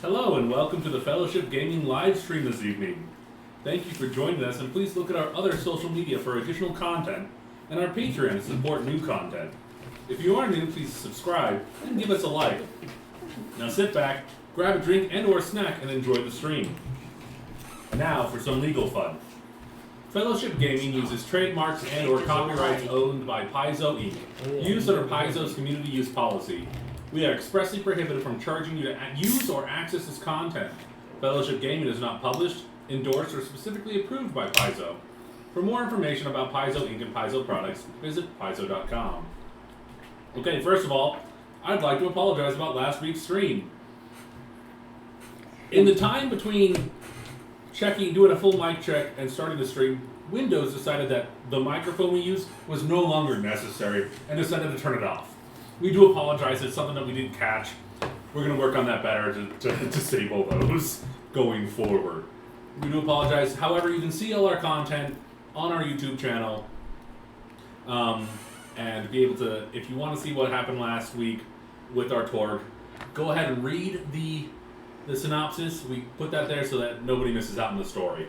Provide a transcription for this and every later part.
Hello and welcome to the Fellowship Gaming live stream this evening. Thank you for joining us, and please look at our other social media for additional content and our Patreon to support new content. If you are new, please subscribe and give us a like. Now sit back, grab a drink and or snack and enjoy the stream. Now for some legal fun. Fellowship Gaming uses trademarks and or copyrights owned by Paizo Inc. used under Paizo's community use policy. We are expressly prohibited from charging you to use or access this content. Fellowship Gaming is not published, endorsed, or specifically approved by Paizo. For more information about Paizo Inc. and Paizo products, visit paizo.com. Okay, first of all, I'd like to apologize about last week's stream. In the time between doing a full mic check and starting the stream, Windows decided that the microphone we used was no longer necessary and decided to turn it off. We do apologize, it's something that we didn't catch. We're going to work on that better to disable those going forward. We do apologize. However, you can see all our content on our YouTube channel and be able to, if you want to see what happened last week with our Torg, go ahead and read the synopsis. We put that there so that nobody misses out on the story.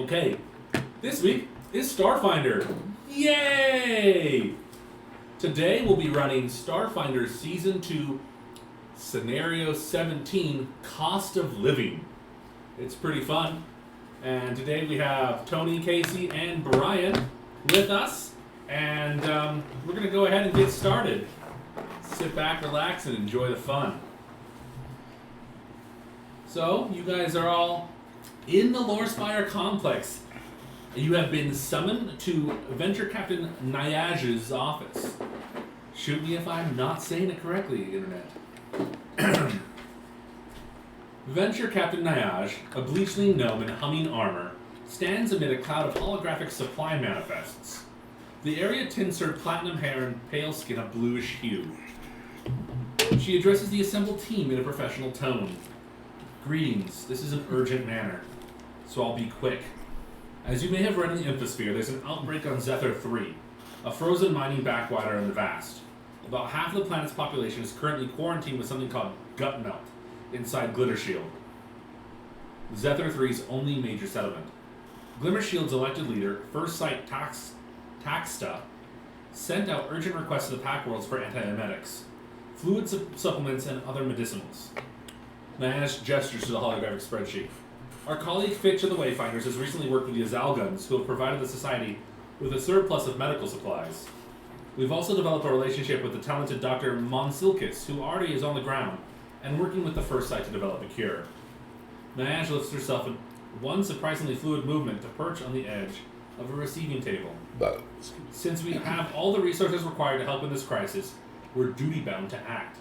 Okay, this week is Starfinder. Yay! Today we'll be running Starfinder Season 2, Scenario 17, Cost of Living. It's pretty fun. And today we have Tony, Casey, and Brian with us. And we're going to go ahead and get started. Sit back, relax, and enjoy the fun. So, you guys are all in the Lorespire complex. You have been summoned to Venture Captain Nyaj's office. Shoot me if I'm not saying it correctly, Internet. Venture Captain Nyaj, a bleachling gnome in humming armor, stands amid a cloud of holographic supply manifests. The area tints her platinum hair and pale skin a bluish hue. She addresses the assembled team in a professional tone. Greetings, this is an urgent matter, so I'll be quick. As you may have read in the Infosphere, there's an outbreak on Zethar 3, a frozen mining backwater in the vast. About half of the planet's population is currently quarantined with something called gut melt inside Glitter Shield, Zethar 3's only major settlement. Glimmer Shield's elected leader, First Sight Taxta, sent out urgent requests to the Pack Worlds for antiemetics, fluid supplements, and other medicinals. Nyaj gestures to the holographic spreadsheet. Our colleague Fitch of the Wayfinders has recently worked with the Azalguns, who have provided the Society with a surplus of medical supplies. We've also developed a relationship with the talented Dr. Monsilkis, who already is on the ground, and working with the First Sight to develop a cure. Nyaj lifts herself in one surprisingly fluid movement to perch on the edge of a receiving table. Since we have all the resources required to help in this crisis, we're duty-bound to act.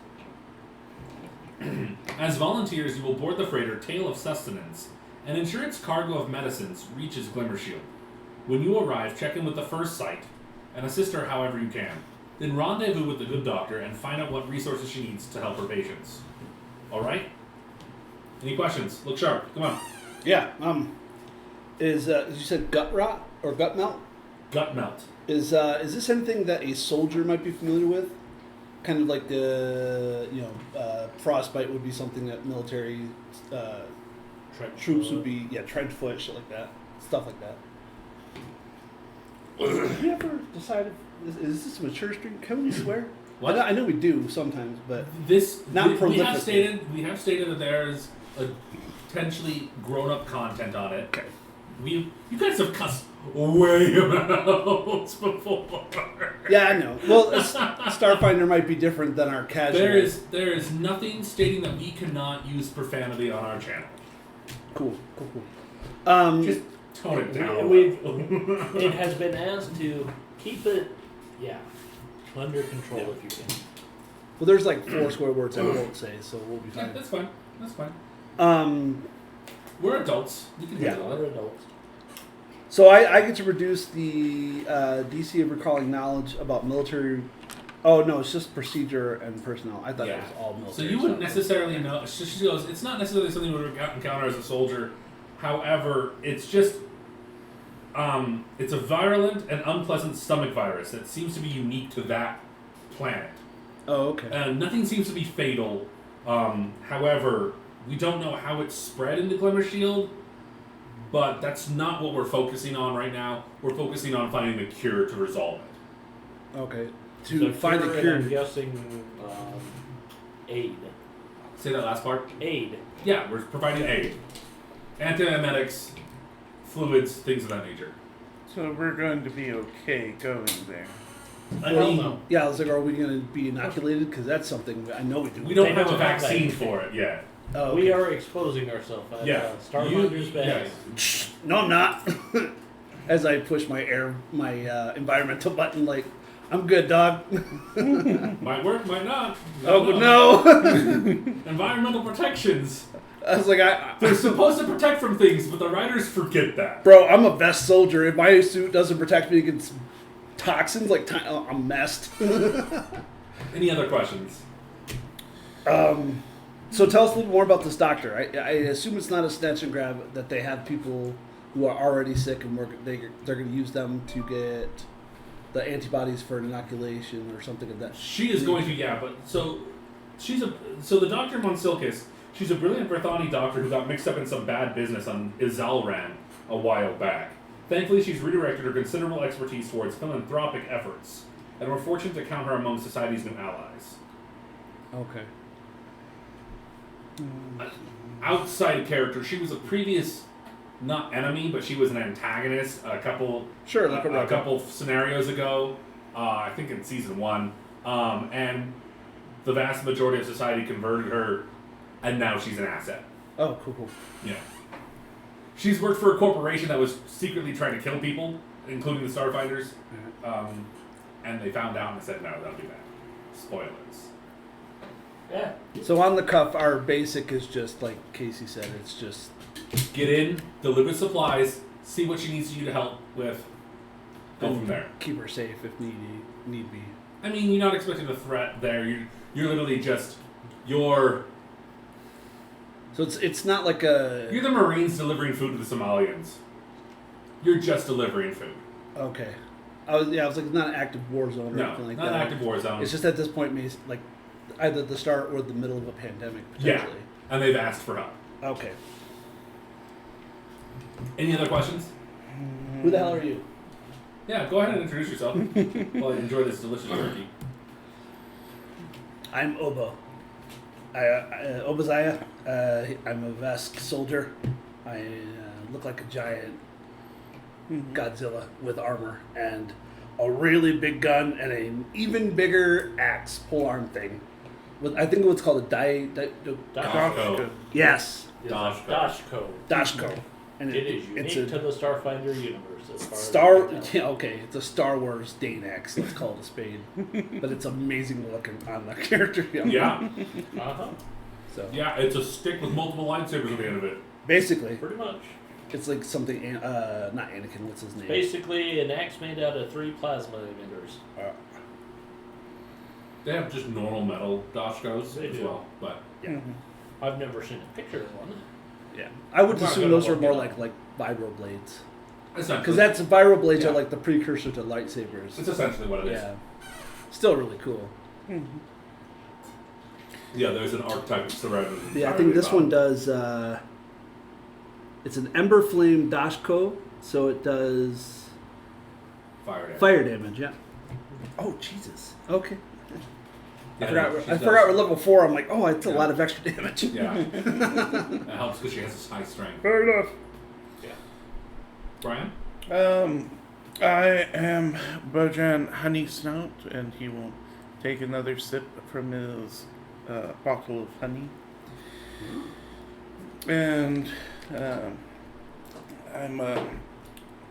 As volunteers, you will board the freighter Tale of Sustenance and ensure its cargo of medicines reaches Glimmer Shield. When you arrive, check in with the First Sight and assist her however you can. Then rendezvous with the good doctor and find out what resources she needs to help her patients. Alright? Any questions? Look sharp. Come on. Yeah. As you said, gut rot or gut melt? Gut melt. Is this anything that a soldier might be familiar with? Kind of like frostbite would be something that military troops would be, trench foot, shit like that, stuff like that. Have you ever decided, is this a mature stream? Can we swear? What? I know we do sometimes, but we have stated that there is a potentially grown-up content on it. Okay. You guys have cussed way amounts before. Yeah, I know. Well, Starfinder might be different than our casual. There is nothing stating that we cannot use profanity on our channel. Cool. Just tone it down. It has been asked to keep it, under control if you can. Well, there's like 4 swear words I won't say, so we'll be fine. Yeah, that's fine. We're adults. We can handle it. We're adults. So I get to reduce the DC of recalling knowledge about military. Oh no, it's just procedure and personnel. I thought it was all military. So you wouldn't necessarily know. She goes, it's not necessarily something you would encounter as a soldier. However, it's just it's a virulent and unpleasant stomach virus that seems to be unique to that planet. Oh, okay. Nothing seems to be fatal. However, we don't know how it's spread into Glimmer Shield, but that's not what we're focusing on right now. We're focusing on finding the cure to resolve it. Okay. So To find the cure. I'm guessing aid. Say that last part? Aid. Yeah, we're providing aid. Antiemetics, fluids, things of that nature. So we're going to be okay going there. I don't know. Yeah, I was like, are we going to be inoculated? Because that's something I know we do. We don't They have a don't have vaccine that. for it yet. Oh, We okay. are exposing ourselves. Yeah. Starfinder's bag. Yes. No, I'm not. As I push my environmental button, like, I'm good, dog. Might work, might not. Oh no! Environmental protections. I was like, They're supposed to protect from things, but the writers forget that. bro, I'm a vest soldier. If my suit doesn't protect me against toxins, like I'm messed. Any other questions? So tell us a little more about this doctor. I assume it's not a snatch and grab, that they have people who are already sick and they're going to use them to get the antibodies for an inoculation or something of that. She is going to, yeah, but so the Dr. Monsilkis, she's a brilliant Brethani doctor who got mixed up in some bad business on Izalran a while back. Thankfully, she's redirected her considerable expertise towards philanthropic efforts, and we're fortunate to count her among society's new allies. Okay. Outside character, she was a previous, not enemy, but she was an antagonist a couple Sure, like a couple scenarios ago, I think in season 1, and the vast majority of society converted her, and now she's an asset. Oh, cool. Yeah. She's worked for a corporation that was secretly trying to kill people, including the Starfinders, and they found out and said, no, don't do that. Spoilers. Yeah. So on the cuff, our basic is just like Casey said. It's just Get in, deliver supplies, see what she needs you to help with, go from there. keep her safe if need be. I mean, you're not expecting a threat there. You're literally just you're So it's not like a the Marines delivering food to the Somalians. You're just delivering food. okay. I was like it's not an active war zone or No, anything like not that. an active war zone. It's just at this point, like either the start or the middle of a pandemic Yeah, potentially. and they've asked for help. Okay. Any other questions? Who the hell are you? Yeah, go ahead and introduce yourself while I enjoy this delicious turkey. I'm Obo. Obazaya. I'm a Vesk soldier. I look like a giant Godzilla with armor and a really big gun and an even bigger axe polearm thing. I think what's called a Dashko. yes, Dashko. Dashko. And It is unique it's to a the Starfinder universe. As far Star. as I can tell. Yeah, okay, it's a Star Wars Dane axe. Let's call it a spade, but it's amazing looking on the character. Yeah, Uh-huh. So yeah, it's a stick with multiple lightsabers at the end of it. basically, Pretty much. it's like something. Not Anakin. What's his name? Basically, an axe made out of 3 plasma emitters. They have just normal metal Dashkos They as do. well, but Yeah. I've never seen a picture of one. Yeah, I would Not assume gonna those are look more it up. like vibro blades, essentially, because that's vibro blades Yeah. are like the precursor to lightsabers. it's essentially what it is. Yeah, still really cool. Yeah, there's an archetype surrounded. Yeah, I think this one does. It's an Ember Flame Dashko, so it does Fire damage. fire damage. Yeah. Oh Jesus. Okay. Yeah, I no, forgot. she I does. forgot we're level 4. I'm like, oh, it's a Yeah. lot of extra damage. Yeah, that helps because she has a high strength. Fair enough. Yeah, Brian. I am Bojan Honey Snout, and he will take another sip from his bottle of honey. And I'm a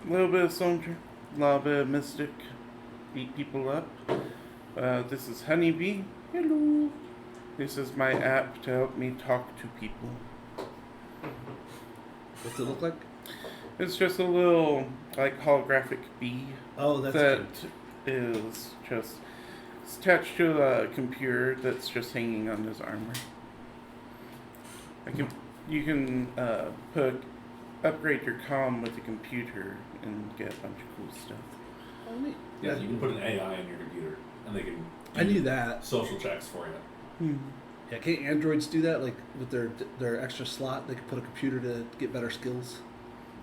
little bit of soldier, a little bit of mystic, beat people up. This is Honeybee. Hello. This is my app to help me talk to people. What's it look like? It's just a little, like, holographic bee Oh, that's that cute. is just it's attached to a computer that's just hanging on his armor. You can upgrade your comm with the computer and get a bunch of cool stuff. Oh, neat. Yeah, you can put an AI in your computer, and they can. I knew that. Social checks for you. Yeah, can't androids do that? Like with their extra slot, they could put a computer to get better skills.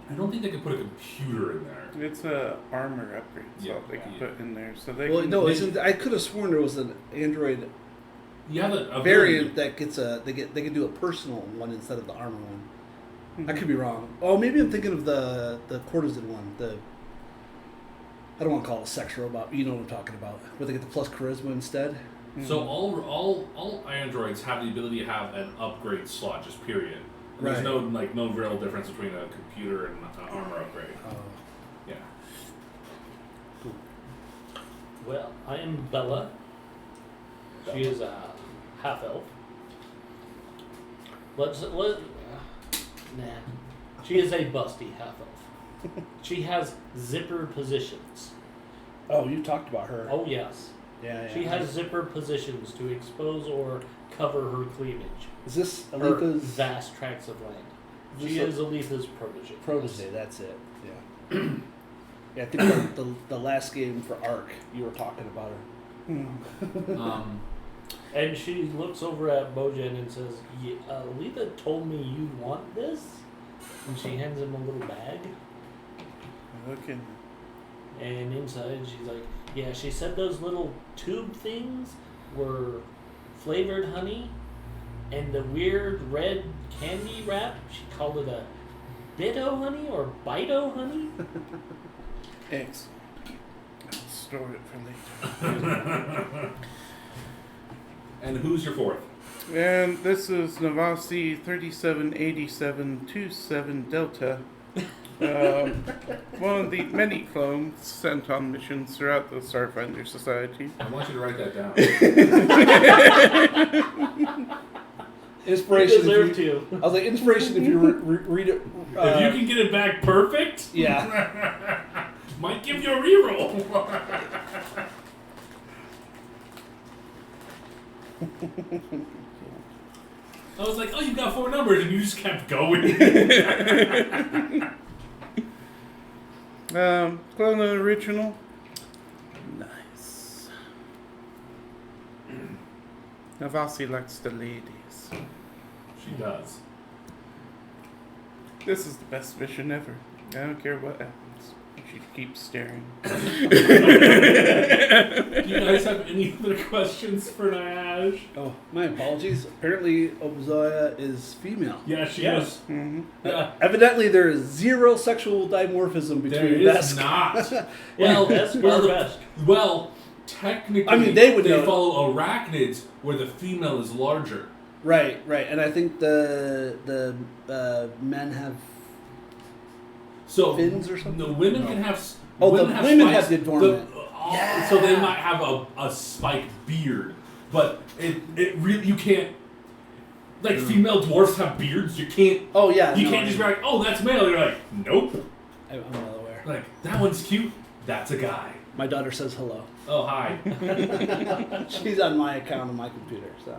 I don't think they could put a computer in there. It's a armor upgrade, so Yeah. they can put in there. So they Well, can no, maybe- isn't. I could have sworn there was an android You have a variant that gets they can do a personal one instead of the armor one. I could be wrong. Oh, maybe I'm thinking of the courtesan one. I don't want to call it a sex robot. But you know what I'm talking about. Where they get the plus charisma instead. So all androids have the ability to have an upgrade slot, just period. And Right. There's no real difference between a computer and an armor upgrade. Yeah. Well, I am Bella. She is a half elf. Nah. She is a busty half elf. She has zipper positions. Oh, you talked about her. Oh yes. Yeah. She has zipper positions to expose or cover her cleavage. Is this Her Aletha's vast tracts of land. Is She this is Aletha's protege. protege? That's it. Yeah. Yeah, I think the last game for Ark, you were talking about her. And she looks over at Bojan and says, Aletha told me you want this? And she hands him a little bag. Okay. And inside she's like, yeah, she said those little tube things were flavored honey. And the weird red candy wrap, she called it a Bito honey or Bito honey? Excellent. I'll store it for later. And who's your fourth? And this is Navasi 378727 Delta. One of the many clones sent on missions throughout the Starfinder Society. I want you to write that down. Inspiration. You deserve if you, to. I was like, inspiration if you read it. If you can get it back perfect, Yeah. might give you a reroll. I was like, oh, you got 4 numbers, and you just kept going. Clone the original. Nice. Navasi likes the ladies. She does. This is the best mission ever. I don't care what happens. She keeps staring. Do you guys have any other questions for Nash? Oh, my apologies. Apparently, Obzoya is female. Yeah, she Yes. is. Mm-hmm. Yeah. Evidently, there is zero sexual dimorphism There between is Vesk. not. Well, that's well, best. well, technically, I mean, they would know. follow arachnids where the female is larger. Right, and I think the men have So fins or something. the women No. can have. Oh, the women spikes. have the dormant. So they might have a spiked beard, but it really you can't. Like female dwarfs have beards. You can't. Oh yeah, You no, can't just be like, oh, that's male. You're like, nope. I'm well aware. Like that one's cute. That's a guy. My daughter says hello. Oh hi. She's on my account on my computer, so.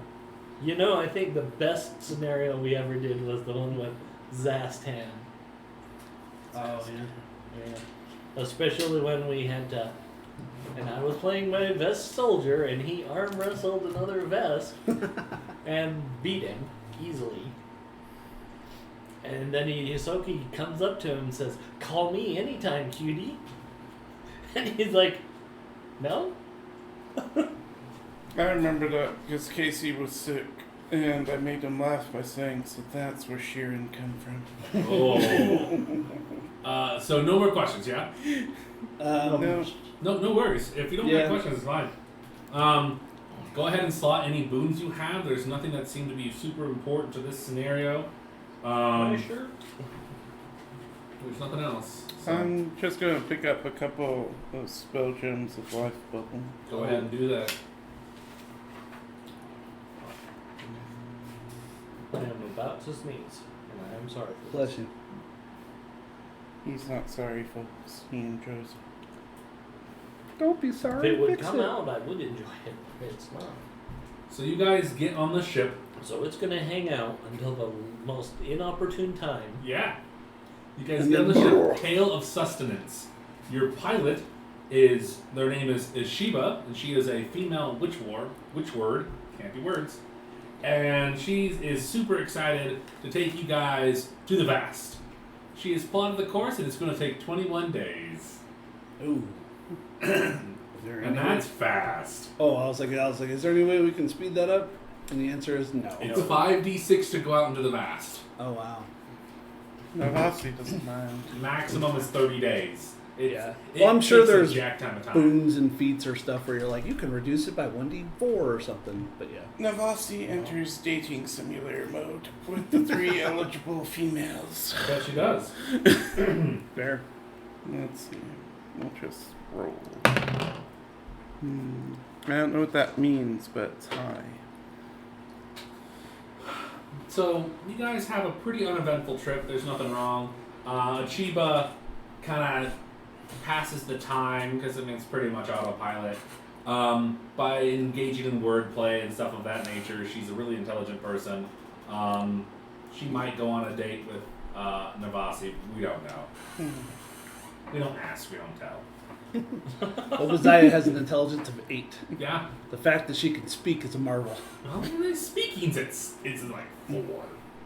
You know, I think the best scenario we ever did was the one with Zastan. Oh yeah. Yeah. Especially when we had to. And I was playing my Vest soldier, and he arm wrestled another Vest and beat him easily. And then Hisoki comes up to him and says, "Call me anytime, cutie." And he's like, "No." I remember that because Casey was sick, and I made him laugh by saying, "So that's where Sheeran come from." Oh. So no more questions, yeah? No. No worries. If you don't Yeah. have questions, it's fine. Go ahead and slot any boons you have. There's nothing that seemed to be super important to this scenario. Are you sure? There's nothing else. So I'm just gonna pick up a couple of spell gems of life bubble. go ahead and do that. I am about to sneeze, and I am sorry for Bless you. He's not sorry, folks. He enjoys it. Don't be If sorry. it would fix come it. out, I would enjoy it, but it's not. So you guys get on the ship. So it's gonna hang out until the most inopportune time. Yeah. You guys And get on the then- ship. Pail of Sustenance. Your pilot is, their name is Shiba, and she is a female witch word, can't be words, and she is super excited to take you guys to the Vast. She has plotted the course, and it's going to take 21 days. Ooh. Is there And any that's way? fast. Oh, I was like, is there any way we can speed that up? And the answer is no. It's 5d6 to go out into the Vast. Oh wow. Navasi doesn't mind. Maximum is 30 days. Yeah. Well, I'm sure takes a there's jack time of time. boons and feats or stuff where you're like, you can reduce it by 1d4 or something. But yeah. Navasi enters dating simulator mode with the 3 eligible females. I bet she does. Fair. Let's see. We'll just roll. I don't know what that means, but it's high. So, you guys have a pretty uneventful trip. There's nothing wrong. Chiba kind of passes the time, because it's pretty much autopilot, by engaging in wordplay and stuff of that nature. She's a really intelligent person. She might go on a date with Navasi. We don't know. We don't ask, we don't tell. Obadiah has an intelligence of 8. Yeah. The fact that she can speak is a marvel. Well, speaking's it's like 4.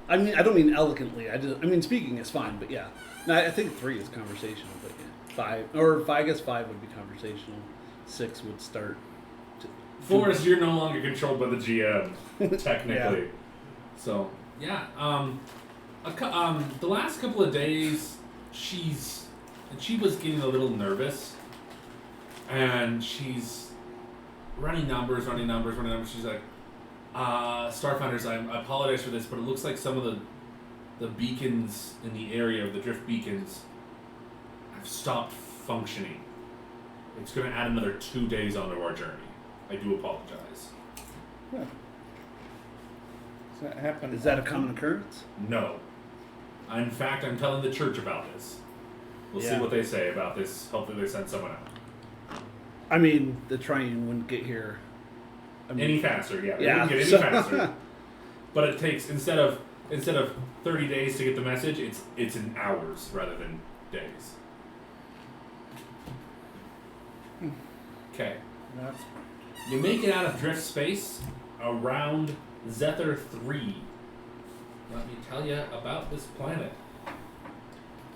I mean, I don't mean elegantly. I mean, speaking is fine, but yeah. No, I think 3 is conversational, but yeah. 5, I guess 5 would be conversational. 6 would start. 4 is you're no longer controlled by the GM, technically. Yeah. So, yeah. The last couple of days, she was getting a little nervous. And she's running numbers. She's like, Starfinders, I apologize for this, but it looks like some of the beacons in the area of the drift beacons have stopped functioning. It's going to add another 2 days onto our journey. I do apologize. Huh. Does that happen? Is that a common occurrence? No. In fact, I'm telling the church about this. We'll see Yeah. what they say about this. Hopefully they send someone out. I mean, the train wouldn't get here. I mean, Any faster, yeah. They Yeah, wouldn't get any so- faster. But it takes, instead of 30 days to get the message, it's in hours rather than days. Okay. That's You make it out of drift space around Zethar 3. Let me tell you about this planet.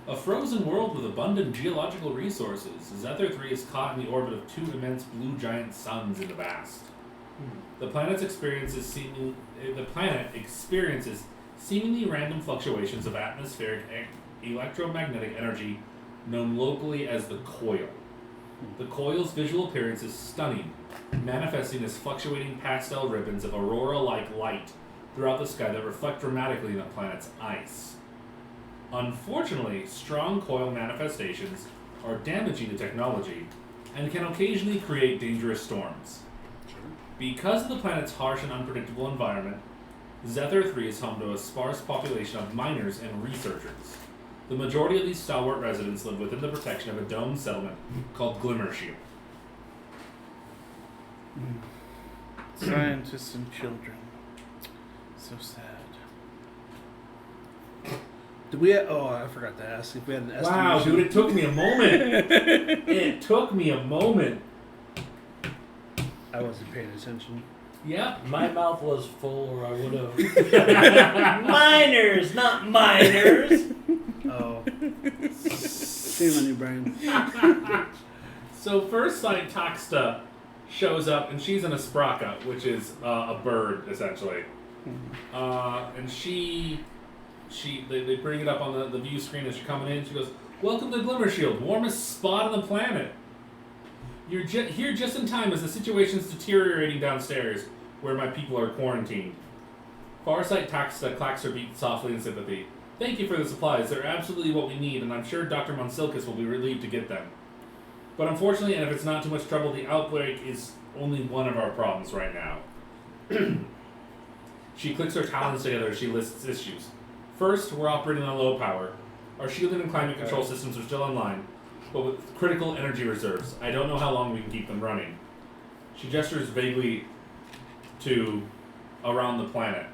A frozen world with abundant geological resources, Zethar 3 is caught in the orbit of 2 immense blue giant suns in the vast. The planet experiences seemingly random fluctuations of atmospheric electromagnetic energy known locally as the coil. The coil's visual appearance is stunning, manifesting as fluctuating pastel ribbons of aurora-like light throughout the sky that reflect dramatically in the planet's ice. Unfortunately, strong coil manifestations are damaging to technology and can occasionally create dangerous storms. Because of the planet's harsh and unpredictable environment, Zethar 3 is home to a sparse population of miners and researchers. The majority of these stalwart residents live within the protection of a domed settlement called Glimmershield. scientists and children. So sad. Did we? I forgot to ask if we had an estimation. Wow, dude, it took me a moment. I wasn't paying attention. Yep. My mouth was full, or I would have. Miners, not miners. Oh, shame on you, Brian. So First Sight Taxta shows up, and she's in a spraka, which is a bird, essentially. And they bring it up on the view screen as you're coming in. She goes, "Welcome to Glimmershield, warmest spot on the planet. You're here just in time as the situation's deteriorating downstairs, where my people are quarantined." Farsight Taxta clacks her beak softly in sympathy. "Thank you for the supplies. They're absolutely what we need, and I'm sure Dr. Monsilkis will be relieved to get them. But unfortunately, and if it's not too much trouble, the outbreak is only one of our problems right now." She clicks her talons together as she lists issues. First, we're operating on low power. Our shielding and climate control systems are still online, but with critical energy reserves. I don't know how long we can keep them running. She gestures vaguely to around the planet.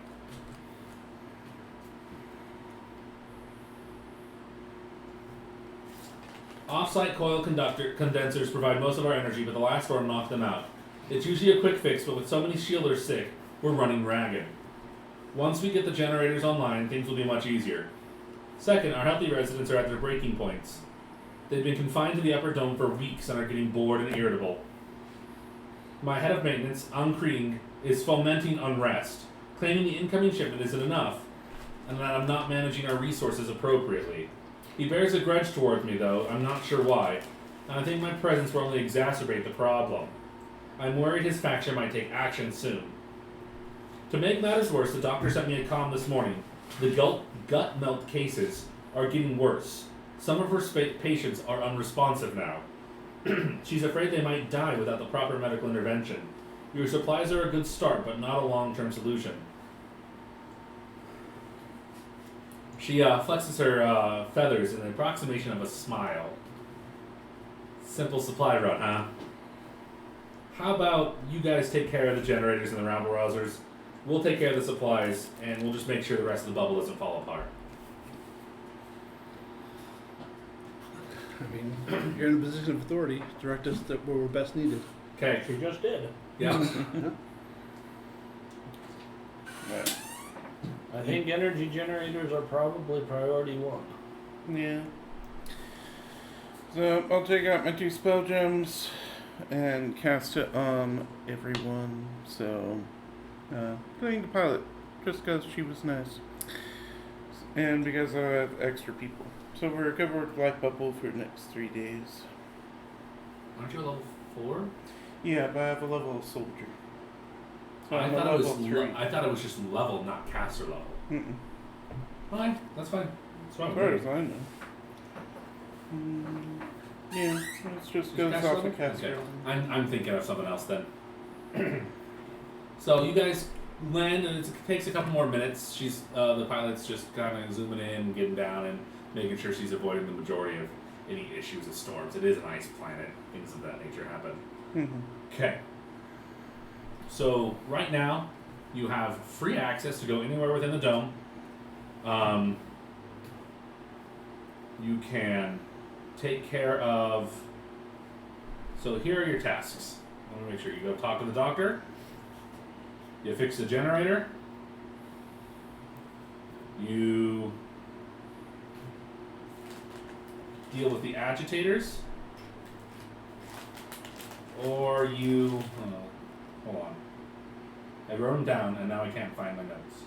Off-site coil condensers provide most of our energy, but the last storm knocked them out. It's usually a quick fix, but with so many shielders sick, we're running ragged. Once we get the generators online, things will be much easier. Second, our healthy residents are at their breaking points. They've been confined to the upper dome for weeks and are getting bored and irritable. My head of maintenance, Ang Kring, is fomenting unrest, claiming the incoming shipment isn't enough, and that I'm not managing our resources appropriately. He bears a grudge towards me, though. I'm not sure why, and I think my presence will only exacerbate the problem. I'm worried his faction might take action soon. To make matters worse, the doctor sent me a comm this morning. The gut melt cases are getting worse. Some of her patients are unresponsive now. She's afraid they might die without the proper medical intervention. Your supplies are a good start, but not a long-term solution. She flexes her feathers in the approximation of a smile. Simple supply run, huh? How about you guys take care of the generators and the rabble rousers? We'll take care of the supplies, and we'll just make sure the rest of the bubble doesn't fall apart. I mean, you're in a position of authority. Direct us to where we're best needed. Okay. She just did. Yeah. Yeah. I think energy generators are probably priority 1. Yeah. So I'll take out my 2 spell gems and cast it on everyone. So, including the pilot, just because she was nice, and because I have extra people. So we're covered with life bubble for the next 3 days. Aren't you a level 4? Yeah, but I have a level soldier. So I I'm a thought it was level 3. I thought it was just level, not caster level. Mm-mm. Fine, that's fine. What's wrong As with far me? as I know. Yeah, it's just goes Caster off level? the caster. Okay. I'm thinking of something else then. So you guys land, and it takes a couple more minutes. She's the pilot's just kind of zooming in, getting down, and making sure she's avoiding the majority of any issues with storms. It is an ice planet; things of that nature happen. Mm-hmm. Okay. So right now, you have free access to go anywhere within the dome. You can take care of. So here are your tasks. I want to make sure you go talk to the doctor. You fix the generator. You deal with the agitators. Or you. Hold on. I wrote them down and now I can't find my notes.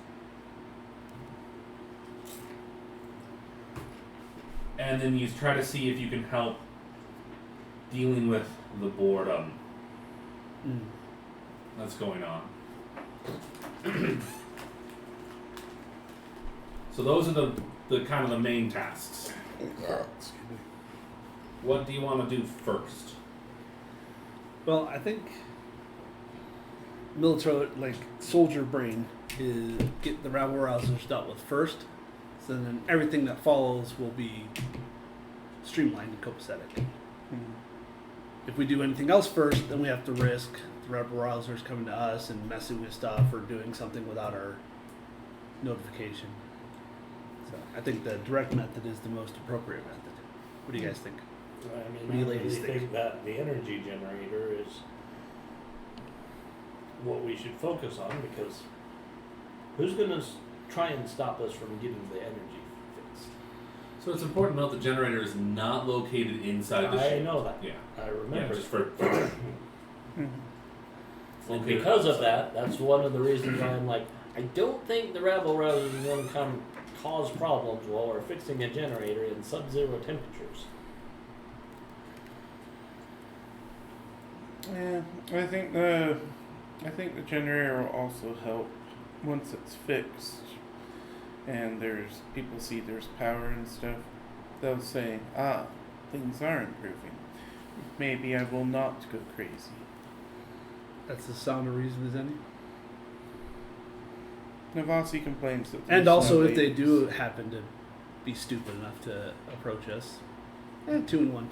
And then you try to see if you can help dealing with the boredom that's going on. So those are the kind of the main tasks. Excuse me. What do you want to do first? Well, I think military, like soldier brain, is get the rabble rousers dealt with first. So then everything that follows will be streamlined and copacetic. Mm-hmm. If we do anything else first, then we have to risk the rebel rousers coming to us and messing with stuff or doing something without our notification. So I think the direct method is the most appropriate method. What do you guys think? I mean, What do you I really ladies think? think that the energy generator is what we should focus on, because who's going to try and stop us from getting the energy fixed? So it's important to note the generator is not located inside the I ship. know that. Yeah. I Yeah, remember. just for Mm-hmm. And because of that, that's one of the reasons why I'm like, I don't think the rabble rousers are going to come cause problems while we're fixing a generator in sub-zero temperatures. Yeah, I think the generator will also help once it's fixed, and there's people see there's power and stuff. They'll say, things are improving. Maybe I will not go crazy. That's as sound a reason as any. Navasi complains that. And there's also, no if they ladies. do happen to be stupid enough to approach us, 2 in 1.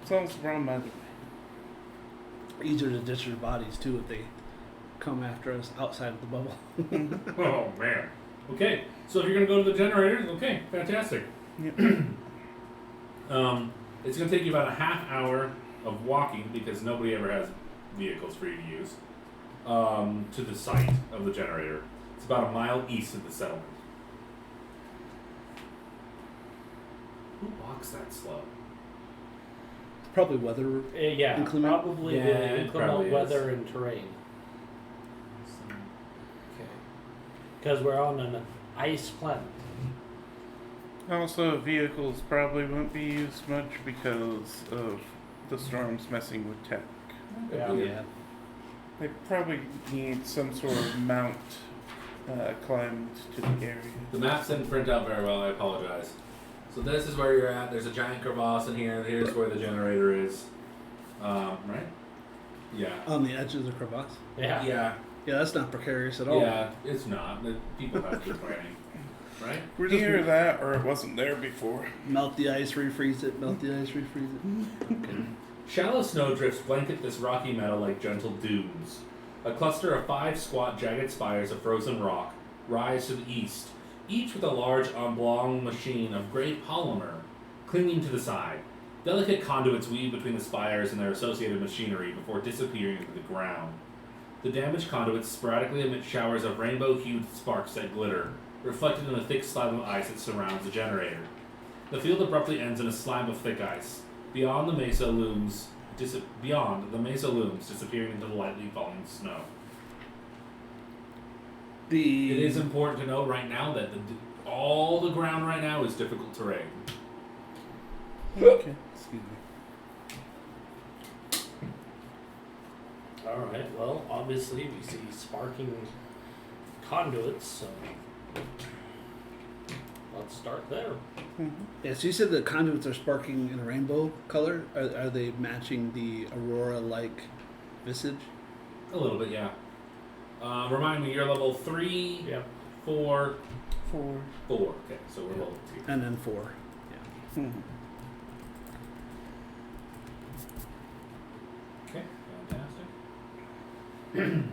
Solves the problem either way. Easier to ditch their bodies too if they come after us outside of the bubble. Oh man. Okay. So if you're gonna go to the generators, okay, fantastic. Yep. It's gonna take you about a half hour of walking because nobody ever has vehicles for you to use. to the site of the generator. It's about a mile east of the settlement. Who walks that slow? Probably weather. Yeah, Inclement? probably Yeah, the it inclement probably weather and terrain. Okay. Because we're on an ice planet. Also, vehicles probably won't be used much because of the storms messing with tech. Yeah. Yeah. They probably need some sort of mount climbed to the area. The maps didn't print out very well, I apologize. So this is where you're at. There's a giant crevasse in here. Here's where the generator is. Right? Yeah. On the edge of the crevasse. Yeah. Yeah. Yeah, that's not precarious at all. Yeah, it's not. The people have good planning. Right? We're near that, or it wasn't there before. Melt the ice, refreeze it. Melt the ice, refreeze it. Okay. Shallow snowdrifts blanket this rocky meadow like gentle dunes. A cluster of 5 squat, jagged spires of frozen rock rise to the east, each with a large oblong machine of gray polymer clinging to the side. Delicate conduits weave between the spires and their associated machinery before disappearing into the ground. The damaged conduits sporadically emit showers of rainbow-hued sparks that glitter, reflected in the thick slab of ice that surrounds the generator. The field abruptly ends in a slab of thick ice. Beyond the mesa looms, disappearing into the lightly falling snow. It is important to know right now that all the ground right now is difficult terrain. Okay. Excuse me. Alright, well, obviously we see sparking conduits, so let's start there. Yeah, so you said the conduits are sparking in a rainbow color. Are they matching the aurora-like visage? A little bit, yeah. Remind me, you're level 3, Yep. 4, 4. 4. Okay, so we're level 2. And then 4. Yeah. Okay, fantastic. And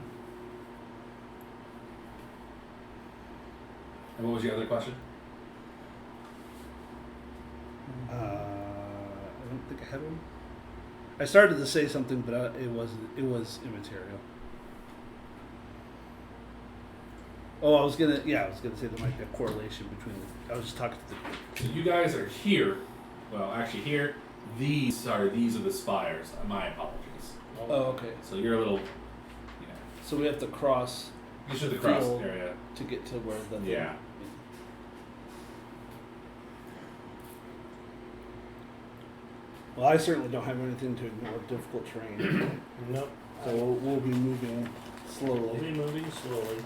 what was the other question? I don't think I had one. I started to say something, but it was immaterial. Oh, I was gonna say there might be a correlation between. I was just talking to the. So you guys are here. Well, actually here. These are the spires. My apologies. Oh, okay. So you're a little, So we have to cross these are the cross Field. area. to get to where the. Yeah. Well, I certainly don't have anything to ignore difficult terrain, Nope. so we'll be moving We'll slowly. be moving slowly.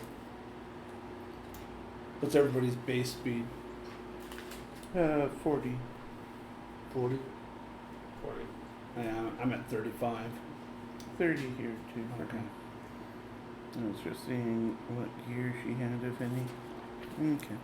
What's everybody's base speed? 40. 40. 40. Yeah, I'm at 35. 30 here, too. Okay. I was just seeing what gear she had, if any. Okay.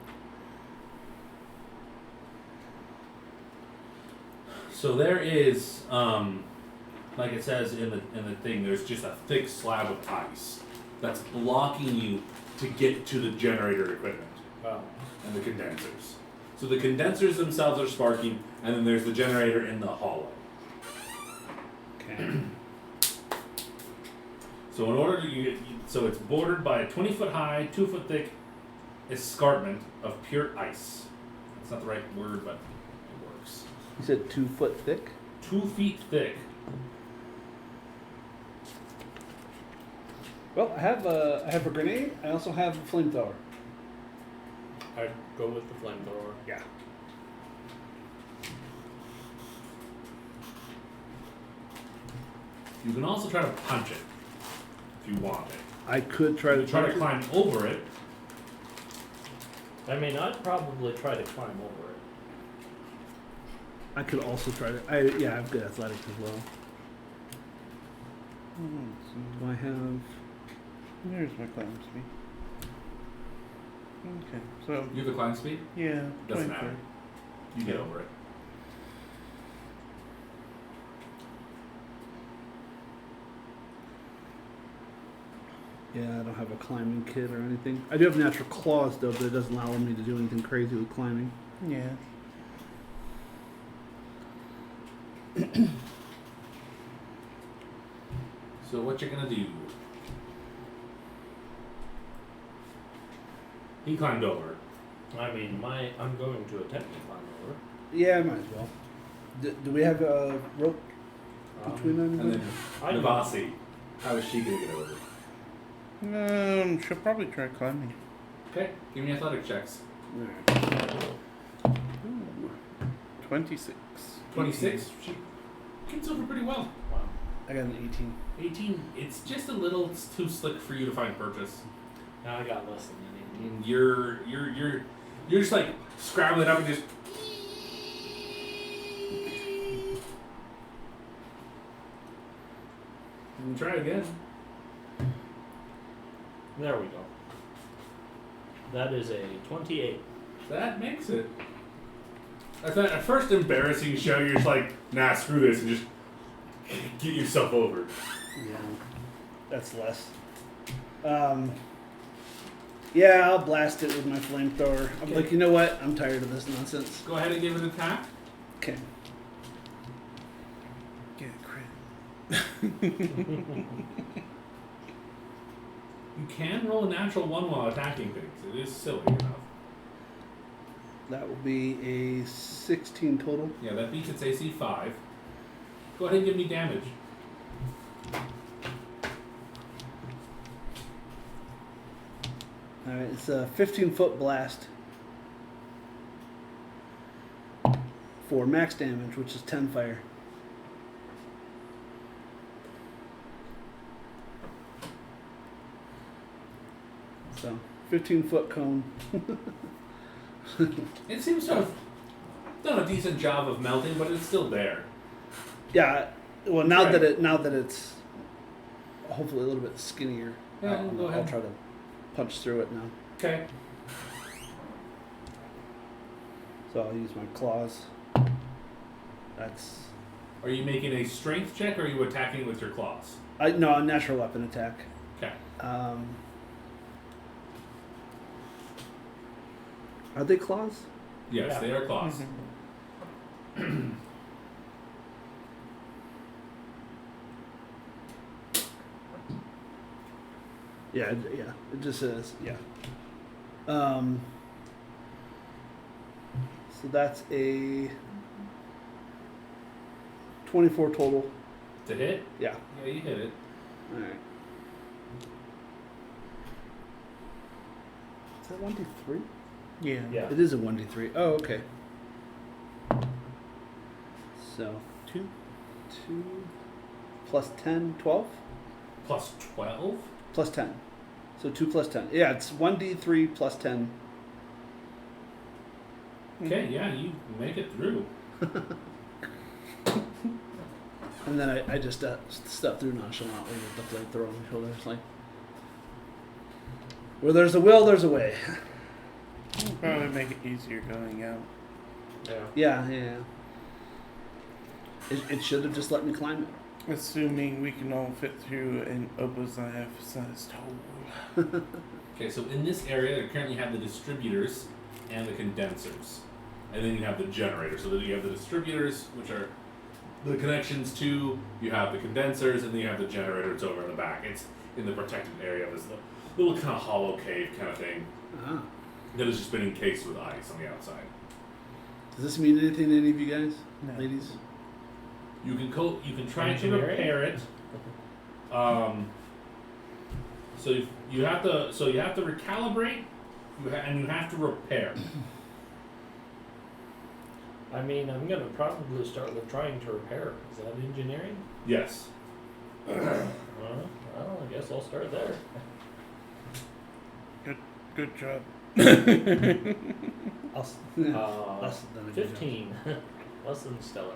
So there is, like it says in the thing, there's just a thick slab of ice that's blocking you to get to the generator equipment Wow. and the condensers. So the condensers themselves are sparking, and then there's the generator in the hallway. Okay. So in order to so it's bordered by a 20-foot high, 2-foot thick escarpment of pure ice. That's not the right word, but it works. You said 2 foot thick? 2 feet thick. Well, I have a grenade. I also have a flamethrower. I'd go with the flamethrower. Yeah. You can also try to punch it if you want it. I could try You to try to climb over it. I mean, I'd probably try to climb over it. I could also try to. I have good athletics as well. Do I have? There's my climb speed. Okay, so, You have the climb speed. yeah. Doesn't 24. matter. You get over it. Yeah, I don't have a climbing kit or anything. I do have natural claws though, but it doesn't allow me to do anything crazy with climbing. Yeah. So what you're gonna do? He climbed over. I mean, I'm going to attempt to climb over. Yeah, might as well. Do we have a rope between them? And then I know. Navasi. How is she going to get over? She'll probably try climbing. Okay, give me athletic checks. Alright. Ooh, 26. 26. She gets over pretty well. Wow. I got an 18. 18. It's just a little too slick for you to find purchase. Now I got less than an 18. And you're just like scrabbling up and just. And try again. There we go. That is a 28. That makes it. I thought at first embarrassing show, you're just like, nah, screw this, and just get yourself over. Yeah. That's less. Yeah, I'll blast it with my flamethrower. I'm Okay. like, you know what? I'm tired of this nonsense. Go ahead and give it an attack. Okay. Get a crit. You can roll a natural 1 while attacking things. It is silly enough. That will be a 16 total. Yeah, that beats its AC 5. Go ahead and give me damage. Alright, it's a 15-foot blast. For max damage, which is 10 fire. So, 15-foot cone. It seems to have done a decent job of melting, but it's still there. Yeah, well, now Right. that it's hopefully a little bit skinnier, Yeah, go ahead. I'll try to punch through it now. Okay. So I'll use my claws. That's Are you making a strength check or are you attacking it with your claws? no, a natural weapon attack. Okay. Are they claws? Yes, Yeah. they are claws. Yeah, yeah. It just says yeah. So that's a 24 total. To hit? Yeah. Yeah, you hit it. All right. Is that 1d3? Yeah. Yeah. It is a 1d3. Oh, okay. So 2 plus 10, 12? Plus 12? Plus 10. So 2 plus 10. Yeah, it's 1d3 plus 10. Okay, yeah, you make it through. And then I just step through nonchalantly with the flamethrower on my shoulder. It's like, where there's a will, there's a way. Probably make it easier going out. Yeah. Yeah. It should have just let me climb it. Assuming we can all fit through an Obosiah-sized hole. Okay, so in this area, you currently have the distributors and the condensers. And then you have the generator. So then you have the distributors, which are the connections to, you have the condensers, and then you have the generator. It's over in the back. It's in the protected area of this little kind of hollow cave kind of thing Ah. that has just been encased with ice on the outside. Does this mean anything to any of you guys, No. ladies? You can try to Engineering? repair it. So you have to recalibrate, and you have to repair. I mean, I'm gonna probably start with trying to repair. Is that engineering? Yes. Well, I guess I'll start there. Good job. Less than a good job. 15. Less than stellar.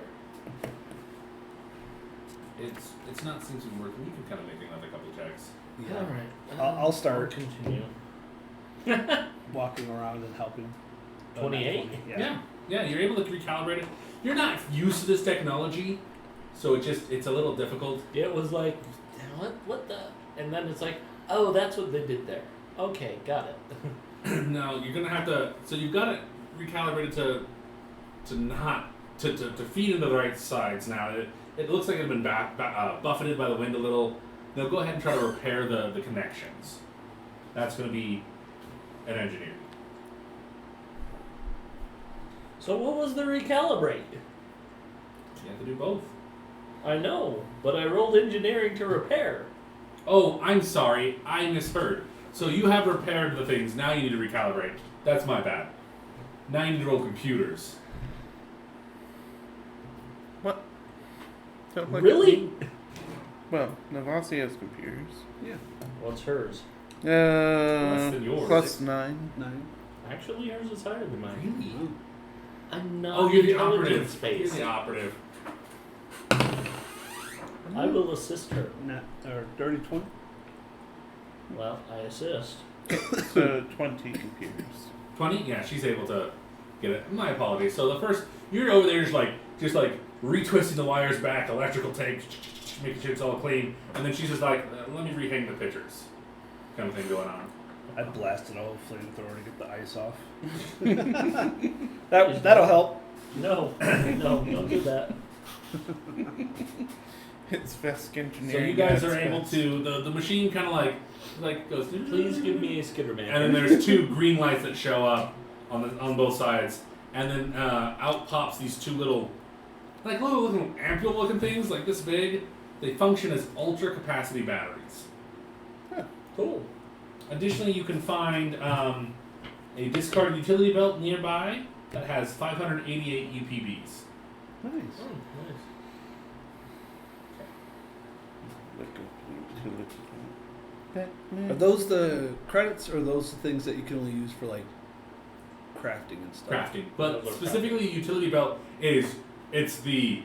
It's not seems to be working. You can kind of make another couple checks. Yeah. All right. I'll start continue. walking around and helping. 28? Yeah, you're able to recalibrate it. You're not used to this technology, so it's a little difficult. It was like, what the? And then it's like, oh, that's what they did there. Okay, got it. No, you're gonna have to. So you've got it recalibrated to feed into the right sides now. It looks like it's been buffeted by the wind a little. Now go ahead and try to repair the connections. That's going to be an engineer. So what was the recalibrate? You have to do both. I know, but I rolled engineering to repair. Oh, I'm sorry. I misheard. So you have repaired the things. Now you need to recalibrate. That's my bad. Now you need to roll computers. What? Don't look at Really? me. Well, Navasi has computers. Yeah. What's hers? Less than yours. Plus 9. 9. Actually, hers is higher than mine. Really? Oh. I'm not Oh, you're the intelligence operative. space. You're the operative. I will assist her. Or dirty 20. Well, I assist. So 20 computers. 20? Yeah, she's able to get it. My apologies. So the first, you're over there just like retwisting the wires back, electrical tape, making sure it's all clean, and then she's just like, let me rehang the pictures. Kind of thing going on. I blasted all the flamethrower to get the ice off. That'll help. No, no, don't do that. It's Vesk So engineering. you guys at are its able best. to, the machine kind of like goes, Please give me a Skitterman. and then there's two green lights that show up on both sides, and then out pops these two little looking ampule looking things like this big. They function as ultra capacity batteries. Cool. Additionally, you can find a discarded utility belt nearby that has 588 UPBs. Nice. Oh, nice. Look at the utility belt. Are those the credits, or are those the things that you can only use for like crafting and stuff? Crafting, but Those are specifically, the utility belt it's the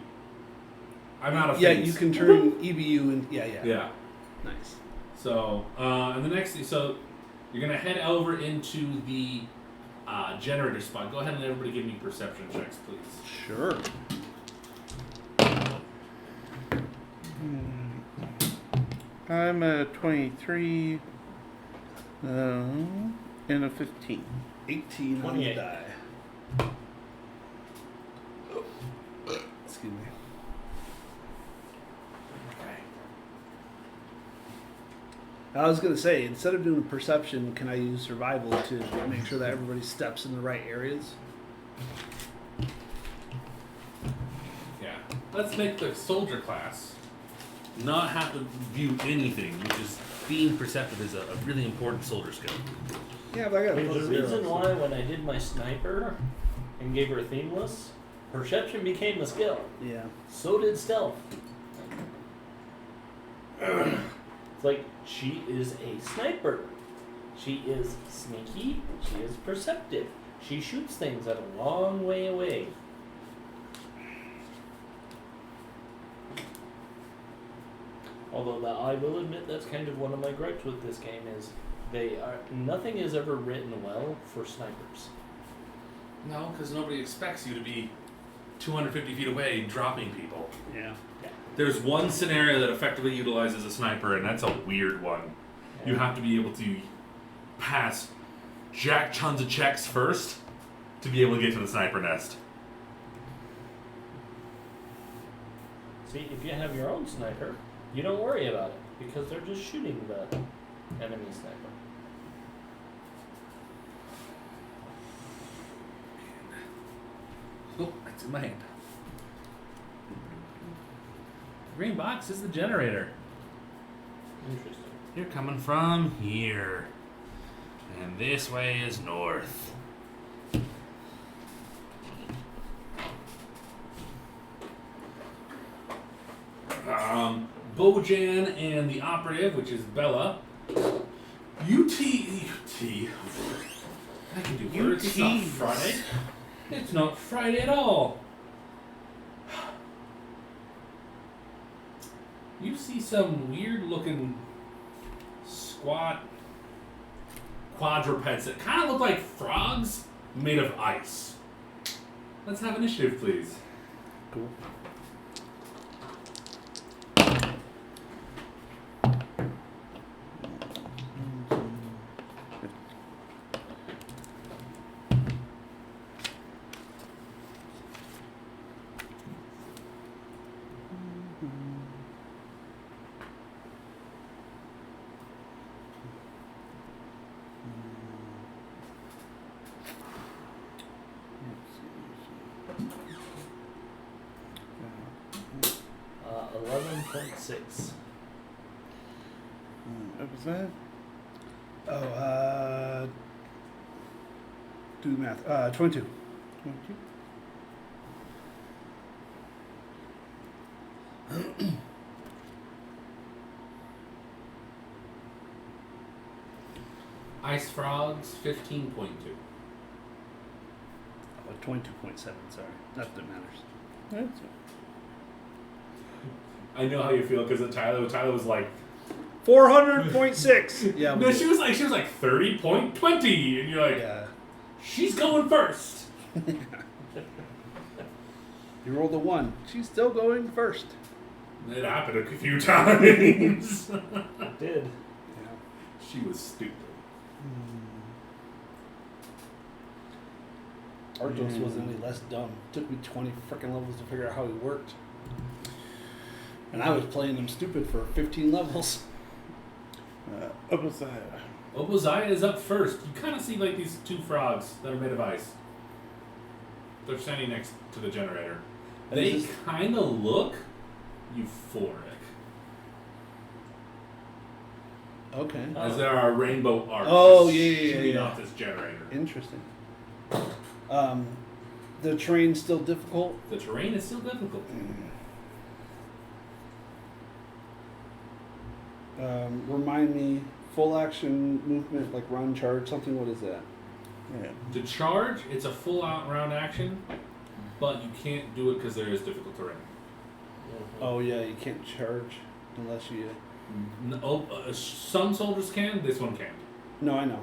I'm out of Yeah, things. you can turn EBU and yeah. Yeah. Nice. So, and the next, so you're gonna head over into the generator spot. Go ahead and everybody give me perception checks, please. Sure. I'm a 23 and a 15. 18 on the 28. die. Excuse me. Okay. I was gonna say, instead of doing perception, can I use survival to make sure that everybody steps in the right areas? Yeah. Let's make the soldier class not have to view anything, which is being perceptive is a really important soldier skill. Yeah, but I got There's a reason why when I did my sniper and gave her themeless, perception became a skill. Yeah. So did stealth. It's like she is a sniper. She is sneaky. She is perceptive. She shoots things at a long way away. Although I will admit that's kind of one of my gripes with this game is nothing is ever written well for snipers. No, because nobody expects you to be 250 feet away dropping people. Yeah. There's one scenario that effectively utilizes a sniper, and that's a weird one. You have to be able to pass jack tons of checks first to be able to get to the sniper nest. See, if you have your own sniper, you don't worry about it because they're just shooting the enemy sniper. Oh, it's in my hand. The green box is the generator. Interesting. You're coming from here. And this way is north. Bojan and the operative, which is Bella. UT. I can do words. It's not Friday. It's not Friday at all. You see some weird looking squat quadrupeds that kind of look like frogs made of ice. Let's have initiative, please. Cool. 26. What was that? Oh, do the math. 22. 20. Ice frogs, 15.2. Oh, 22.7, sorry. Not that it matters. That's I know how you feel because Tyler was like, 400.6! Yeah, no, she was like 30.20, and you're like, yeah. she's going first. You rolled a 1. She's still going first. It happened a few times. It did. Yeah. She was stupid. Arctos wasn't any less dumb. Took me 20 freaking levels to figure out how he worked. And I was playing him stupid for 15 levels. Obosiah. Obosiah is up first. You kind of see like these two frogs that are made of ice. They're standing next to the generator. And They it's just- kind of look euphoric. Okay. As there are rainbow arcs Oh, just yeah, shooting yeah. off this generator. Interesting. The terrain's still difficult. The terrain is still difficult. Remind me, full action movement, like run, charge, something. What is that? Yeah. To charge, it's a full out round action, but you can't do it because there is difficult terrain. Oh yeah, you can't charge unless you. Some soldiers can, this one can't. No, I know.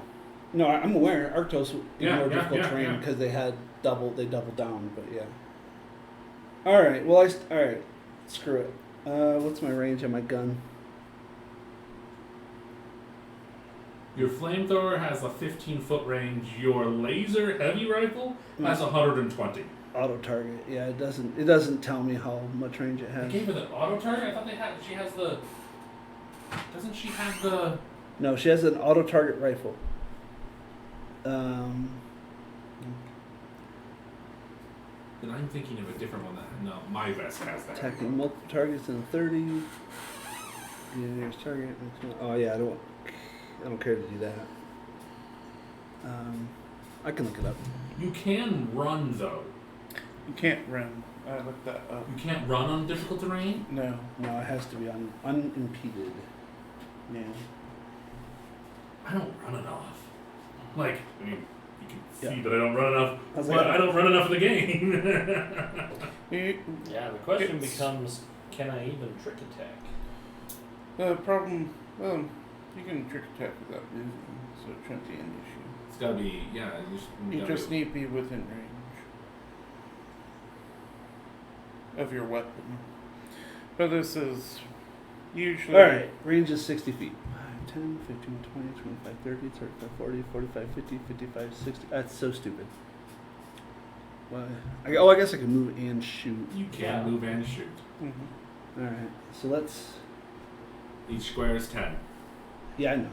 No, I'm aware. Arctos Yeah, more yeah, difficult yeah, terrain yeah. because they doubled down. But yeah. All right. Well, all right. Screw it. What's my range on my gun? Your flamethrower has a 15-foot range. Your laser heavy rifle has 120. Auto target. Yeah, it doesn't tell me how much range it I has. gave her the auto target. I thought she has the. Doesn't she have the? No, she has an auto target rifle. Then I'm thinking of a different one. No, my vest has that. Attacking multiple targets in 30. The nearest target. Oh yeah, I don't care to do that. I can look it up. You can run though. You can't run. I looked that up. You can't run on difficult terrain. No. No, it has to be unimpeded. Yeah. I don't run enough. Like, I mean, you can see Yeah. that I don't run enough. I was But like, I don't run enough in the game. Yeah, the question It's- becomes, can I even trick attack? The problem, well, you can trick attack without moving, so it shouldn't be an issue. It's gotta be, yeah. You gotta just be- need to be within range of your weapon. But this is usually... Alright, range is 60 feet. 5, 10, 15, 20, 25, 30, 35, 40, 45, 50, 55, 60. That's so stupid. Why? I guess I can move and shoot. You can Yeah. move and shoot. Mm-hmm. Alright, so let's. Each square is 10. Yeah, I know.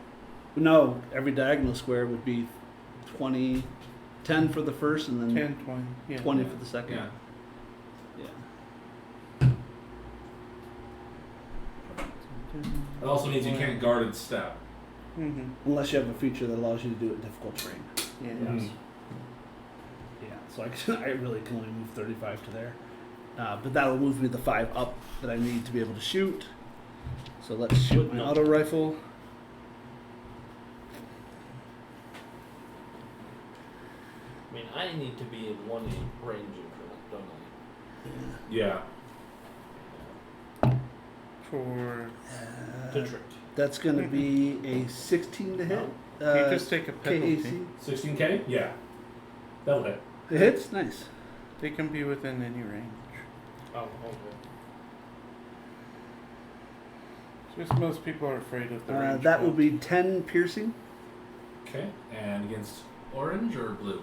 No, every diagonal square would be 20, 10 for the first and then 10, 20. Yeah. 20 for the second. Yeah. Yeah. It also means you can't guarded step. Mm-hmm. Unless you have a feature that allows you to do it in difficult terrain. Yeah. Mhm. Yeah, so I really can only move 35 to there. But that'll move me the 5 up that I need to be able to shoot. So let's shoot my auto rifle. I mean, I need to be in 1 range increment, don't Yeah. For... I? To trick. That's going to be a 16 to hit. you just take a penalty. KAC. 16K? Yeah. That'll hit. It hits? Nice. They can be within any range. Oh, okay. Just most people are afraid of the range. That will one. be 10 piercing. Okay. And against orange or blue?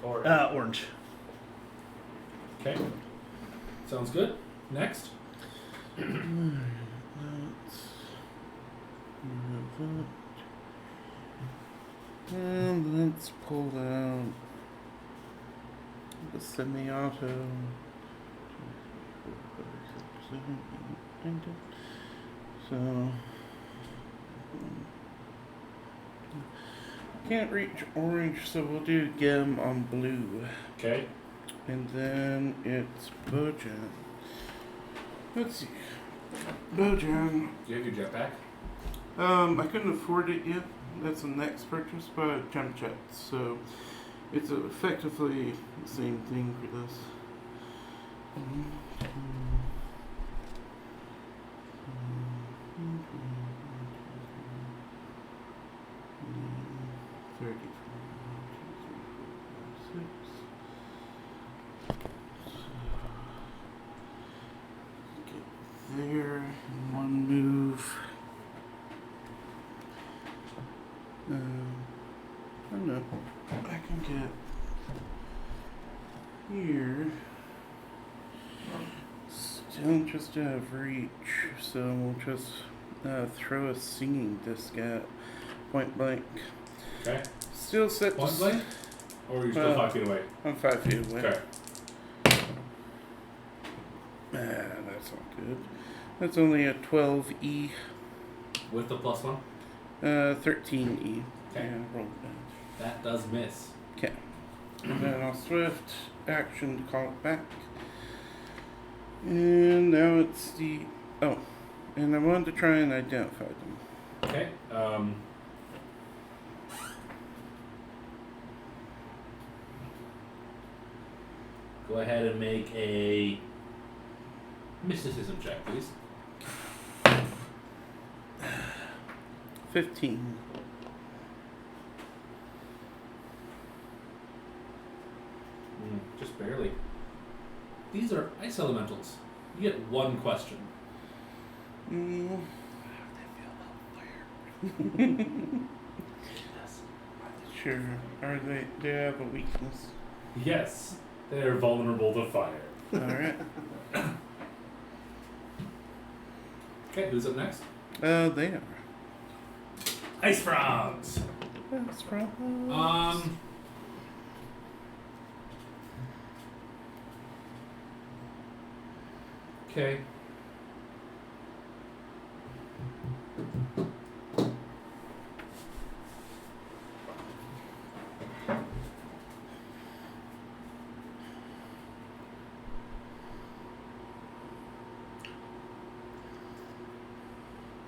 Or Orange. Okay. Sounds good. Next. And let's pull out the semi-auto. So can't reach orange, so we'll do gem on blue. Okay. And then it's Bojan. Let's see. Bojan. Do you have your jetpack? I couldn't afford it yet. That's the next purchase, but jump jet. So it's effectively the same thing for this. 30. Get there in one move. I don't know. I can get here. Still just out of reach, so we'll just throw a singing disc at point blank. Okay. Still set Point blank? Or are you still 5 feet away? I'm 5 feet away. Okay. That's not good. That's only a 12E. With the +1? 13E. Okay. Yeah, roll that. That does miss. Okay. And then I'll swift action to call it back. And now it's the... Oh. And I wanted to try and identify them. Okay. Go ahead and make a mysticism check, please. 15. Just barely. These are ice elementals. You get one question. Mm. Sure. Are they? They have a weakness. Yes, they are vulnerable to fire. All right. Okay, who's up next? They are. Ice frogs. That's frogs. Okay.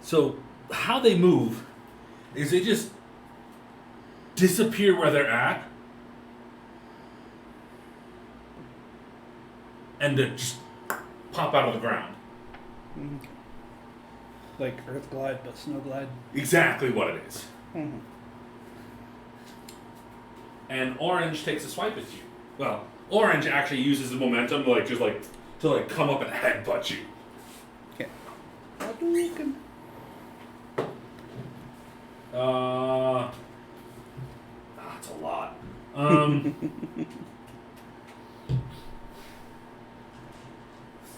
So, how they move is they just disappear where they're at and then just pop out of the ground. Mm-hmm. Like Earth Glide, but Snow Glide. Exactly what it is. Mm-hmm. And Orange takes a swipe at you. Well, Orange actually uses the momentum to come up and headbutt you. Okay. Hadouken. That's a lot.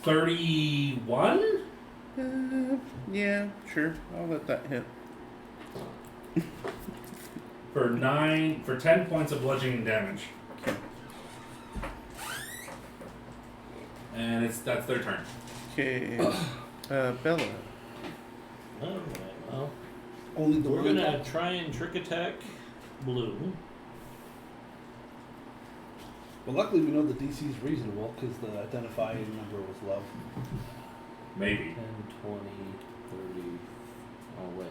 31? Yeah, sure. I'll let that hit. For 10 points of bludgeoning damage. Okay. And that's their turn. Okay. Bella. Alright, well, Only the we're one. gonna try and trick attack blue. Well, luckily we know the DC is reasonable because the identifying number was low. Maybe. 10, 20, 30. Oh, wait.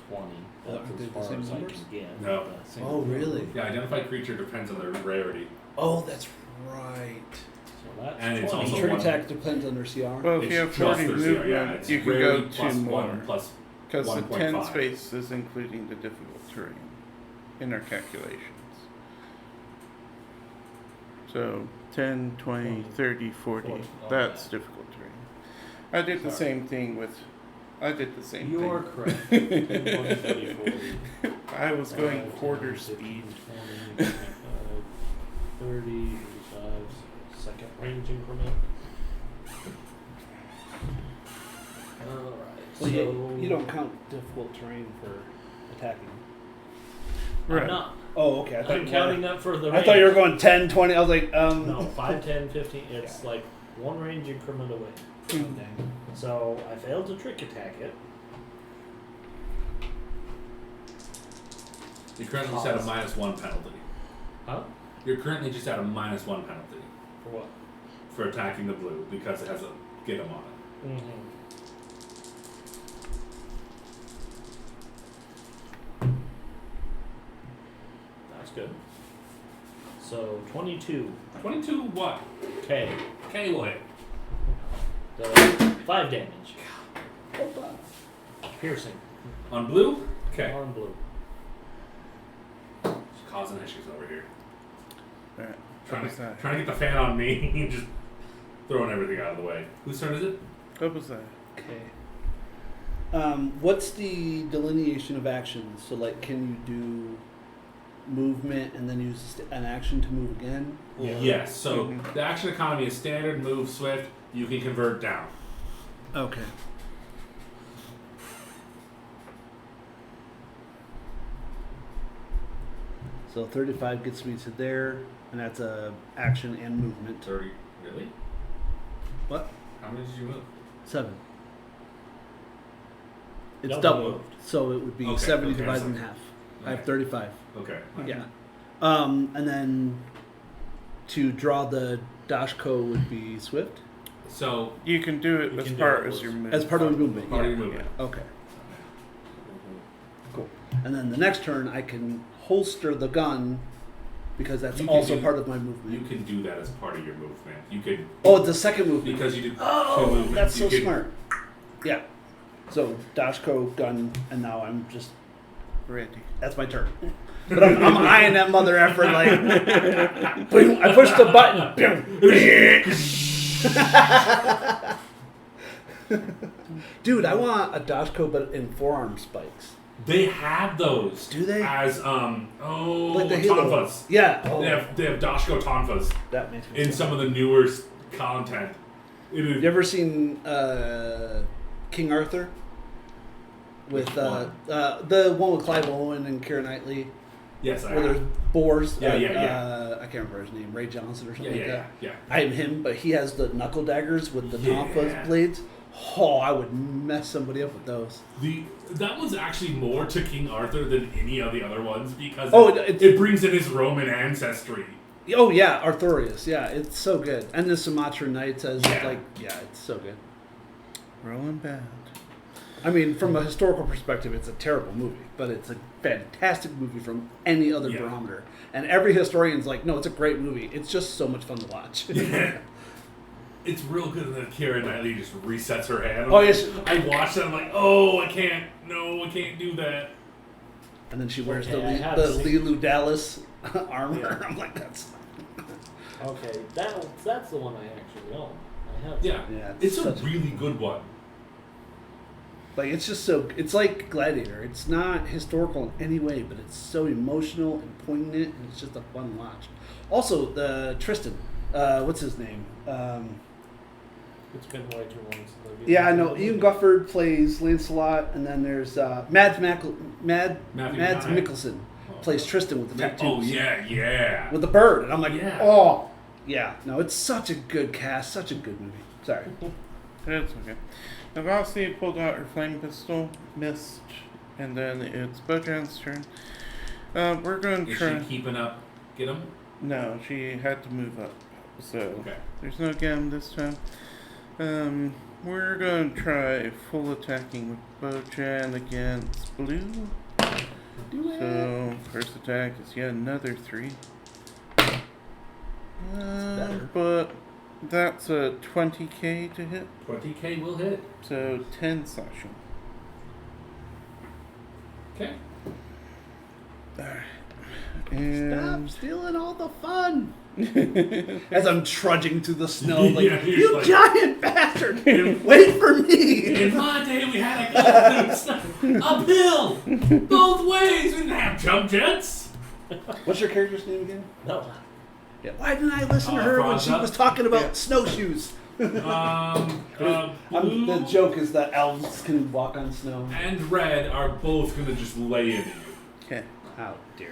20. Well, That's aren't they as the far same as I numbers? can get. No. with a single Oh, number. really? Yeah, identified creature depends on their rarity. Oh, that's right. So that's And it's 20. also Trick one- attack depends on their CR. Well, if It's you have just 40 their CR, movement, yeah, it's you can rarity go plus 2 1 more. plus Because the 10 1.5. space is including the difficult terrain in our calculations. So 10, 20, 30, 40. 40. That's Okay. difficult terrain. I did the Sorry. same thing with... I did the same You're thing. correct. 10, 20, 30, 40. I was going 5, quarter 10, speed. 15, 20, 30, 35, second range increment. Alright, Well, so... you don't count difficult terrain for attacking. Right. I'm not. Oh, okay. I thought I'm you counting were. up for the I range. thought you were going 10, 20. I was like, No, 5, 10, 15. It's like one range increment away. Oh, dang. So I failed to trick attack it. You're currently just at a -1 penalty. Huh? You're currently just at a -1 penalty For what? for attacking the blue because it has a get 'em on it. Mm-hmm. That's good. So 22. 22 what? K. K will hit. So 5 damage. Piercing. On blue? Okay. On blue. Just causing issues over here. Alright. Trying to get the fan on me and just throwing everything out of the way. Whose turn is it? What was that? Okay. What's the delineation of actions? So, like, can you do movement and then use an action to move again? Or- Yes. So Mhm. the action economy is standard, move, swift. You can convert down. Okay. So 35 gets me to there, and that's a action and movement. 30. Really? What? How many did you move? 7. It's Double double, moved. so it would be Okay, 70 okay, divided so- in half. I have Okay. 35. Okay. Yeah. And then to draw the Dashko would be Swift So You can do it You as can do part it as your move. as part of the movement. part of Yeah. your movement. Okay. Cool. And then the next turn, I can holster the gun because that's You can also do- part of my You movement. can do that as part of your movement. You could Oh, it's the second movement. because you did two Oh, movements. that's you so could- smart. Yeah. So Dashko gun, and now I'm just Ready. that's my turn. But I'm eyeing that mother effer like. Boom, I push the button. Dude, I want a Dashko but in forearm spikes. They have those. Do they? As Like the Halo. tonfas. Yeah. Oh, They have Dashko tonfas that makes me in so some of the newer content. It is, You ever seen King Arthur? With Which one? the one with Clive Owen and Keira Knightley, yes, I where there's have. boars. Yeah, yeah, I can't remember his name, Ray Johnson or Yeah, something yeah, like yeah, that. yeah. I'm him, but he has the knuckle daggers with the Yeah. Tonfa blades. Oh, I would mess somebody up with those. That one's actually more to King Arthur than any of the other ones because Oh, it brings in his Roman ancestry. Oh yeah, Arthurius. Yeah, it's so good. And the Sumatra Knights as Yeah. it's so good. Rolling bad. I mean, from a historical perspective, it's a terrible movie, but it's a fantastic movie from any other Yeah. barometer. And every historian's like, no, it's a great movie. It's just so much fun to watch. Yeah. It's real good that Keira Knightley just resets her hand. Oh, yes. I watched it. I'm like, oh, I can't do that. And then she wears Okay, I have the seen- Lilu Dallas armor. Yeah. I'm like, that's Okay, that's the one I actually own. I have. Yeah, Yeah, it's a such- really good one. like it's just so. It's like Gladiator. It's not historical in any way, but it's so emotional and poignant, and it's just a fun watch. Also, the Tristan. What's his name? It's been way too long since I've Yeah, I know. Ian Gufford plays Lancelot, and then there's Mads Mikkelsen plays Tristan with the tattoos. Oh yeah. With the bird, and I'm like, Yeah. oh, yeah. No, it's such a good cast, such a good movie. Sorry. It's okay. Now Velocity pulled out her flame pistol, missed, and then it's Bojan's turn. We're going to Is try. she keeping up? Get him? No, she had to move up, so Okay. there's no gam this time. We're going to try full attacking with Bojan against Blue. Do it. So first attack is yet another 3. better. But that's a 20k to hit, 20k will hit. so 10 slashing. Okay. Alright. Stop And stealing all the fun. As I'm trudging through the snow, like, Yeah, you're you like- giant bastard! Wait for me! In my day, we had to go through stuff uphill, both ways. We didn't have jump jets. What's your character's name again? No. Yeah. Why didn't I listen to her when she Franza? was talking about Yeah. snowshoes? Blue The joke is that elves can walk on snow. and red are both gonna just lay into you. okay. How dare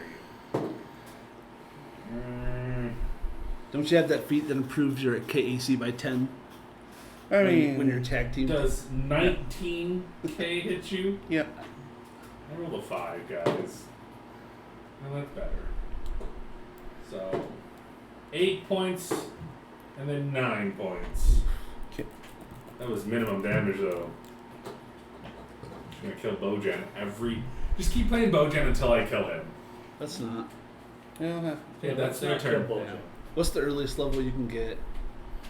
you? Don't you have that feat that improves your KAC by 10? I mean, when you're tag team. Does 19k hit you? Yep. I rolled a 5, guys. I like better. So, 8 points, and then 9 points. Okay. That was minimum damage, though. I'm gonna kill Bojan Just keep playing Bojan until I kill him. That's not. Yeah. Okay, that's their not turn. kill Yeah. Bojan. What's the earliest level you can get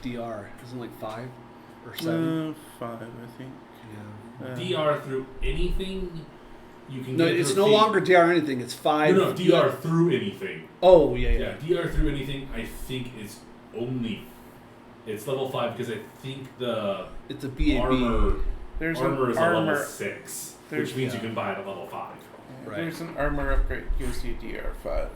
DR? Isn't it like 5 or 7? 5, I think. Yeah. DR through anything you can No, get it's through no a feat. longer DR anything. It's 5. No, DR through anything. Oh, yeah. Yeah, DR through anything, I think, is only. It's level 5 because I think the It's a BAB. There's armor an is a level armor. 6, There's- which means yeah. you can buy it at level 5. Right. There's an armor upgrade gives you DR5.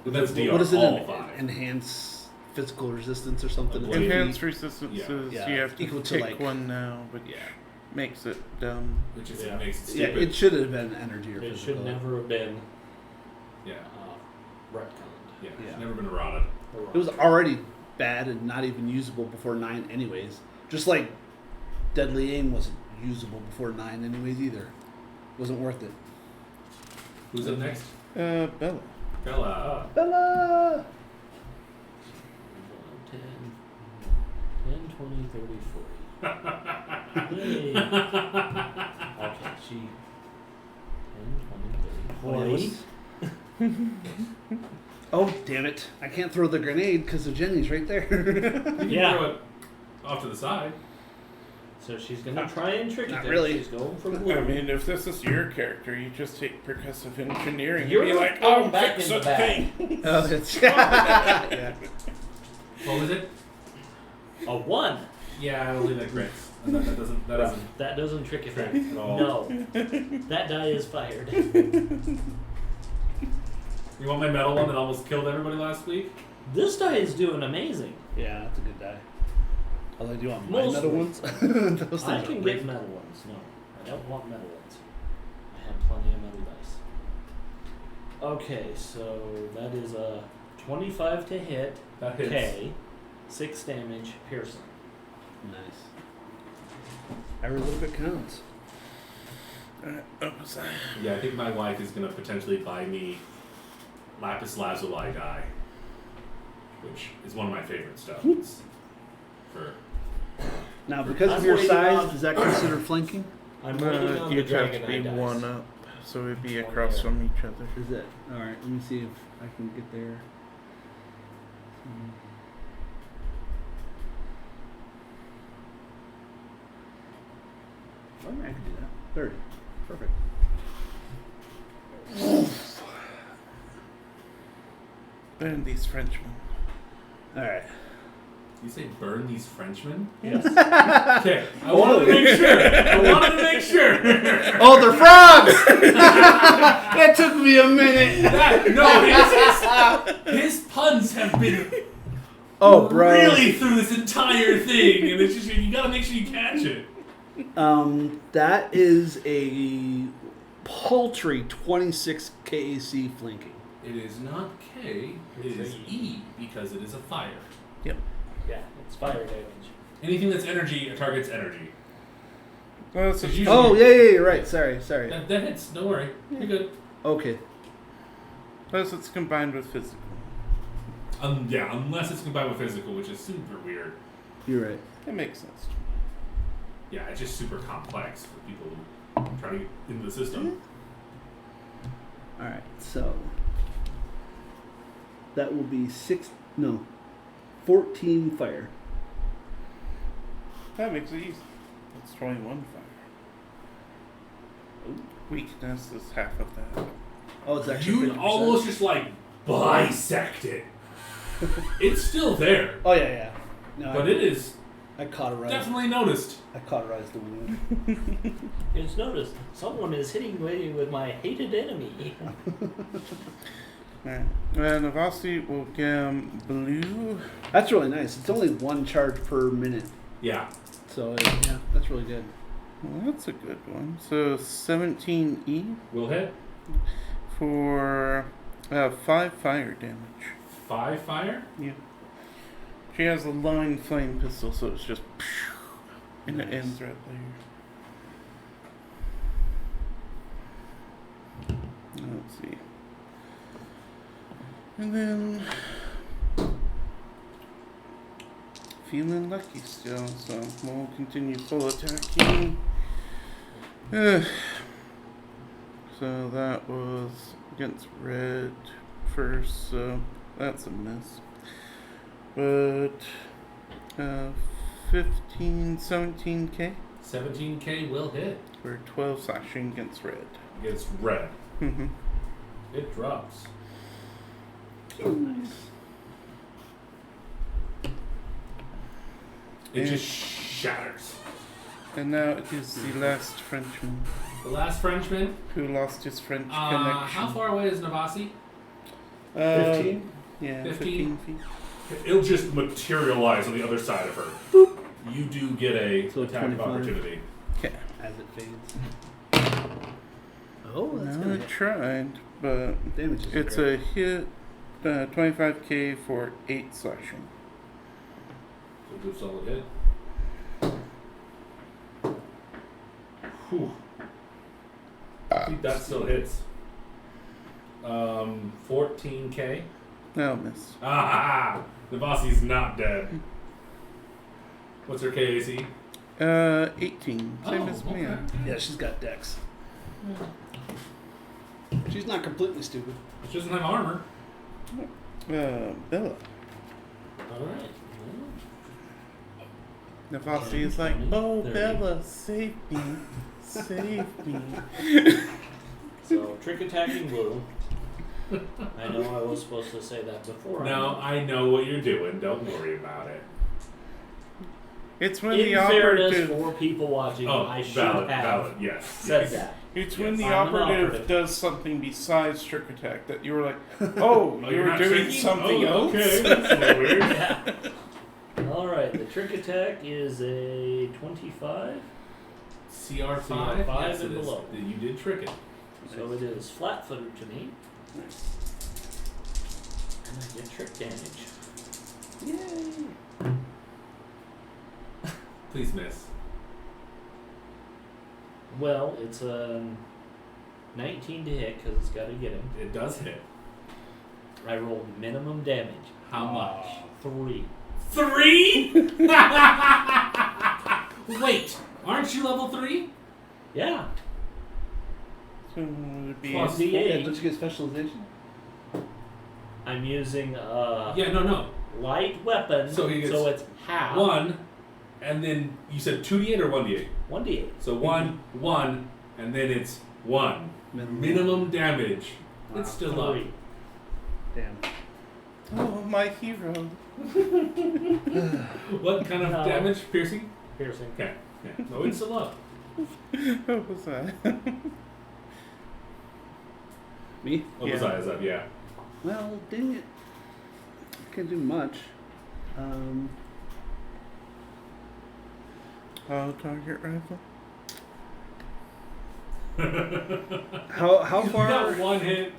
But that's DR What is it? all 5. Enhance physical resistance or something? Blade. Enhanced resistances. Yeah. You have to Equal to, pick like- one now, which Yeah. makes it dumb. Which is Yeah. makes it Yeah, stupid. it should have been energy or It physical. should never have been Yeah, retconned. yeah, Yeah. It's never been eroded. It was already bad and not even usable before 9 anyways. Just like Deadly Aim wasn't usable before 9 anyways either. Wasn't worth it. Who's up next? Bella. Bella. Bella! 10, 20, 30, 40. Yay. Okay, she. 10, 20, 30, 40. Oh, damn it. I can't throw the grenade because the Jenny's right there. You can Yeah. throw it off to the side. So she's gonna try and trick Not it. really. She's going for blue. I mean, if this is your character, you just take percussive engineering You're and be like, going "Oh, back fix in the a back." thing." Oh, it's. Yeah. What was it? A 1. Yeah, I don't think that crits. That doesn't. That doesn't trick it back. Trick at all. No. That die is fired. You want my metal one that almost killed everybody last week? This die is doing amazing. Yeah, that's a good die. Although I do want my Mostly. metal ones. Those I things can are get great. metal ones. No, I don't want metal ones. I have plenty of metal dice. Okay, so that is a 25 to hit. That hits. K, 6 damage, piercing. Nice. Every little bit counts. Yeah, I think my wife is gonna potentially buy me lapis lazuli die, which is one of my favorite stones. For Now, because I'm of your waiting size, on- is that considered flanking? I'm waiting on the You'd have dragon to eye be dice. one up, so it'd be Oh, across yeah. from each other. Is it? Alright, let me see if I can get there. Oh, yeah, I can do that. 30. Perfect. And these Frenchmen. Alright. you say burn these Frenchmen? Yes. Okay, I wanted to make sure. Oh, they're frogs! It took me a minute. His puns have been Oh, bro. really through this entire thing, and it's just you gotta make sure you catch it. That is a paltry 26 KAC flanking. It is not K, it is E because it is a fire. Yeah, it's fire damage. Anything that's energy targets energy. Well, it's a Did you- Oh, yeah, you're right. Sorry. That hits. Don't worry. You're good. Okay. plus it's combined with physical. Yeah, unless it's combined with physical, which is super weird. You're right. It makes sense. Yeah, it's just super complex for people who try to get into the system. Alright, so that will be 14 fire. That makes it easy. It's 21 fire. Weakness is half of that. Oh, it's actually You 50%. almost just like bisect it. It's still there, Oh yeah. No, but it is I cauterized. definitely noticed. I cauterized the wound. It's noticed someone is hitting me with my hated enemy. Alright. And Navasi will get blue. That's really nice. It's only 1 charge per minute, Yeah. so yeah, that's really good. Well, that's a good one. So 17E Will hit. for 5 fire damage. 5 fire. Yeah. She has a line flame pistol, so it's just and it Nice. ends right there. Let's see. And then feeling lucky still, so we'll continue full attacking. So that was against red first, so that's a miss. But 15, 17k 17k will hit. for 12 slashing against red. Against red. Mm-hmm. It drops. Nice. It Yeah. just shatters. And now it is the last Frenchman The last Frenchman. who lost his French How connection. far away is Navasi? 15? Yeah, 15? 15 feet. It'll just materialize on the other side of her. Boop. You do get a So attack of 25. opportunity. Okay. As it fades. Oh, that's No, gonna I hit. tried, but Damage is it's great. a hit. 25k for 8 slashing. So good solid hit. Whew. I think that still hits. 14k. No, miss. Ah, Navasi's not dead. What's her KAC? 18. Same as me. okay. Yeah, she's got dex. She's not completely stupid. She doesn't have armor. Bella. Alright. Navasi is like, 20, oh, 30. Bella, save me. Save me. So, trick attacking blue. I know I was supposed to say that before. No, I know what you're doing. Don't worry about it. It's when In the fairness, operative. for people watching, Oh, I should valid, have valid, yes. said yes. that. It's when Yes. the I'm an operative operative. does something besides trick attack that you were like, oh, Oh, you you're were not doing tricky? something Oh, else. okay, that's a little weird. Yeah. Alright, the trick attack is a 25. CR5, CR5 yes, and it is. below. You did trick it. So it is flat footed to me. Nice. And I get trick damage. Yay! Please miss. Well, it's 19 to hit because it's got to get him. It does hit. I rolled minimum damage. How much? 3. 3? Wait, aren't you level 3? Yeah. So would it be Plus Yeah, D8. don't you get specialization? I'm using Yeah, no. light weapon, So he gets it's half. 1, and then you said 2d8 or 1d8? 1d8. So 1, and then it's 1. Minimum. Minimum damage. Wow. It's still up. 3. Damn. Oh, my hero. What kind of No. damage? Piercing? Piercing. Okay. Yeah. No, it's still up. What was that? Me? Obadiah's up, yeah. Well, dang it. Can't do much. Oh, target rifle. How You far? got 1 hit.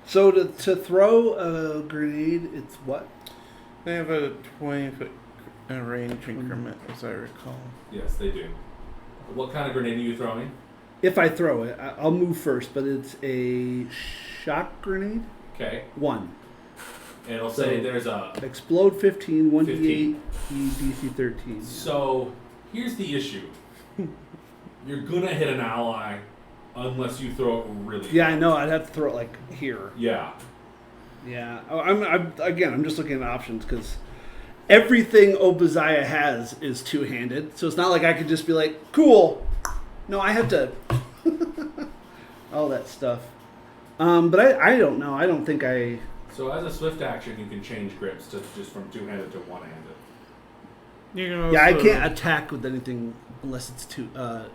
So to throw a grenade, it's what? They have a 20-foot range increment, as I recall. Yes, they do. What kind of grenade are you throwing? If I throw it, I'll move first, but it's a shock grenade. Okay. 1. And it'll So- say there's a. Explode 15, 1d8, 15. DC 13. Yeah. So here's the issue. You're gonna hit an ally unless you throw it really. Yeah, I know. I'd have to throw it like here. Yeah. Yeah. Oh, I'm just looking at options because everything Obadiah has is two-handed. So it's not like I could just be like, cool. No, I have to. All that stuff. But I don't know. I don't think I. So as a swift action, you can change grips to just from two-handed to one-handed. You can also, Yeah, I can't attack with anything unless it's two.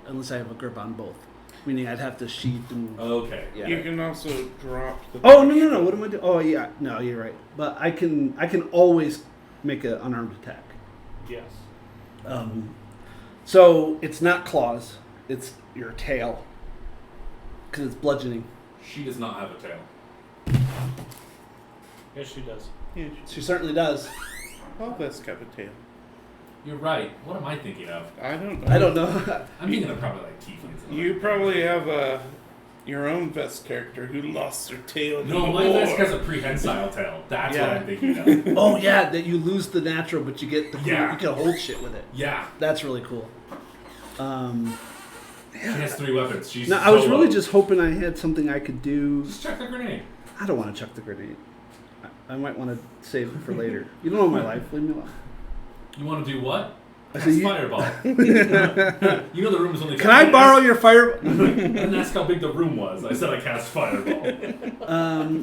Unless I have a grip on both. Meaning I'd have to sheath and. Okay. Yeah. You can also drop the. Oh no! What am I doing? Oh yeah, no, you're right. But I can always make an unarmed attack. Yes. So it's not claws; it's your tail, because it's bludgeoning. She does not have a tail. Yes, she does. Yeah, She certainly does. All vests have a tail. You're right. What am I thinking of? I don't know. I don't know. I'm thinking of probably like tieflings. You probably have your own vest character who lost their tail. In No, the my war. vest has a prehensile tail. That's what Yeah. I'm thinking of. Oh yeah, that you lose the natural, but you get the Yeah. you can hold shit with it. Yeah. That's really cool. She has 3 weapons. She's No, I was solo. really just hoping I had something I could do. Just chuck the grenade. I don't want to chuck the grenade. I might want to save it for later. You don't know my life. Leave me alone. You want to do what? I Cast said you- fireball. You know the room is only. Can I borrow your fire? And ask how big the room was. I said I cast fireball.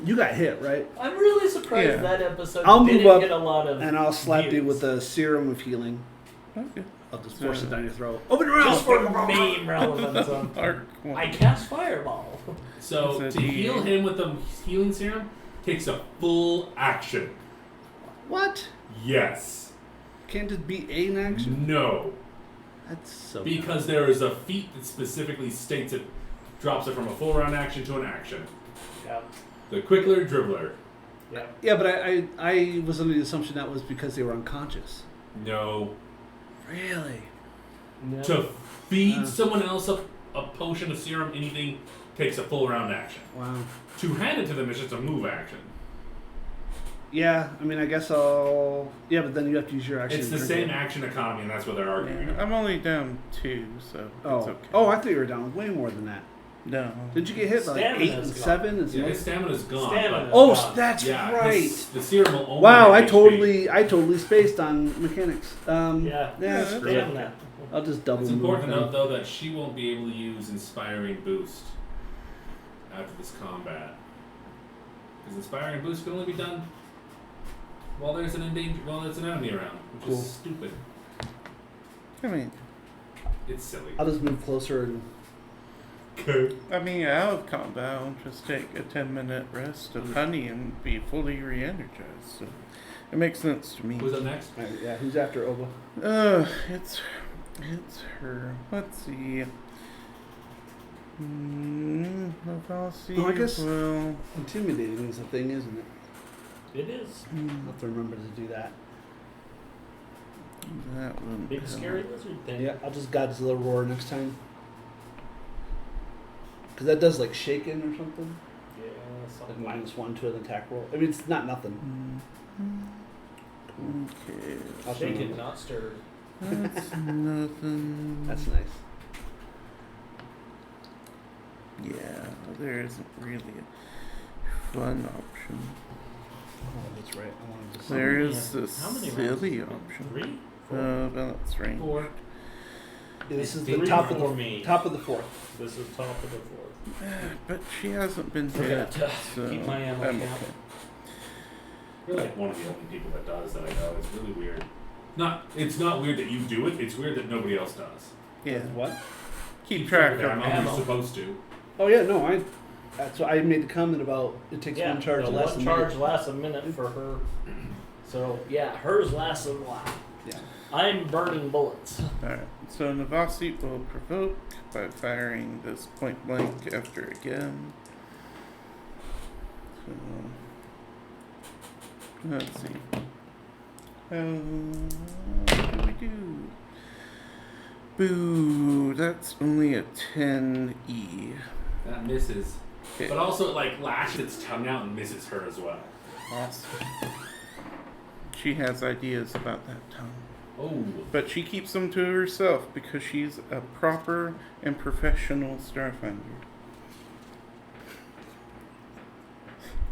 You got hit, right? I'm really surprised Yeah. that episode I'll move didn't up get a lot of And I'll slap you views. with a serum of healing. Okay. I'll just force it down your throat. Open your Just mouth! for meme relevance. Arc one. I cast fireball. So Is to it heal the- him with the healing serum takes a full action. What? Yes. Can't it be an action? No. That's so. Because there is a feat that specifically states it drops it from a full round action to an action. Yeah. The Quickler Dribbler. Yeah. Yeah, but I was under the assumption that was because they were unconscious. No. Really? No. To feed Uh. someone else a potion, a serum, anything takes a full round action. Wow. To hand it to them is just a move action. Yeah, I mean, I guess I'll. Yeah, but then you have to use your action. It's to the drink same it. action economy, and that's what they're arguing. I'm only down 2, so Oh. it's okay. Oh, I thought you were down way more than that. No. Did you get hit by like 8 Stamina's and gone. 7? And Yeah, his stamina's gone. Stamina. Oh, gone. that's Yeah, right. The serum will only Wow, I make totally spaced on mechanics. Yeah. Yeah, that's that's great. Stamina. I'll just double It's move. important to then. note, though, that she won't be able to use Inspiring Boost after this combat. Because Inspiring Boost can only be done while there's an enemy around, which Cool. is stupid. I mean, It's silly. I'll just move closer and. out of combat, I'll just take a 10-minute rest of honey and be fully re-energized. So it makes sense to me. Who's up next? Alright, yeah, who's after Oba? It's her. Let's see. I'll see. Oh, I guess- Well, Intimidating is a thing, isn't it? It is. I'll have to remember to do that. that one. Big scary lizard thing. Yeah, I'll just Godzilla roar next time. Because that does like shaken or something. Yeah, Like something. -1 to an attack roll. I mean, it's not nothing. Okay. I'll have to Shaken, remember. not stirred. That's nothing. That's nice. Yeah, there isn't really a fun option. Oh, that's right. I wanted to. There many- is a how many silly rounds? option. 3? 4? Balance range. 4. This is Three the top of for the me. top of the 4th. This is top of the 4th. But she hasn't been Forgot hit, to so keep my ammo I'm count. okay. You're like one of the only people that does that I know. It's really weird. It's not weird that you do it. It's weird that nobody else does. Yeah, What? keep track of I'm of always ammo. supposed to. Oh yeah, no, that's why I made the comment about it takes Yeah, one charge the less. one than charge me. lasts a minute for her. So, yeah, hers lasts a while. Yeah. I'm burning bullets. Alright, so Navasi will provoke by firing this point blank after again. So, let's see. What do we do? Boo, that's only a 10E. That misses. Okay. But also, it like lashes its tongue out and misses her as well. Awesome. She has ideas about that tongue. Oh. But she keeps them to herself because she's a proper and professional Starfinder.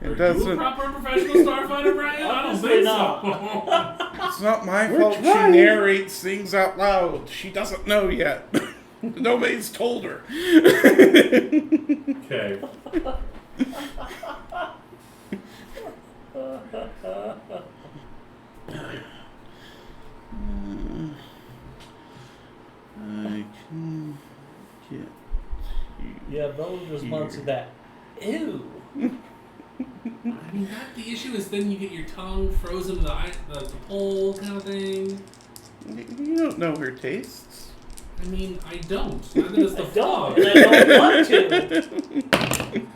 Are It you a doesn't. proper professional Starfinder, Brian? I don't Obviously think not. so. It's not my We're fault trying. she narrates things out loud. She doesn't know yet. Nobody's told her. Okay. I can get you. Yeah, those response to that. Ew. I mean, the issue is then you get your tongue frozen to the pole kind of thing. You don't know her tastes. I mean, I don't. Neither does the I don't, frog. and I don't want to.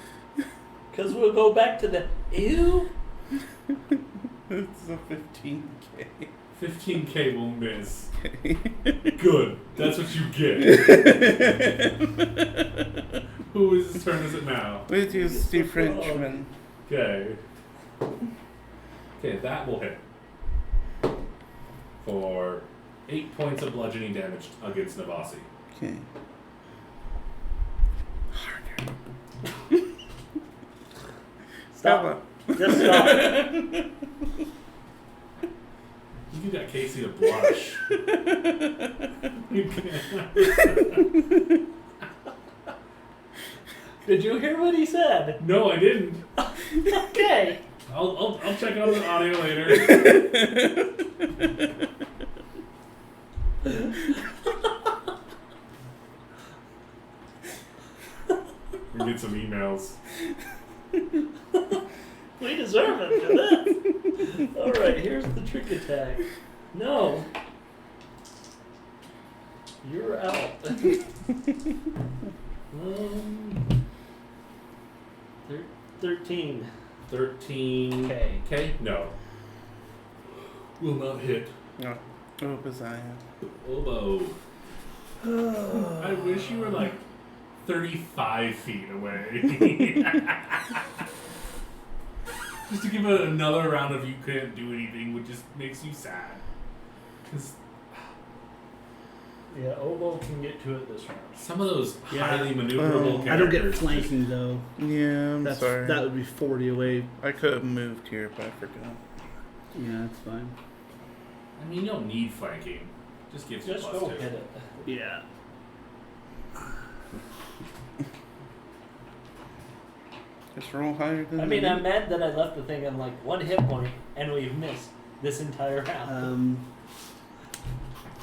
Because we'll go back to the ew. It's a 15K. 15k will miss. Okay. Good. That's what you get. Whose turn is it now? Let's use the Frenchman. Okay. Okay, that will hit. For 8 points of bludgeoning damage against Navasi. Okay. Stop. Just stop. You got Casey to blush. You can't. Did you hear what he said? No, I didn't. Okay. I'll check it on the audio later. We get some emails. We deserve it for this. Alright, here's the trick attack. No. You're out. 13. 13. K. No. Will not hit. No. Oh, Bazaya. Oboe. I wish you were like 35 feet away. Just to give it another round of you couldn't do anything would just makes you sad. 'Cause Yeah, Oboe can get to it this round. some of those Yeah. highly maneuverable characters. I don't get flanking though. Yeah, I'm sorry. That would be 40 away. I could have moved here, but I forgot. Yeah, that's fine. I mean, you don't need flanking. Just gives you Just plus go 2. hit it. Yeah. Just roll higher than I mean, the I'm mad that I left the thing on like 1 hit point and we've missed this entire round.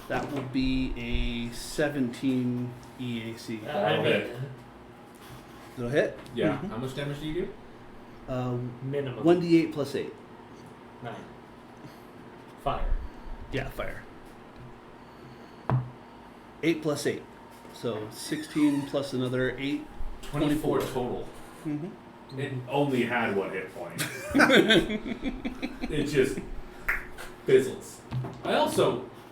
That will be a 17 EAC. That'll hit. It'll hit. Yeah. Mhm. How much damage do you do? Minimum. 1d8 plus 8. 9. Fire. Yeah, fire. 8 plus 8. So 16 plus another 8. 24 total. Mm-hmm. It only had 1 hit point. It just fizzles.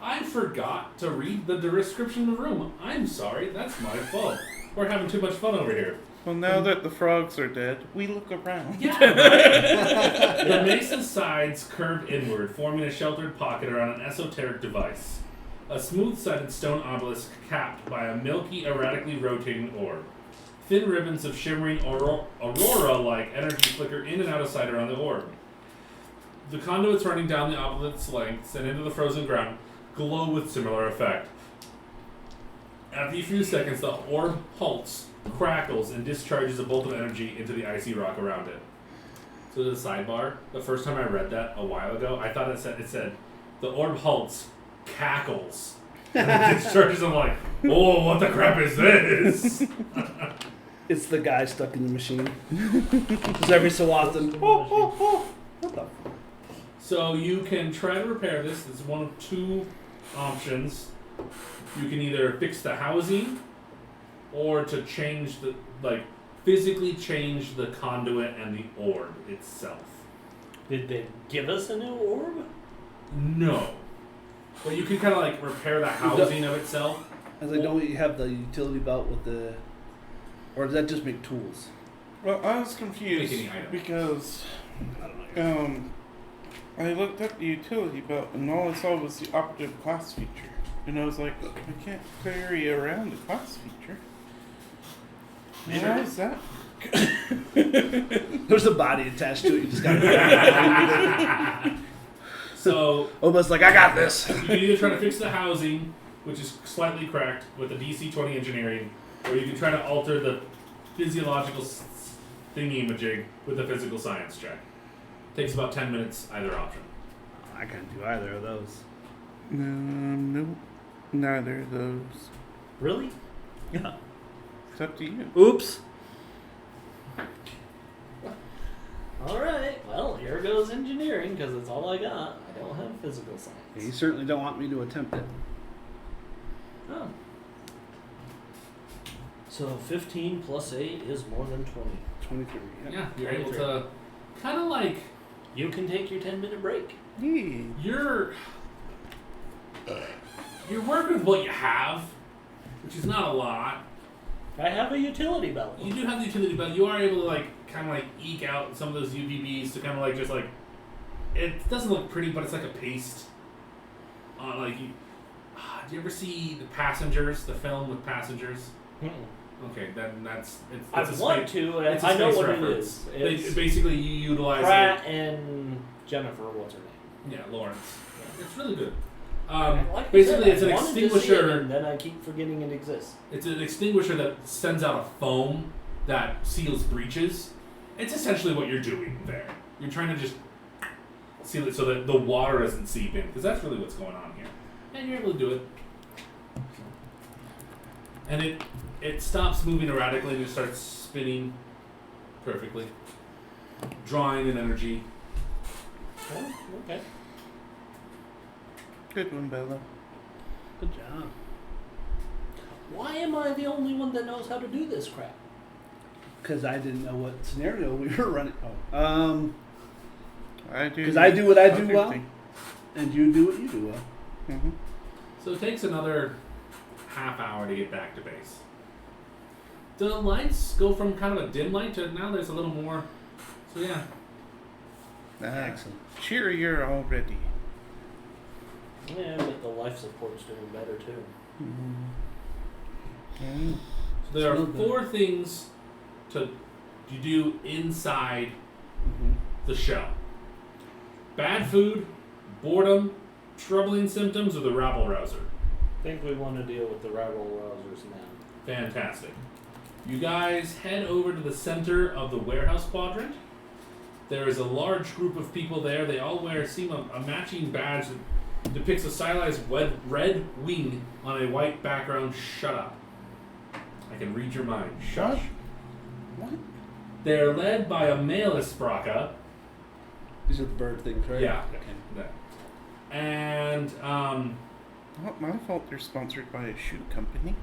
I forgot to read the description of the room. I'm sorry, that's my fault. We're having too much fun over here. Well, now that the frogs are dead, we look around. Yeah, right? The mesa's sides curved inward, forming a sheltered pocket around an esoteric device. A smooth-sided stone obelisk capped by a milky, erratically rotating orb. Thin ribbons of shimmering aurora-like energy flicker in and out of sight around the orb. The conduits running down the obelisk's lengths and into the frozen ground glow with similar effect. After a few seconds, the orb halts, crackles, and discharges a bolt of energy into the icy rock around it. So the sidebar, the first time I read that a while ago, I thought it said the orb halts, cackles, and it discharges. I'm like, oh, what the crap is this? It's the guy stuck in the machine. Because every so often. What the? So you can try to repair this. It's one of 2 options. You can either fix the housing, or to change physically change the conduit and the orb itself. Did they give us a new orb? No. But you can kind of repair the housing of itself. I was like, don't you have the utility belt with the. Or does that just make tools? Well, I was confused Make any item. because I don't know. I looked up the utility belt and all I saw was the operative class feature. And I was like, I can't carry around the class feature. How is that? There's a body attached to it. You just got to. So Oba's like, I got this. you can either try to fix the housing, which is slightly cracked with a DC 20 engineering, or you can try to alter the physiological thingy-majig with a physical science check. Takes about 10 minutes, either option. I can't do either of those. Nope. Neither of those. Really? Yeah. It's up to you. Oops. Alright, well, here goes engineering, because it's all I got. I don't have physical You science. certainly don't want me to attempt it. Oh. So 15 plus 8 is more than 20. 23. Yeah, you're able to kind of You can take your 10-minute break. Yeah. you're you're working with what you have, which is not a lot. I have a utility belt. You do have the utility belt. You are able to kind of eke out some of those UVBs to kind of just it doesn't look pretty, but it's like a paste. Do you ever see The Passengers, the film with Passengers? Okay, then it's I a want space, to. it's a I know space what reference. it is. It's Basically, you utilize Pratt and Jennifer. What's her name? Yeah, Lawrence. Yeah, it's really good. Like Basically, I said, it's I an wanted to see it, extinguisher. and then I keep forgetting it exists. It's an extinguisher that sends out a foam that seals breaches. It's essentially what you're doing there. You're trying to just seal it so that the water doesn't seep in, because that's really what's going on here. And you're able to do it. And it stops moving erratically and it starts spinning perfectly, drawing in energy. Oh, okay. Good one, Bella. Good job. Why am I the only one that knows how to do this crap? Because I didn't know what scenario we were running. Oh. I do. Because I do what I do other well, thing. and you do what you do well. Mm-hmm. So it takes another half hour to get back to base. The lights go from kind of a dim light to now there's a little more. So yeah. Excellent. Cheerier already. Yeah, but the life support's doing better too. Mm. So there are Smell good. 4 things to you do inside Mm-hmm. the shell. Bad food, boredom, troubling symptoms, or the rabble rouser. I think we want to deal with the rabble rousers now. Fantastic. You guys head over to the center of the warehouse quadrant. There is a large group of people there. They all seem a matching badge that depicts a stylized red wing on a white background. Shut up. I can read your mind. Shush. What? They're led by a male Ispraka. These are the bird things, right? Yeah. Okay. And, Not my fault they're sponsored by a shoe company.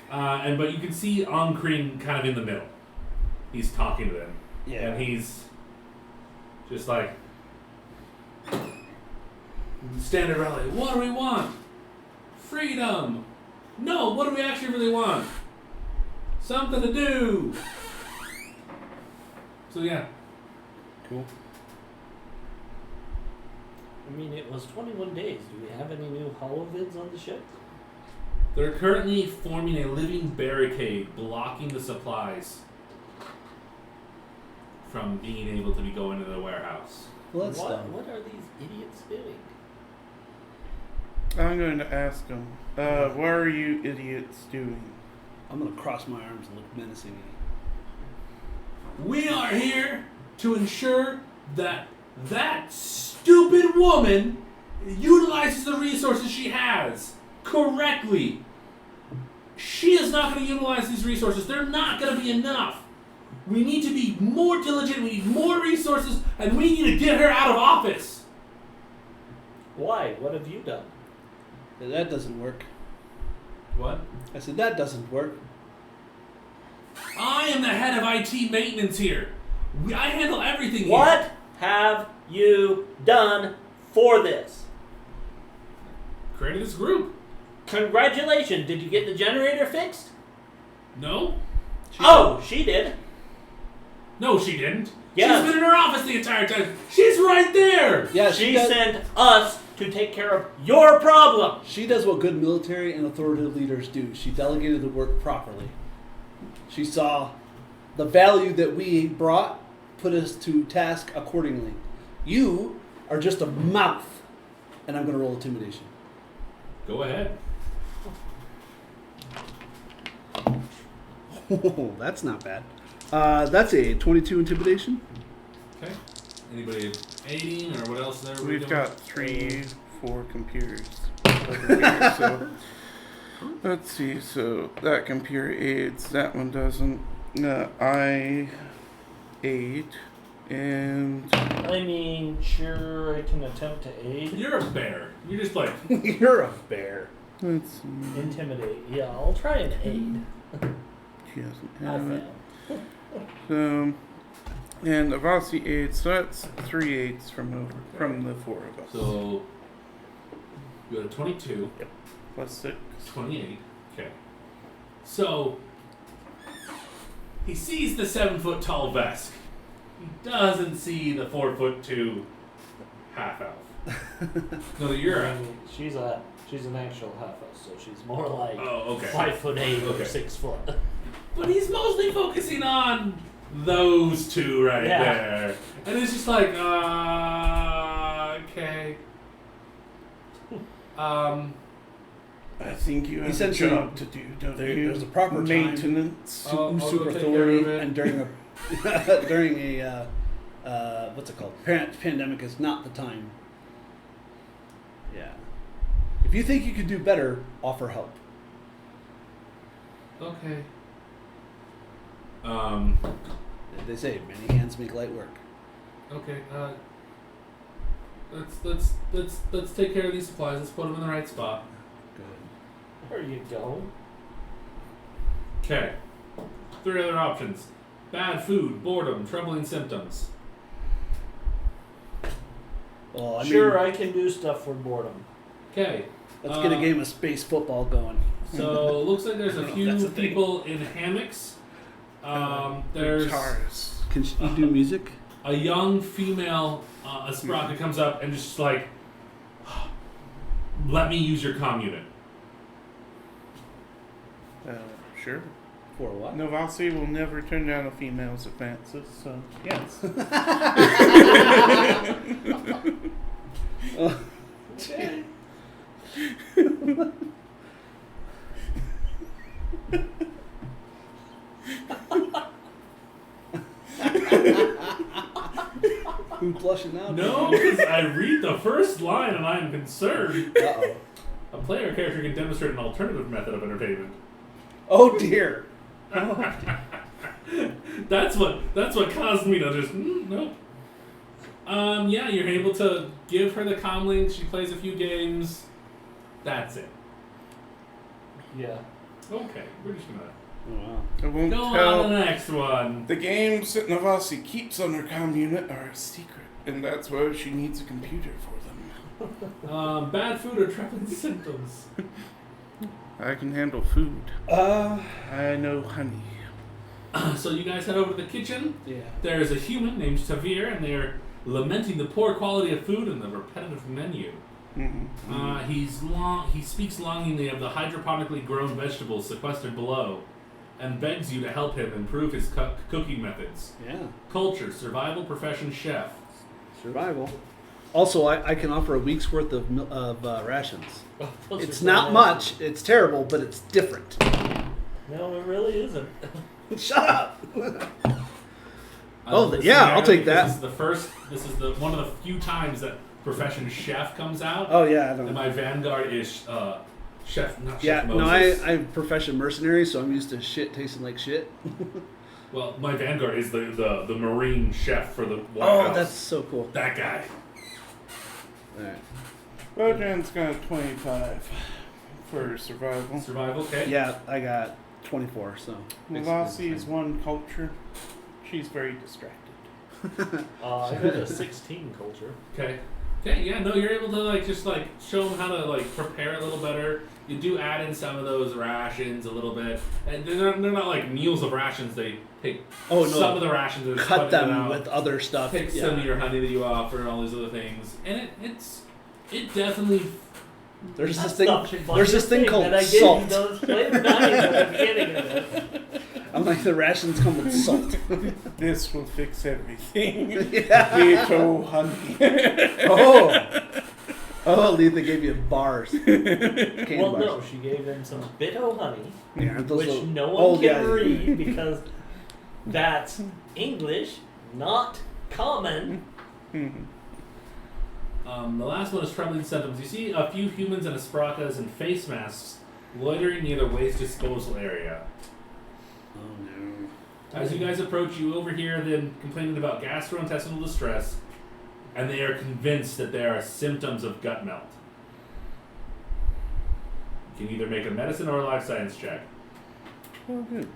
but you can see Onkring kind of in the middle. He's talking to them. Yeah. And he's just like, standard rally. What do we want? Freedom. No, what do we actually really want? Something to do. So yeah. Cool. I mean, it was 21 days. Do we have any new holovids on the ship? They're currently forming a living barricade blocking the supplies from being able to be going into the warehouse. Well, that's dumb. What are these idiots doing? I'm going to ask them. What are you idiots doing? I'm gonna cross my arms and look menacing. We are here to ensure that that stupid woman utilizes the resources she has correctly. She is not going to utilize these resources. They're not going to be enough. We need to be more diligent. We need more resources, and we need to get her out of office. Why? What have you done? That doesn't work. What? I said that doesn't work. I am the head of IT maintenance here. I handle everything here. What have you done for this? Created this group. Congratulations. Did you get the generator fixed? No? She did. No, she didn't. Yes. She's been in her office the entire time. She's right there. Yeah, She sent us to take care of your problem. She does what good military and authoritative leaders do. She delegated the work properly. She saw the value that we brought, put us to task accordingly. You are just a mouth, and I'm going to roll intimidation. Go ahead. Oh, that's not bad. That's a 22 intimidation. Okay. Anybody aiding or what else there? We've got 4 computers over here, so let's see. So that computer aids, that one doesn't. I aid, and I mean, sure, I can attempt to aid. You're a bear. You're just like, You're a bear. let's see. Intimidate. Yeah, I'll try and aid. She doesn't I have it. fail. So And Avasi aids, so that's 3 aids from the 4 of us. So you got a 22. Yep. Plus 6. 28. Okay. So he sees the 7-foot-tall Vesk. He doesn't see the 4'2" half elf. No, you're I mean, she's an actual half elf, so she's more like Oh, okay. 5'8" Okay. or 6 foot. But he's mostly focusing on those two right Yeah. there. And it's just like, okay. I think you have a Essentially, job to do, don't you? there's a proper time maintenance. I'll super go take care authority, of it. and during a during a what's it called? Pandemic is not the time. Yeah. If you think you could do better, offer help. Okay. They say many hands make light work. Okay. Let's take care of these supplies. Let's put them in the right spot. Good. There you go. Okay. 3 other options: bad food, boredom, troubling symptoms. Well, I Sure, mean, I can do stuff for boredom. Okay. let's get a game of space football going. So looks like there's a few That's a thing. people in hammocks. There's Guitarist. Can you do music? a young female Aspraka comes up and just like, let me use your comm unit. Sure. For what? Novasi will never turn down a female's advances, so yes. Okay. Who's blushing now? No, because I read the first line and I'm concerned. Uh-oh. A player character can demonstrate an alternative method of entertainment. Oh dear. That's what caused me to just nope. Yeah, you're able to give her the comm link. She plays a few games. That's it. Yeah. Okay, we're just gonna Oh, wow. I won't go on tell. to the next one. The games that Novasi keeps on her comm unit are a secret, and that's why she needs a computer for them. Bad food or troubling symptoms. I can handle food. I know honey. So you guys head over to the kitchen. Yeah. There's a human named Tavir, and they're lamenting the poor quality of food and the repetitive menu. Mm-hmm. He speaks longingly of the hydroponically grown vegetables sequestered below, and begs you to help him improve his cooking methods. Yeah. Culture, survival, profession, chef. Survival. Also, I can offer a week's worth of rations. Those It's are not so much. It's terrible, but it's different. nasty. No, it really isn't. Shut up. Oh, yeah, I'll take that. This is the one of the few times that profession chef comes out. Oh yeah, I And don't. my vanguard is chef, not Yeah, chef no, Moses. I'm profession mercenary, so I'm used to shit tasting like shit. Well, my vanguard is the marine chef for the White Oh, House. that's so cool. that guy. All right. Bojan's got 25 for survival. Survival, okay. Yeah, I got 24. So. Novasi is 1 culture. She's very distracted. I got a 16 culture. Okay. Okay, yeah, no, you're able to just show them how to prepare a little better. You do add in some of those rations a little bit, and they're not like meals of rations. They take Oh, no. some of the rations and Cut put them out, with other stuff. take Yeah. some of your honey that you offer and all these other things, and it definitely There's That's this thing. not funny There's this thing called that I gave salt. You those flavor knives at the beginning of this. I'm like, the rations come with salt. This will fix everything. Yeah. Veto honey. Oh, Letha gave you bars. Candy Well, bars. no, she gave them some Bitto honey, Yeah, aren't those which little- no one Oh, can yeah. read because that's English, not common. The last one is troubling symptoms. You see a few humans and Asprakas in face masks loitering near the waste disposal area. Oh no. As you guys approach, you overhear them complaining about gastrointestinal distress, and they are convinced that there are symptoms of gut melt. You can either make a medicine or a life science check. Oh, good.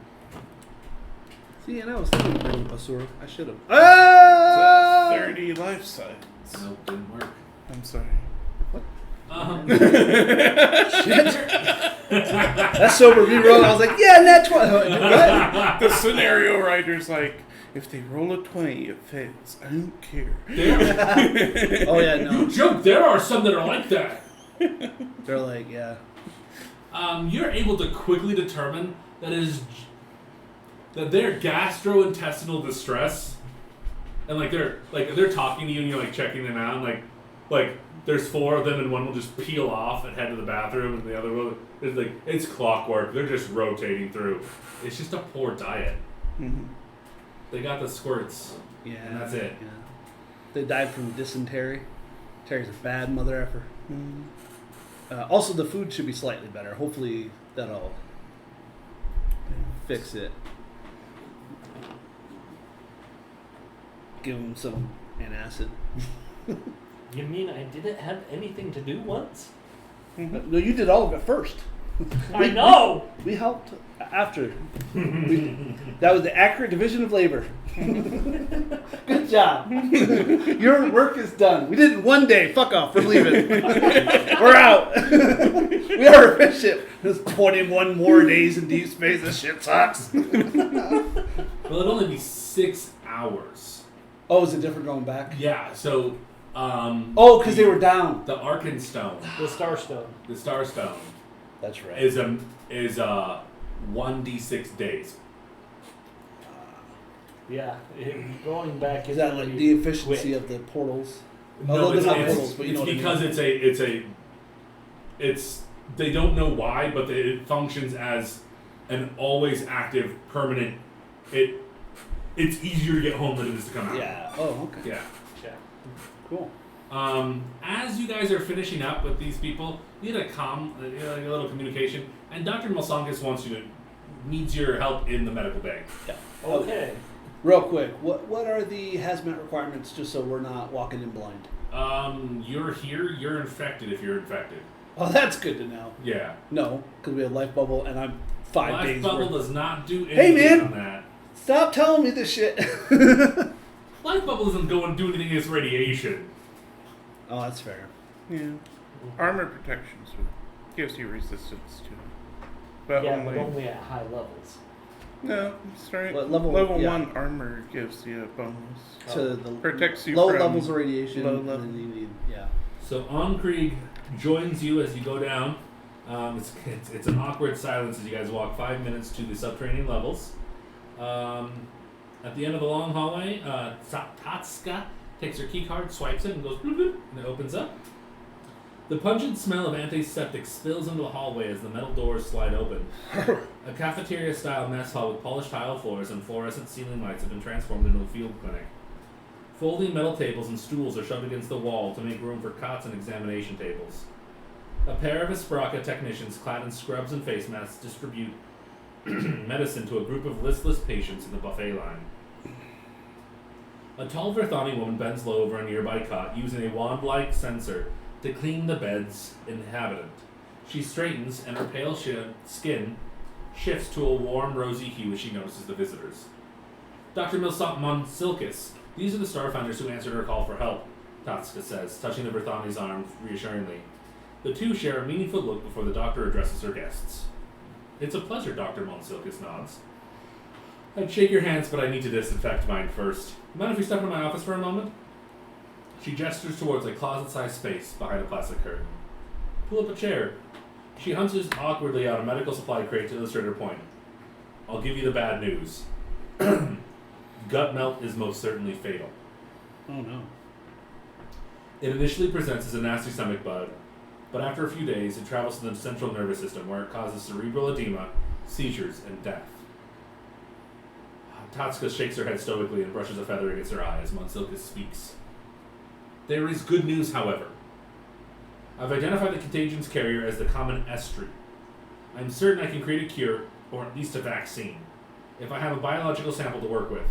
See, and I was thinking of bringing a sword. I should have. It's a 30 life size. Nope, didn't work. I'm sorry. Shit. That sobered me wrong. I was like, yeah, nat 20. What? The scenario writer's like, if they roll a 20, it fails. I don't care. Oh, yeah, no. You joke. There are some that are like that. They're like, yeah. You're able to quickly determine that their gastrointestinal distress, and they're talking to you and you're like checking them out, and like there's 4 of them and one will just peel off and head to the bathroom, and the other one is like it's clockwork. They're just rotating through. It's just a poor diet. Mm-hmm. They got the squirts. Yeah. And that's it. Yeah. They died from dysentery. Terry's a bad mother effer. Also, the food should be slightly better. Hopefully, that'll fix it. Give him some antacid. You mean I didn't have anything to do once? No, you did all of it first. I know! We helped after. That was the accurate division of labor. Good job. Your work is done. We did it one day. Fuck off. We're leaving. We're out. We are efficient. There's 21 more days in deep space. This shit sucks. Well, it'd only be 6 hours. Oh, is it different going back? Yeah. So. Oh, because they were down. The Arkenstone, The Starstone. the Starstone, That's right. is 1d6 days. Yeah, going back Is that like the efficiency of the portals? Although they're not portals, but you know what I mean. because it's they don't know why, but it functions as an always active, permanent. It's easier to get home than it is to come out. Yeah. Oh, okay. Yeah. Cool. As you guys are finishing up with these people, you get a little communication, and Dr. Malsongas needs your help in the medical bay. Yeah. Okay. Real quick, what are the hazmat requirements, just so we're not walking in blind? You're here. You're infected if you're infected. Oh, that's good to know. Yeah. No, because we have life bubble, and I'm 5 Life days. bubble worth. does not do Hey, anything man! on that. Stop telling me this shit. Life bubble doesn't go and do anything against radiation. Oh, that's fair. Yeah. Armor protections gives you resistance to it. But Yeah, only, but only at high levels. No, straight. What, level- level yeah. 1 armor gives you a bonus. To the Protects you low from levels of radiation. low and level. then you need, yeah. So Onkrieg joins you as you go down. It's an awkward silence as you guys walk 5 minutes to the subterranean levels. At the end of the long hallway, Tatska takes her key card, swipes it, and goes bloop, bloop, and it opens up. The pungent smell of antiseptic spills into the hallway as the metal doors slide open. A cafeteria-style mess hall with polished tile floors and fluorescent ceiling lights have been transformed into a field clinic. Folding metal tables and stools are shoved against the wall to make room for cots and examination tables. A pair of Espraka technicians clad in scrubs and face masks distribute medicine to a group of listless patients in the buffet line. A tall Verthani woman bends low over a nearby cot, using a wand-like sensor to clean the bed's inhabitant. She straightens, and her pale skin shifts to a warm, rosy hue as she notices the visitors. Dr. Monsilkis, these are the Starfinders who answered her call for help, Tatska says, touching the Verthani's arm reassuringly. The two share a meaningful look before the doctor addresses her guests. It's a pleasure, Dr. Monsilkis nods. I'd shake your hands, but I need to disinfect mine first. Mind if we step into my office for a moment? She gestures towards a closet-sized space behind a plastic curtain. Pull up a chair. She hunches awkwardly out a medical supply crate to illustrate her point. I'll give you the bad news. Gut melt is most certainly fatal. Oh, no. It initially presents as a nasty stomach bug, but after a few days, it travels to the central nervous system where it causes cerebral edema, seizures, and death. Tatska shakes her head stoically and brushes a feather against her eye as Monsilkis speaks. There is good news, however. I've identified the contagion's carrier as the common Estri. I'm certain I can create a cure, or at least a vaccine, if I have a biological sample to work with.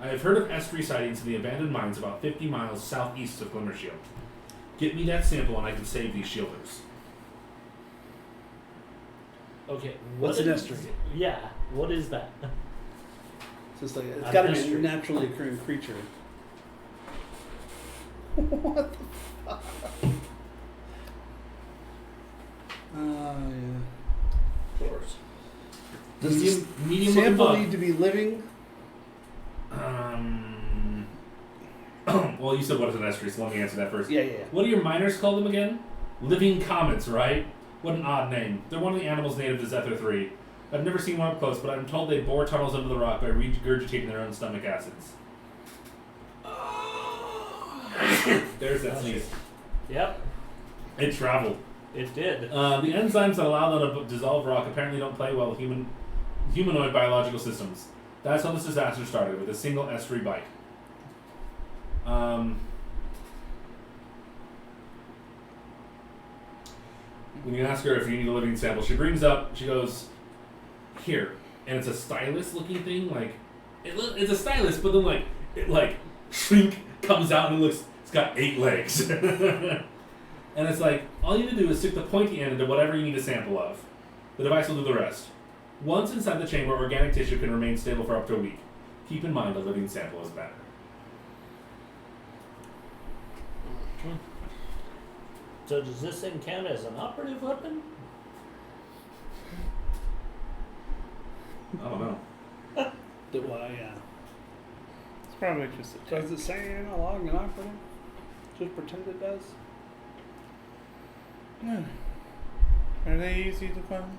I have heard of Estri sightings in the abandoned mines about 50 miles southeast of Glimmershield. Get me that sample and I can save these shielders. Okay. What's an is- Estri? Yeah, what is that? So it's like it's An got to be a mystery. naturally occurring creature. What the fuck? Yeah. Of course. Does this medium sample looking need to be living? Well, you said what is an estuary, so let me answer that first. Yeah. What do your miners call them again? Living comets, right? What an odd name. They're one of the animals native to Zethar 3. I've never seen one up close, but I'm told they bore tunnels under the rock by regurgitating their own stomach acids. There's that sneeze. Yep, It traveled. it did. The enzymes that allow them to dissolve rock apparently don't play well with humanoid biological systems. That's how this disaster started, with a single estuary bite. When you ask her if you need a living sample, she goes, here. And it's a stylus looking thing, like, it's a stylus, but then it shrink comes out and it's got 8 legs. And it's like, all you need to do is stick the pointy end into whatever you need a sample of. The device will do the rest. Once inside the chamber, organic tissue can remain stable for up to a week. Keep in mind a living sample is better. So does this thing count as an operative weapon? I don't know. Well, yeah. It's probably just a Does it say analog and operative? Just pretend it does. No. Are they easy to find?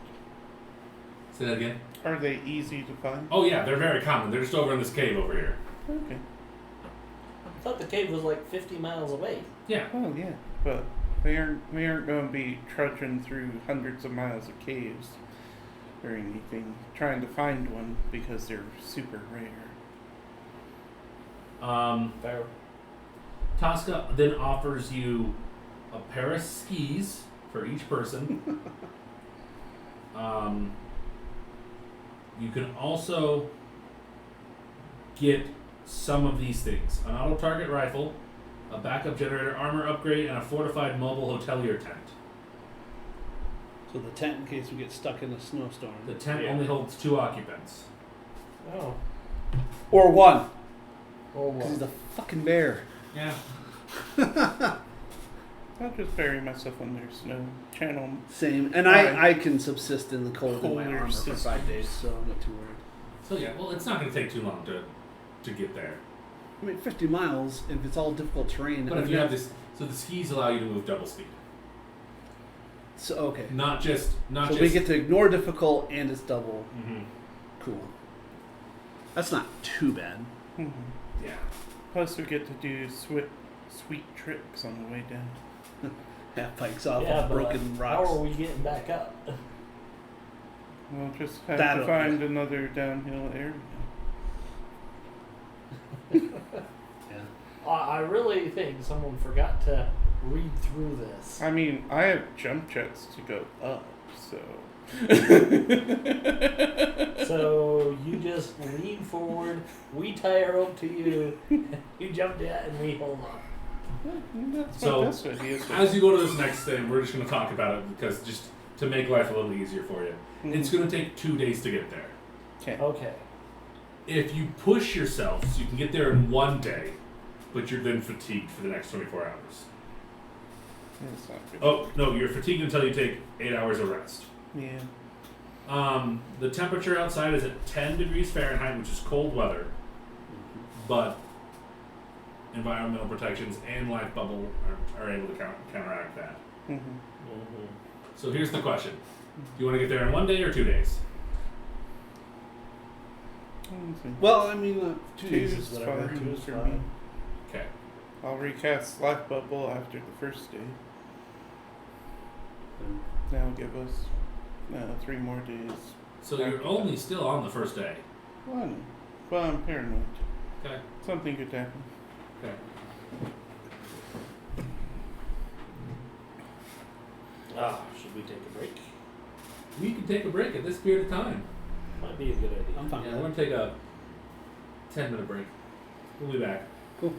Say that again? Are they easy to find? Oh yeah, they're very common. They're just over in this cave over here. Okay. I thought the cave was like 50 miles away. Yeah. Well, yeah, but we aren't going to be trudging through hundreds of miles of caves or anything trying to find one because they're super rare. Fair. Tosca then offers you a pair of skis for each person. You can also get some of these things: an auto-target rifle, a backup generator, armor upgrade, and a fortified mobile hotelier tent. So the tent in case we get stuck in a snowstorm. The tent Yeah. only holds 2 occupants. Oh. Or one. Or Because he's what? a fucking bear. Yeah. I'll just bury myself under snow. Channel. Same. And Fine. I can subsist in the cold in my Polar armor for systems. 5 days, so I'm not too worried. So yeah, well, it's not going to take too long to get there. I mean, 50 miles, if it's all difficult terrain. But if you have this, so the skis allow you to move double speed. So, okay. Not just. So we get to ignore difficult and it's double. Mm-hmm. Cool. That's not too bad. Mhm. Yeah. Plus, we get to do sweet tricks on the way down. Half pikes off Yeah, of but broken how rocks. are we getting back up? We'll just have That'll- to find another downhill area. Yeah. I really think someone forgot to read through this. I mean, I have jump jets to go up, so. So you just lean forward, we tie a rope to you, you jump down, and we hold on. That's So, my best idea. As you go to this next thing, we're just going to talk about it because just to make life a little easier for you. It's going to take 2 days to get there. Okay. Okay. If you push yourself, so you can get there in 1 day, but you're then fatigued for the next 24 hours. That's not good. Oh, no, you're fatigued until you take 8 hours of rest. Yeah. The temperature outside is at 10 degrees Fahrenheit, which is cold weather, but environmental protections and life bubble are able to counteract that. Mm-hmm. Mm-hmm. So here's the question. Do you want to get there in 1 day or 2 days? Well, I mean, 2 Two days is is whatever. fine. 2 is for fine. me. Okay. I'll recast life bubble after the first day. That'll give us 3 more days. So you're only still on the first day. One. Well, I'm paranoid. Okay. Something could happen. Okay. Should we take a break? We can take a break at this period of time. Might be a good idea. I'm fine Yeah, with we're that. going to take a 10-minute break. We'll be back. Cool.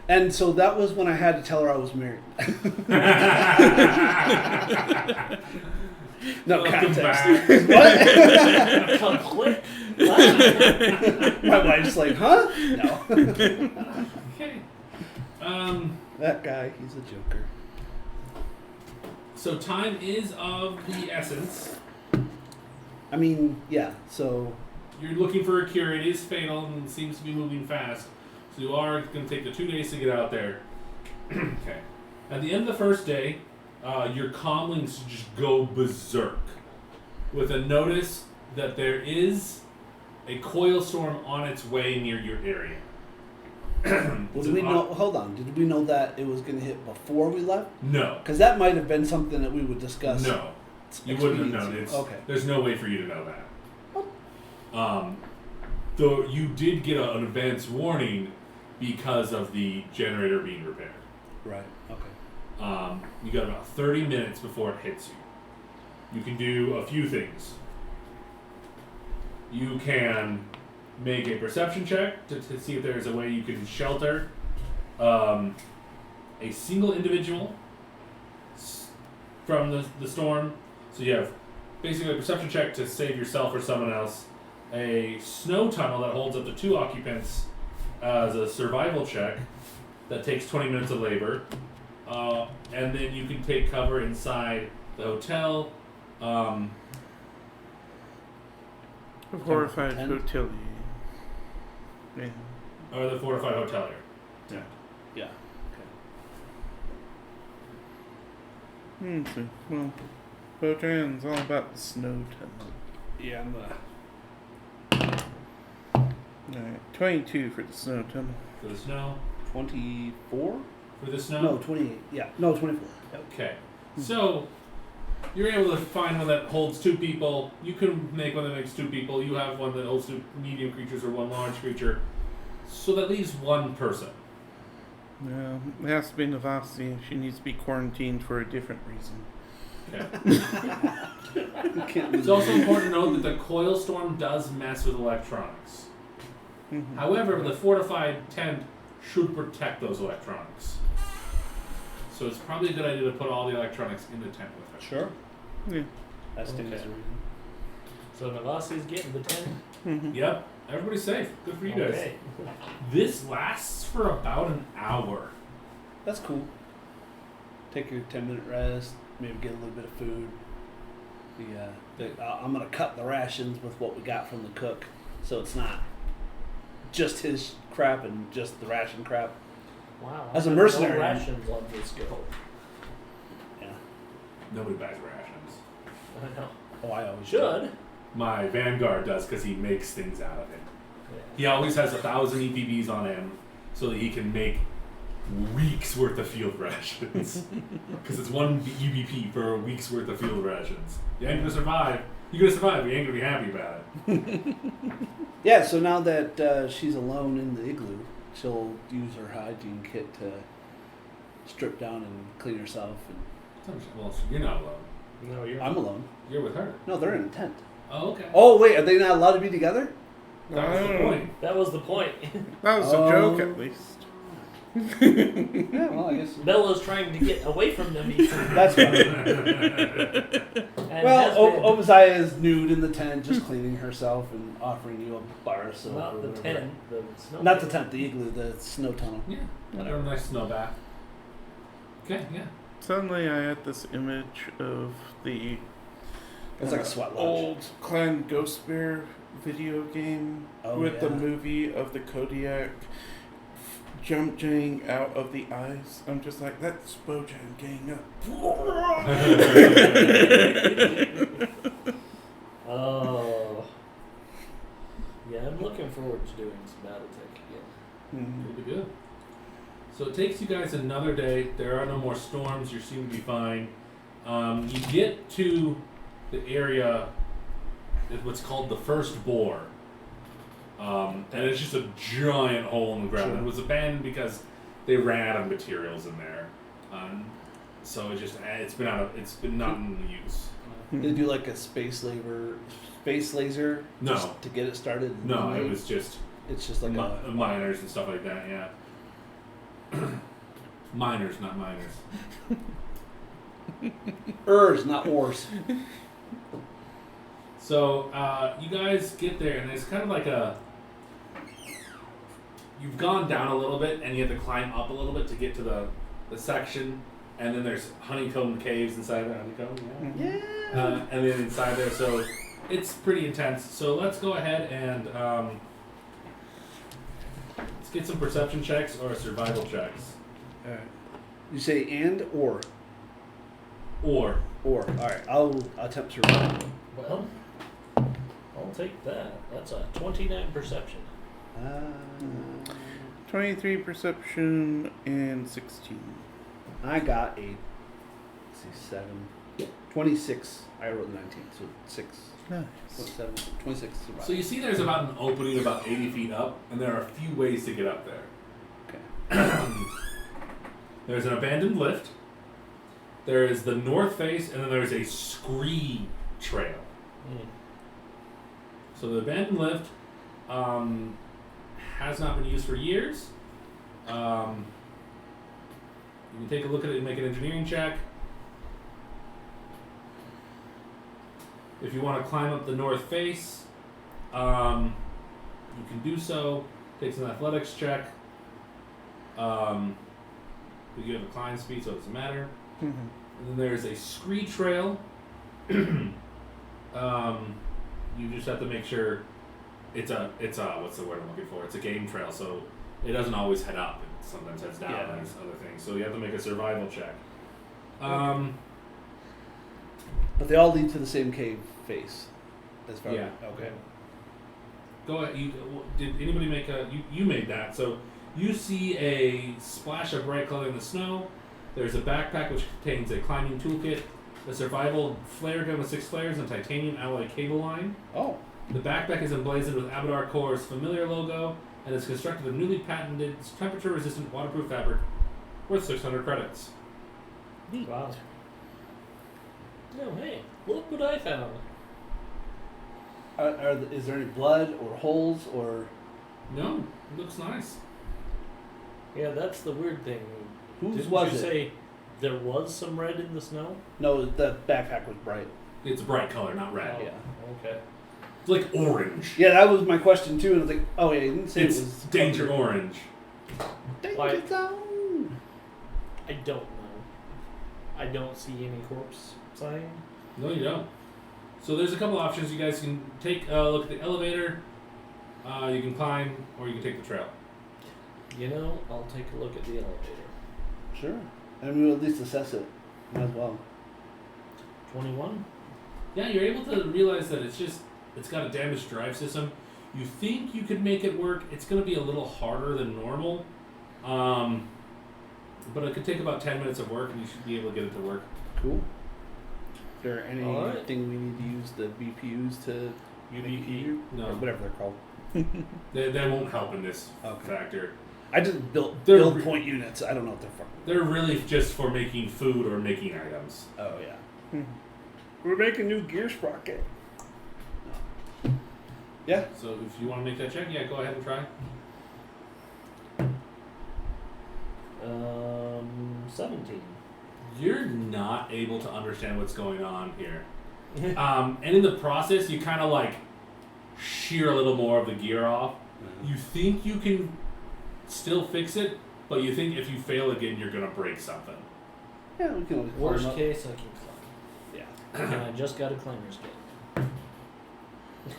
And so that was when I had to tell her I was married. No Welcome context. back. What? Come quick. My wife's like, huh? No. Okay. That guy, he's a joker. So time is of the essence. I mean, yeah, so You're looking for a cure. It is fatal and seems to be moving fast. So you are going to take the 2 days to get out there. Okay. At the end of the first day, your comlings just go berserk with a notice that there is a coil storm on its way near your area. did we know? Hold on. Did we know that it was going to hit before we left? No. Because that might have been something that we would discuss. No. You wouldn't have known. It's, Okay. There's no way for you to know that. Though you did get an advance warning because of the generator being repaired. Right. Okay. You got about 30 minutes before it hits you. You can do a few things. You can make a perception check to see if there's a way you can shelter a single individual from the storm. So you have basically a perception check to save yourself or someone else, a snow tunnel that holds up to 2 occupants as a survival check that takes 20 minutes of labor, and then you can take cover inside the hotel. A horrified Tent? hotelier. Yeah. Or the fortified hotelier. Yeah. Okay. Well, Bojan's all about the snow tunnel. Yeah. I'm Alright, 22 for the snow tunnel. For the snow. 24. For the snow. No, 28. Yeah. No, 24. Yep. Okay. So you're able to find one that holds 2 people. You can make one that makes 2 people. You have one that holds 2 medium creatures or 1 large creature. So that leaves 1 person. Yeah, it has to be Navasi. She needs to be quarantined for a different reason. Okay. Can't It's also important to note that the coil storm does mess with electronics. Mm-hmm. However, the fortified tent should protect those electronics. So it's probably a good idea to put all the electronics in the tent with her. Sure. Yeah. That's Okay. the reason. So Navasi's getting the 10. Mm-hmm. Yep. Everybody's safe. Good for you guys. Okay. This lasts for about an hour. That's cool. Take your 10-minute rest. Maybe get a little bit of food. I'm gonna cut the rations with what we got from the cook, so it's not just his crap and just the ration crap. Wow. As a I have mercenary. No rations on this go. Yeah. Nobody buys rations. I know. Oh, I always Should. My Vanguard does because he makes things out of it. Yeah. He always has 1,000 EPBs on him so that he can make weeks worth of field rations. Because it's 1 EBP for a week's worth of field rations. You ain't gonna survive. You're gonna survive, but you ain't gonna be happy about it. Yeah. So now that she's alone in the igloo, she'll use her hygiene kit to strip down and clean herself. And Well, you're not alone. No, you're. I'm alone. You're with her. No, they're in a tent. Oh, okay. Oh wait, are they not allowed to be together? That was the point. That was the point. That was a joke, at least. Yeah. Well, I guess. Bella's trying to get away from them. Ethan. That's fine. And Well, has been. Obadiah is nude in the tent, just cleaning herself and offering you a bar of soap. Not or the whatever. 10. The snow Not the tent, the igloo, the snow tunnel. Yeah. Whatever. Nice snow bath. Okay, yeah. Suddenly I had this image of the It's like a sweat lodge. old Clan Ghost Bear video game Oh, with the yeah. movie of the Kodiak jumping out of the ice. I'm just like, that's Bojan gang up. Oh. Yeah, I'm looking forward to doing some BattleTech again. Pretty good. So it takes you guys another day. There are no more storms. You seem to be fine. You get to the area, what's called the first bore. And it's just a giant hole in the ground. Sure. It was abandoned because they ran out of materials in there. So it's been not in use. They do like a space laser No. just to get it started. No, it was just It's just like a miners and stuff like that, yeah. Miners, not miners. Not ors. So you guys get there, and it's kind of like a. You've gone down a little bit, and you have to climb up a little bit to get to the section, and then there's honeycomb caves inside there. Honeycomb, yeah. Yeah. And then inside there, so it's pretty intense. So let's go ahead and let's get some perception checks or survival checks. All right. You say and or. Or All right. I'll attempt survival. Well, I'll take that. That's a 29 perception. 23 perception and 16. I got a. Let's see, 26. I rolled 19, so 6. Nice. 26 survival. so you see, there's about an opening about 80 feet up, and there are a few ways to get up there. Okay. There's an abandoned lift. There is the north face, and then there's a scree trail. Mm. So the abandoned lift has not been used for years. You can take a look at it and make an engineering check. If you want to climb up the north face, you can do so. Takes an athletics check. But you have a climb speed, so it doesn't matter. Mm-hmm. And then there's a scree trail. You just have to make sure it's a what's the word I'm looking for? It's a game trail, so it doesn't always head up. It sometimes heads down and there's other things. So you have to make a survival check. But they all lead to the same cave face. As far Yeah. Okay. Go ahead. Did anybody make a? You made that. So you see a splash of bright color in the snow. There's a backpack which contains a climbing toolkit, a survival flare gun with 6 flares, and titanium alloy cable line. Oh. The backpack is emblazoned with Abadar Core's familiar logo and is constructed of newly patented temperature-resistant waterproof fabric worth 600 credits. Wow. No, hey, look what I found. Is there any blood or holes or? No, it looks nice. Yeah, that's the weird thing. Whose Didn't was you it? say there was some red in the snow? No, the backpack was bright. It's a bright color, not red. Oh, Yeah. Okay. It's like orange. Yeah, that was my question too. And I was like, oh yeah, you didn't say It's it was danger orange. Danger Like- zone. I don't know. I don't see any corpse sign. No, you don't. So there's a couple options. You guys can take a look at the elevator. You can climb, or you can take the trail. You know, I'll take a look at the elevator. Sure. And we'll at least assess it as well. 21? Yeah, you're able to realize that it's got a damaged drive system. You think you could make it work. It's going to be a little harder than normal. But it could take about 10 minutes of work, and you should be able to get it to work. Cool. Is there anything Alright. we need to use the BPUs to UBP? No. or whatever they're called? They won't help in this Okay. factor. I just build They're- point units. I don't know what they're for. They're really just for making food or making items. Oh yeah. We're making new gear sprocket. Yeah. So if you want to make that check, yeah, go ahead and try. 17. You're not able to understand what's going on here. And in the process, you kind of like shear a little more of the gear off. You think you can still fix it, but you think if you fail again, you're going to break something. Yeah, we can always climb Worst up. case, I can climb. Yeah. And I just got a climber's kit.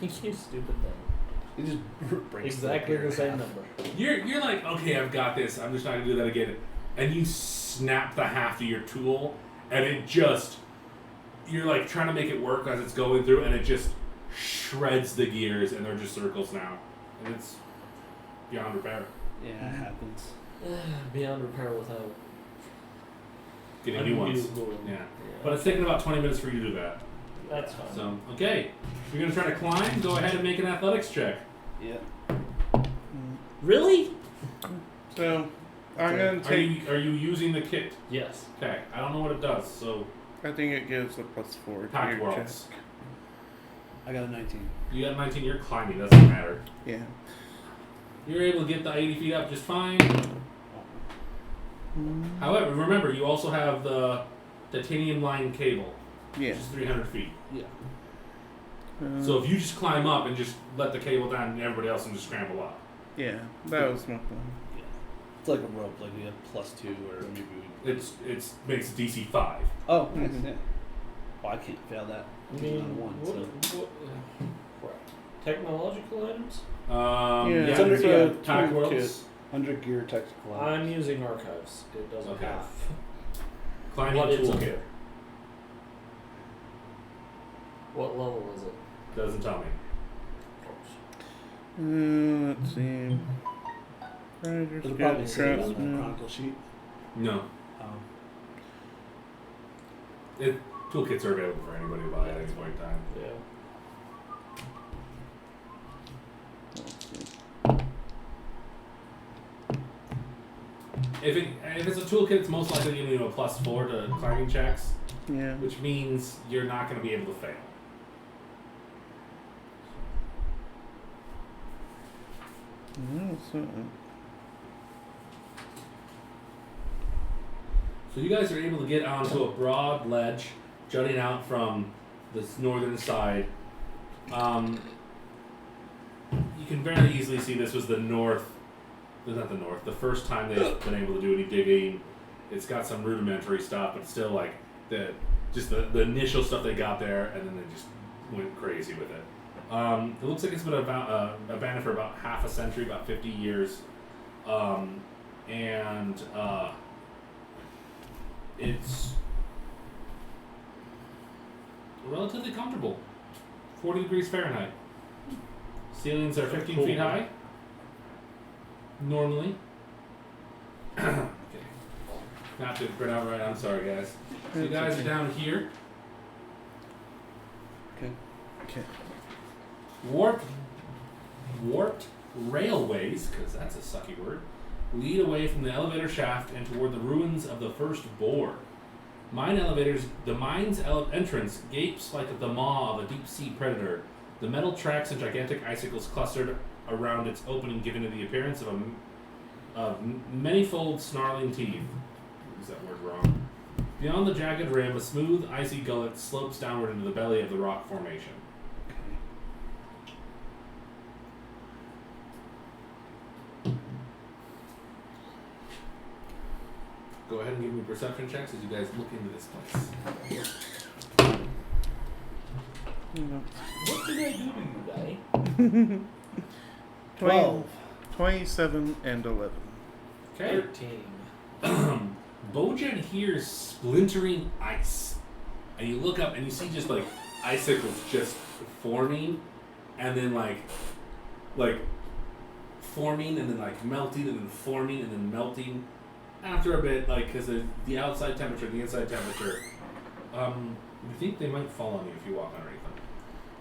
You stupid thing. You just breaks Exactly gear the in same half. number. You're like, okay, I've got this. I'm just not going to do that again. And you snap the half of your tool, and it just, you're like trying to make it work as it's going through, and it just shreds the gears, and they're just circles now. And it's beyond repair. Yeah, it happens. Beyond repair without Getting new ones. unusual- Yeah. But it's taken about 20 minutes for you to do that. That's fine. So, okay. If you're going to try to climb, go ahead and make an athletics check. Yeah. Really? So, I'm gonna take. Are you using the kit? Yes. Okay. I don't know what it does, so I think it gives a +4 to Pack your Worlds. check. I got a 19. You got 19, you're climbing, doesn't matter. Yeah. You're able to get the 80 feet up just fine. However, remember, you also have the titanium line cable, Yeah. which is 300 feet. Yeah. So if you just climb up and just let the cable down, and everybody else can just scramble up. Yeah, that was my plan. Yeah. It's like a rope, like we have +2 or maybe we. It's makes DC 5. Oh, nice. Mhm. Yeah. Well, I can't fail that. I mean, On one, what, technological items? Yeah, Yeah, it's under- it's yeah, Pack toolkit. Worlds. 100 gear technical. I'm using archives. It doesn't Okay. have Climbing what it's toolkit. under. What level is it? Doesn't tell me. Let's see. Riders, It'll probably say it on the craftsman. chronicle sheet. No. Toolkits are available for anybody to buy at any point in time. Yeah. Let's see. If it's a toolkit, it's most likely giving you a +4 to climbing checks, Yeah. which means you're not going to be able to fail. No, so, So you guys are able to get onto a broad ledge jutting out from this northern side. You can very easily see this was the first time they've been able to do any digging. It's got some rudimentary stuff, but still like the initial stuff they got there, and then they just went crazy with it. It looks like it's been abandoned for about half a century, about 50 years, and it's relatively comfortable. 40 degrees Fahrenheit. Ceilings are 15 feet high. Normally. Okay. Not to print out right. I'm sorry, guys. So you guys are down here. Okay. Okay. Warped railways, because that's a sucky word, lead away from the elevator shaft and toward the ruins of the first bore. The mine's entrance gapes like the maw of a deep-sea predator. The metal tracks and gigantic icicles clustered around its opening, giving it the appearance of manyfold snarling teeth. Use that word wrong. Beyond the jagged rim, a smooth, icy gullet slopes downward into the belly of the rock formation. Go ahead and give me perception checks as you guys look into this place. What did I do to you, guy? 12. 27 and 11. Okay. 13. Bojan hears splintering ice. And you look up and you see just like icicles just forming and then like forming and then like melting and then forming and then melting. After a bit, like, because the outside temperature, the inside temperature, you think they might fall on you if you walk underneath them.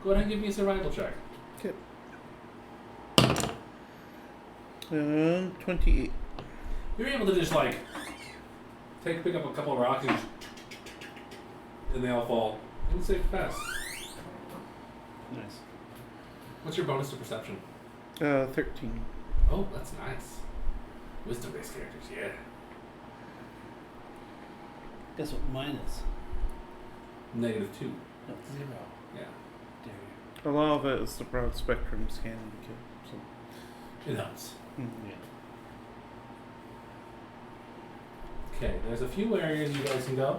Go ahead and give me a survival check. Okay. 28. You're able to just like pick up a couple of rocks and they all fall. And safe pass. Nice. What's your bonus to perception? 13. Oh, that's nice. Wisdom-based characters, yeah. Guess what mine is? -2. No, 0. Yeah. Dare A you. lot of it is the broad spectrum scanning kit. So. It helps. Yeah. Okay, there's a few areas you guys can go.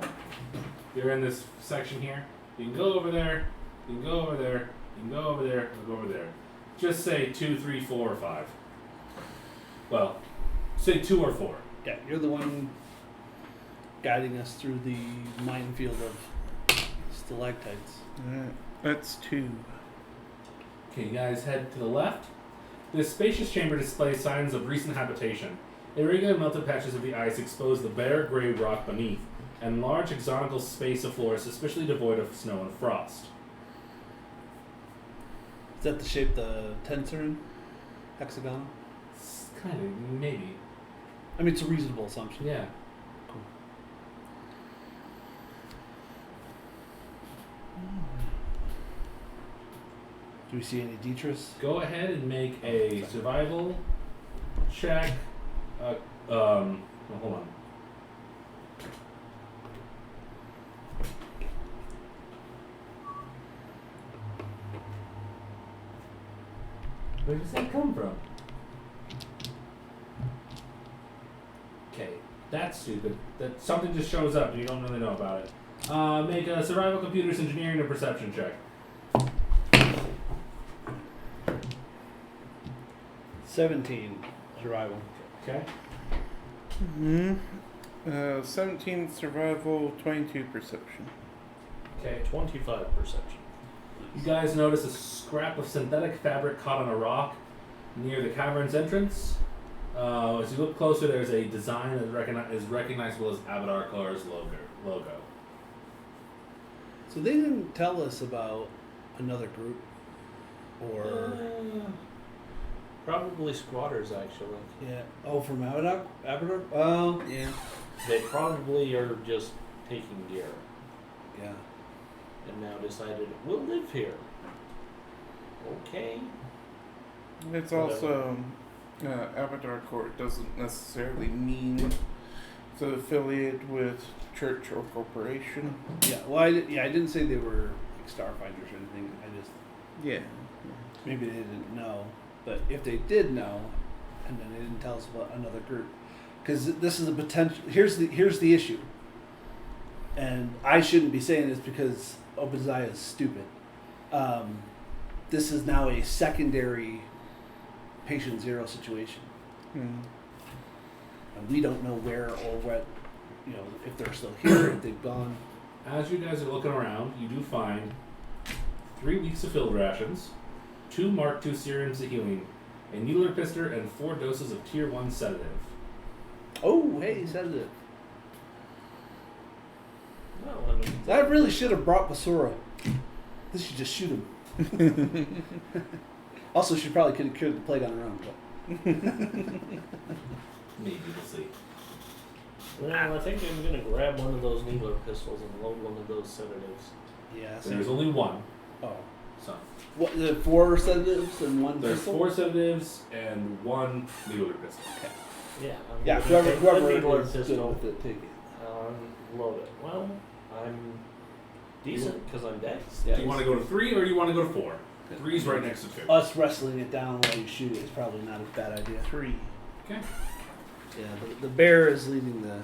You're in this section here. You can go over there. You can go over there. You can go over there. You can go over there. Just say 2, 3, 4, or 5. Well, say 2 or 4. Yeah, you're the one guiding us through the minefield of stalactites. Alright, that's 2. Okay, you guys head to the left. This spacious chamber displays signs of recent habitation. Irregular melted patches of the ice expose the bare gray rock beneath, and large hexagonal space of floor is suspiciously devoid of snow and frost. Is that the shape the tents are in? Hexagonal? It's kind of, maybe. I mean, it's a reasonable assumption. Yeah. Cool. Do we see any Detritus? Go ahead and make a survival check. Well, hold on. Where does that come from? Okay, that's stupid. That something just shows up and you don't really know about it. Make a survival, computers, engineering, and perception check. 17 survival. Okay. 17 survival, 22 perception. Okay. 25 perception. You guys notice a scrap of synthetic fabric caught on a rock near the cavern's entrance. As you look closer, there's a design that is recognizable as Abadar Clar's logo. So they didn't tell us about another group, or Probably squatters, actually. yeah. Oh, from Abadar. Oh, yeah. They probably are just taking gear Yeah. and now decided we'll live here. Okay. It's Whatever. also Abadar Court doesn't necessarily mean it's affiliated with church or corporation. Yeah. Well, I didn't say they were like Starfinders or anything. I just Yeah. maybe they didn't know, but if they did know, and then they didn't tell us about another group, because this is a potential. Here's the issue, and I shouldn't be saying this because Obadiah is stupid. This is now a secondary patient zero situation, Hmm. and we don't know where or what, if they're still here, if they've gone. As you guys are looking around, you do find 3 weeks of field rations, 2 Mark II serums of healing, a needler pister, and 4 doses of Tier 1 sedative. Oh, hey, sedative. Well, I mean, I really should have brought Basura. This should just shoot him. Also, she probably could have cured the plague on her own. But Maybe, we'll see. well, I think I'm gonna grab one of those needler pistols and load one of those sedatives. yeah. So there's only one, Oh, so what? The 4 sedatives and 1 there's pistol. 4 sedatives and 1 needler pistol. Yeah. Yeah, I'm gonna take whoever the needler is good pistol with it, take it. and load it. Well, I'm decent because I'm dex. Yeah. Do you want to go to 3 or do you want to go to 4? 3's right next to 2. Us wrestling it down while you shoot it is probably not a bad idea. 3. Okay. Yeah, the bear is leading the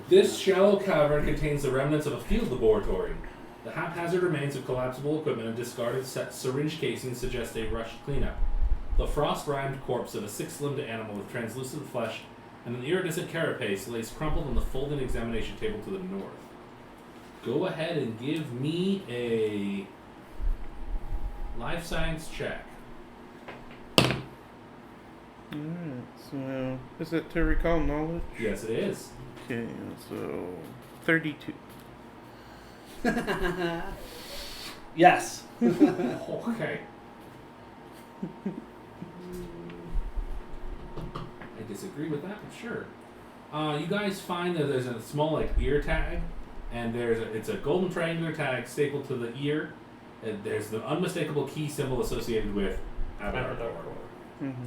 This shallow cavern contains the remnants of a field laboratory. The haphazard remains of collapsible equipment and discarded syringe casings suggest a rushed cleanup. The frost-rimed corpse of a 6-limbed animal with translucent flesh and an iridescent carapace lays crumpled on the folding examination table to the north. Go ahead and give me a life science check. Alright, so is it to recall knowledge? Yes, it is. Okay, so 32. Yes. Okay. I disagree with that, but sure. You guys find that there's a small ear tag, and it's a golden triangular tag stapled to the ear. And there's the unmistakable key symbol associated with Abadar Core. Mm-hmm.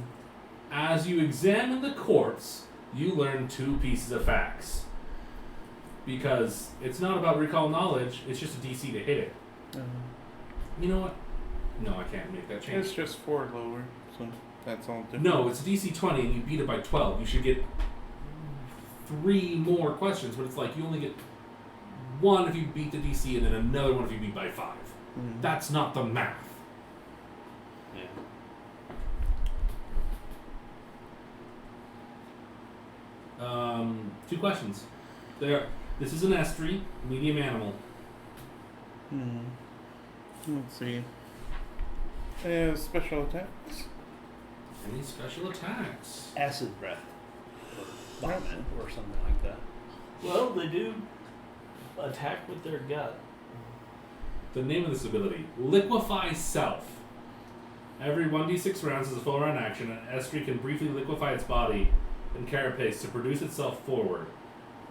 As you examine the corpse, you learn 2 pieces of facts. Because it's not about recall knowledge, it's just a DC to hit it. You know what? No, I can't make that change. It's just 4 lower, so that's all different. No, it's DC 20 and you beat it by 12. You should get 3 more questions, but it's like you only get 1 if you beat the DC and then another 1 if you beat by 5. Mhm. That's not the math. Yeah. 2 questions. This is an estuary, medium animal. Let's see. Special attacks. Any special attacks? Acid breath. Or vomit or something like that. Well, they do attack with their gut. The name of this ability, Liquefy Self. Every 1d6 rounds is a full round action, an estuary can briefly liquefy its body and carapace to produce itself forward.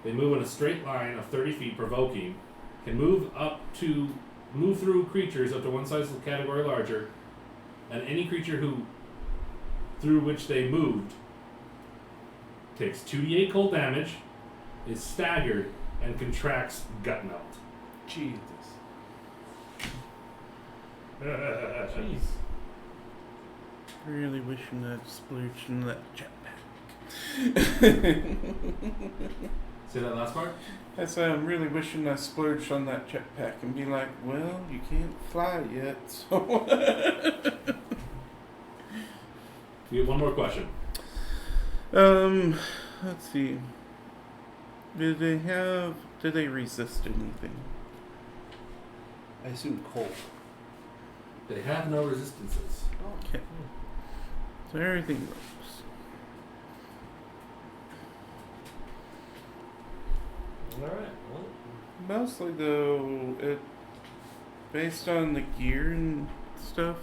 They move in a straight line of 30 feet, provoking, can move through creatures up to 1 size of the category larger, and any creature through which they moved takes 2d8 cold damage, is staggered, and contracts gut melt. Jesus. Jeez. Really wishing I'd splurged on that jetpack. Say that last part. I said I'm really wishing I splurged on that jetpack and be like, well, you can't fly yet, so. You get one more question. Let's see. Did they resist anything? I assume cold. They have no resistances. Okay. So everything works. Alright, well, Mostly though, based on the gear and stuff,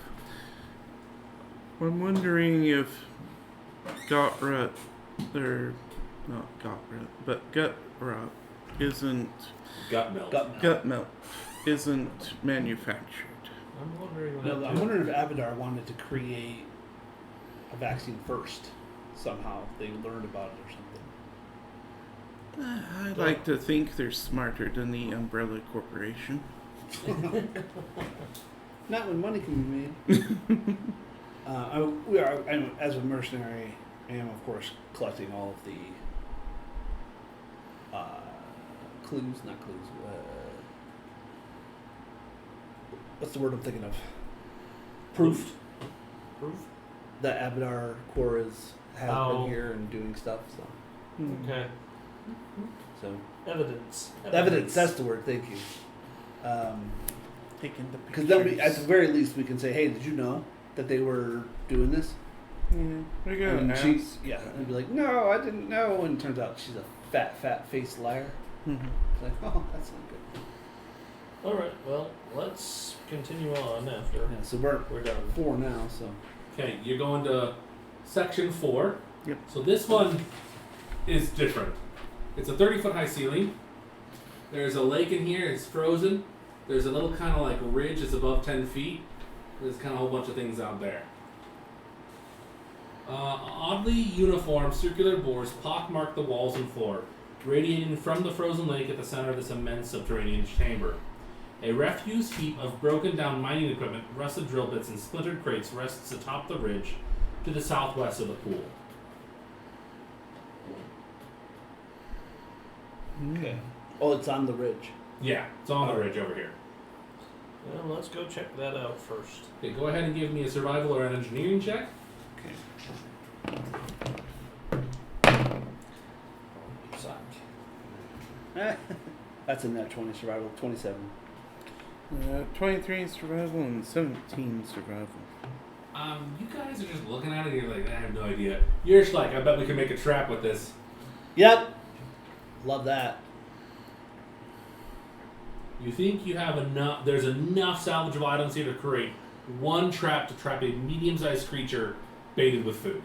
I'm wondering if Gut Rut isn't Gut melt. Gut Melt isn't manufactured. I'm wondering what No, to I'm do. wondering if Abadar wanted to create a vaccine first. Somehow they learned about it or something. I like to think they're smarter than the Umbrella Corporation. Not when money can be made. As a mercenary, I am of course collecting all of the clues. What's the word I'm thinking of? Proof that Abadar Corps has been here and doing stuff. Okay. So Evidence. evidence. That's the word. Thank you. Taking the Because then, pictures. at the very least, we can say, "Hey, did you know that they were doing this?" Yeah, we gotta And ask. and be like, "No, I didn't know." And it turns out she's a fat-faced liar. Mhm. It's like, oh, that's not good. Alright, well, let's continue on after Yeah, so we're we're done. 4 now. So Okay, you're going to section 4. Yep. So this one is different. It's a 30-foot high ceiling. There's a lake in here. It's frozen. There's a little kind of like ridge that's above 10 feet. There's kind of a whole bunch of things out there. Oddly uniform circular bores pockmark the walls and floor, radiating from the frozen lake at the center of this immense subterranean chamber. A refuse heap of broken down mining equipment, rusted drill bits, and splintered crates rests atop the ridge to the southwest of the pool. okay. Oh, it's on the ridge. Yeah, it's on the ridge over here. Well, let's go check that out first. Okay, go ahead and give me a survival or an engineering check. That's a net 20 survival. 27. 23 survival and 17 survival. You guys are just looking at it and you're like, I have no idea. You're just like, I bet we can make a trap with this. Yep. Love that. You think you have enough, there's enough salvageable items here to create one trap to trap a medium-sized creature baited with food.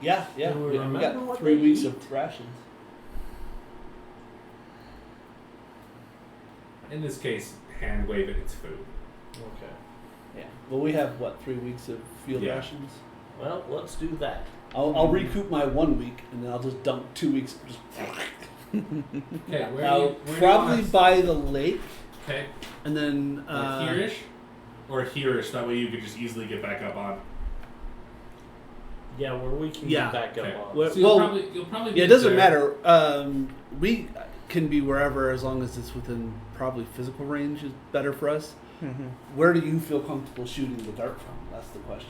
Yeah. Do we We remember got what 3 they weeks eat? of rations. In this case, hand wave it, it's food. Okay. Yeah. Well, we have what 3 weeks of field Yeah. rations. Well, let's do that. I'll recoup my 1 week and then I'll just dump 2 weeks. Just Okay, where I'll do you probably want us? by the lake Okay, and then like here-ish? Or here-ish, that way you could just easily get back up on. Yeah, where we can Yeah. get back Okay. up on. Well, So you'll probably yeah, be it doesn't there. matter. We can be wherever as long as it's within probably physical range is better for us. Mm-hmm. Where do you feel comfortable shooting the dart from? That's the question.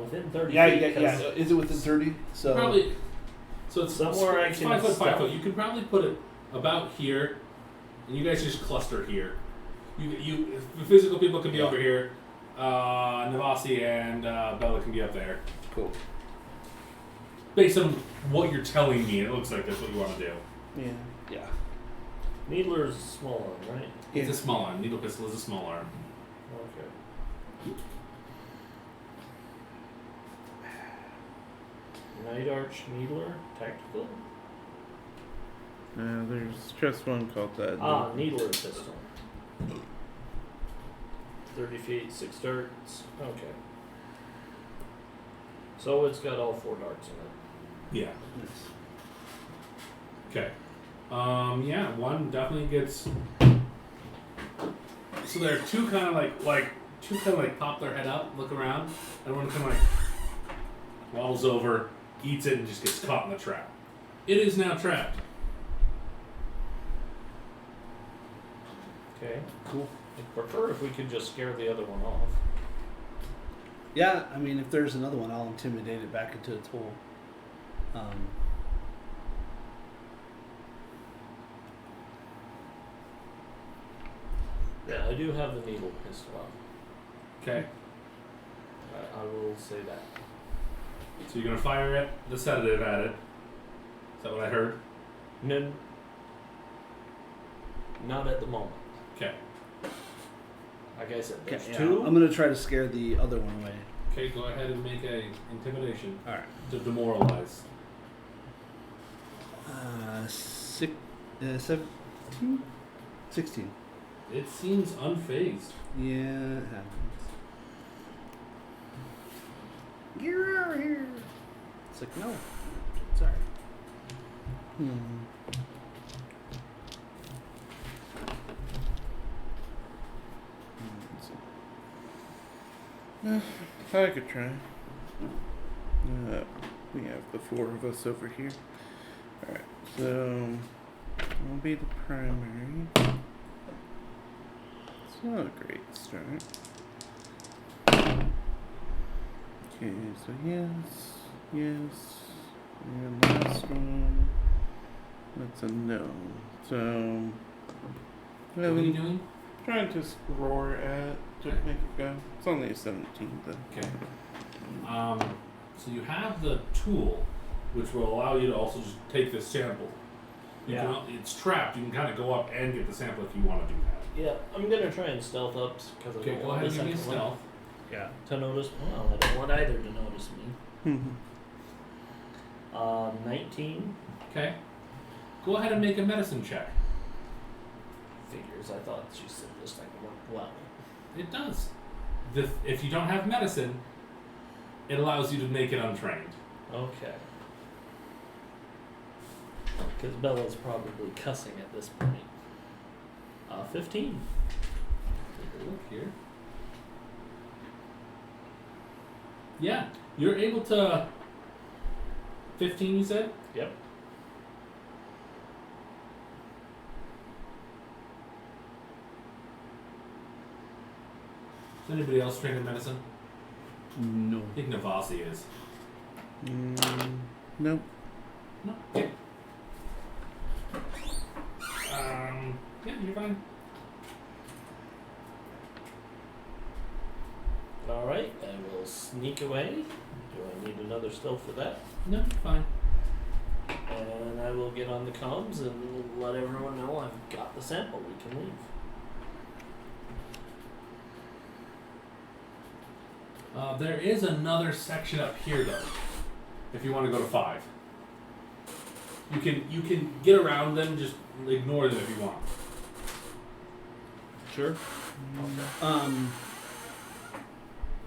Within 30 Yeah, feet. yeah, yeah. 'cause Is it within 30? So Probably. So it's Somewhere I it's can 5 foot, 5 stop. foot. You can probably put it about here, and you guys just cluster here. The physical people can be over here. Navasi and Bella can be up there. cool. Based on what you're telling me, it looks like that's what you want to do. Yeah. Yeah. Needler's a small one, right? It's a small arm. Needle pistol is a small arm. Okay. Night Arch Needler, tactical? There's just one called that. Needler pistol. 30 feet, 6 darts. Okay. So it's got all 4 darts in it. Yeah. Okay. Yeah, one definitely gets. So there are two kind of like two kind of like pop their head up, look around, and one kind of like waddles over, eats it, and just gets caught in the trap. It is now trapped. Okay. Cool. I'd prefer if we could just scare the other one off. Yeah, I mean, if there's another one, I'll intimidate it back into its hole. Yeah, I do have the needle pistol out. Okay. I will say that. So you're gonna fire it, the sedative at it. Is that what I heard? No. Not at the moment. Okay. Like I said, there's Yeah, two. I'm gonna try to scare the other one away. Okay, go ahead and make a intimidation All right. to demoralize. 17? 16. It seems unfazed. Yeah, it happens. Get out of here. It's like, no. Sorry. I could try. We have the four of us over here. Alright, so I'll be the primary. It's not a great start. Okay, so yes, and last one. That's a no. So What are you doing? trying to roar at to Okay. make it go. It's only a 17 though. Okay. So you have the tool, which will allow you to also just take this sample. You Yeah. can, it's trapped. You can kind of go up and get the sample if you want to do that. Yeah, I'm gonna try and stealth up because I Okay, don't go want ahead the and give me a second one stealth. Yeah. to notice. Well, I don't want either to notice me. 19 Okay. Go ahead and make a medicine check. figures. I thought she said this thing worked well. It does. If you don't have medicine, it allows you to make it untrained. Okay. Because Bella's probably cussing at this point. 15. Take a look here. Yeah, you're able to. 15, you said? Yep. Is anybody else trained in medicine? No. I think Navasi is. Nope. No. Okay. Yeah, you're fine. Alright, I will sneak away. Do I need another stealth for that? No, you're fine. And I will get on the comms and let everyone know I've got the sample. We can leave. There is another section up here though. If you want to go to 5. You can get around them, just ignore them if you want. Sure.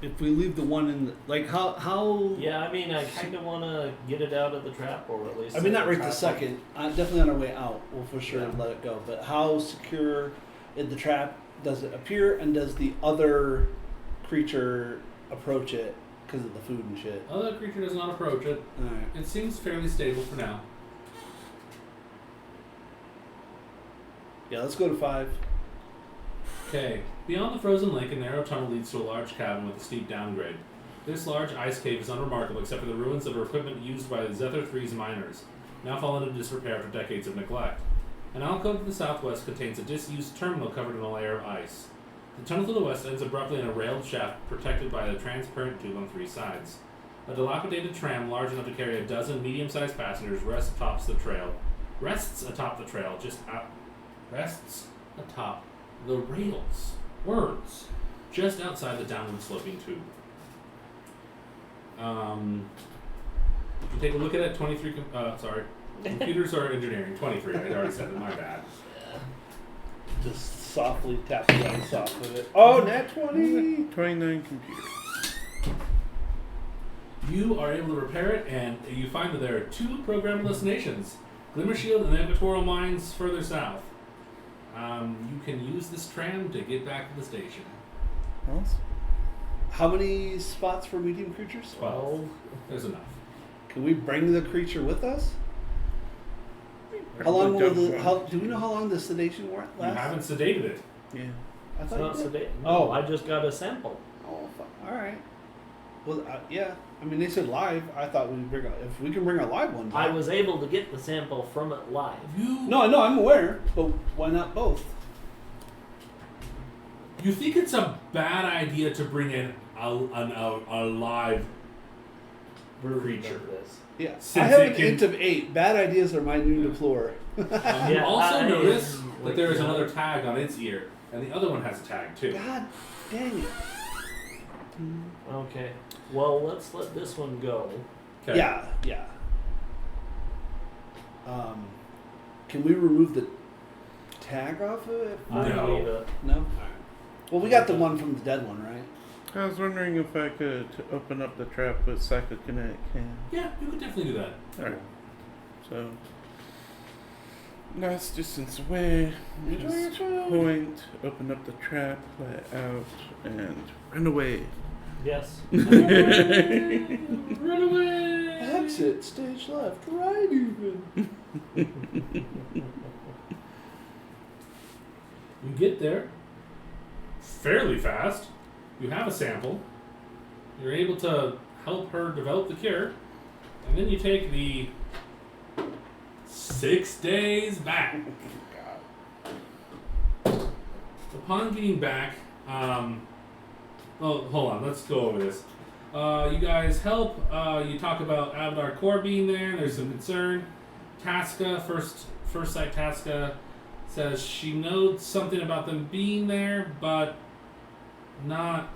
If we leave the one in the, like how Yeah, I mean, I kind of want to get it out of the trap, or at least. I mean, set not right trap the up. second. Definitely on our way out. We'll for sure Yeah. let it go. But how secure is the trap? Does it appear, and does the other creature approach it because of the food and shit? Other creature does not approach it. All right. It seems fairly stable for now. Yeah, let's go to 5. Okay. Beyond the frozen lake, a narrow tunnel leads to a large cabin with a steep downgrade. This large ice cave is unremarkable except for the ruins of equipment used by the Zephyr 3's miners, now fallen into disrepair after decades of neglect. An alcove to the southwest contains a disused terminal covered in a layer of ice. The tunnel to the west ends abruptly in a railed shaft protected by a transparent tube on 3 sides. A dilapidated tram large enough to carry a dozen medium-sized passengers rests atop the trail, just outside the downward sloping tube. You take a look at it. 23. Computers are engineering. 23. I already said it. My bad. Just softly tap the ice off with it. Oh, nat 20. 29 computers. You are able to repair it, and you find that there are 2 programmable destinations: Glimmer Shield and the Equatorial Mines further south. You can use this tram to get back to the station. Awesome. How many spots for medium creatures? 12. There's enough. Can we bring the creature with us? How Probably long will don't the? want- How do we know how long the sedation lasts? You haven't sedated it. Yeah. I It's thought not you did. sedate. Oh. No, I just got a sample. Oh, all right. Well, yeah. I mean, they said live. I thought we'd bring if we can bring a live one. I back. was able to get the sample from it live. No, I'm aware, but why not both? You think it's a bad idea to bring in a live creature? Of this. Yeah. Since I have it an can- int of 8. Bad ideas are my new deplore. You Yeah, also I- notice that like, there is you know- another tag on its ear, and the other one has a tag too. God dang it. Okay. Well, let's let this one go. Okay. Yeah. Can we remove the tag off of it? No. I leave it. No. All right. Well, we got the one from the dead one, right? I was wondering if I could open up the trap with psychokinetic hand. Yeah, you could definitely do that. Alright. So, nice distance away. Just point, open up the trap, let it out, and run away. Yes. Run away! Exit, stage left, right even. You get there fairly fast. You have a sample. You're able to help her develop the cure. And then you take the 6 days back. Upon getting back, hold on, let's go over this. You guys help. You talk about Abadar Core being there. There's some concern. Tasca, first sight Tasca, says she knows something about them being there, but not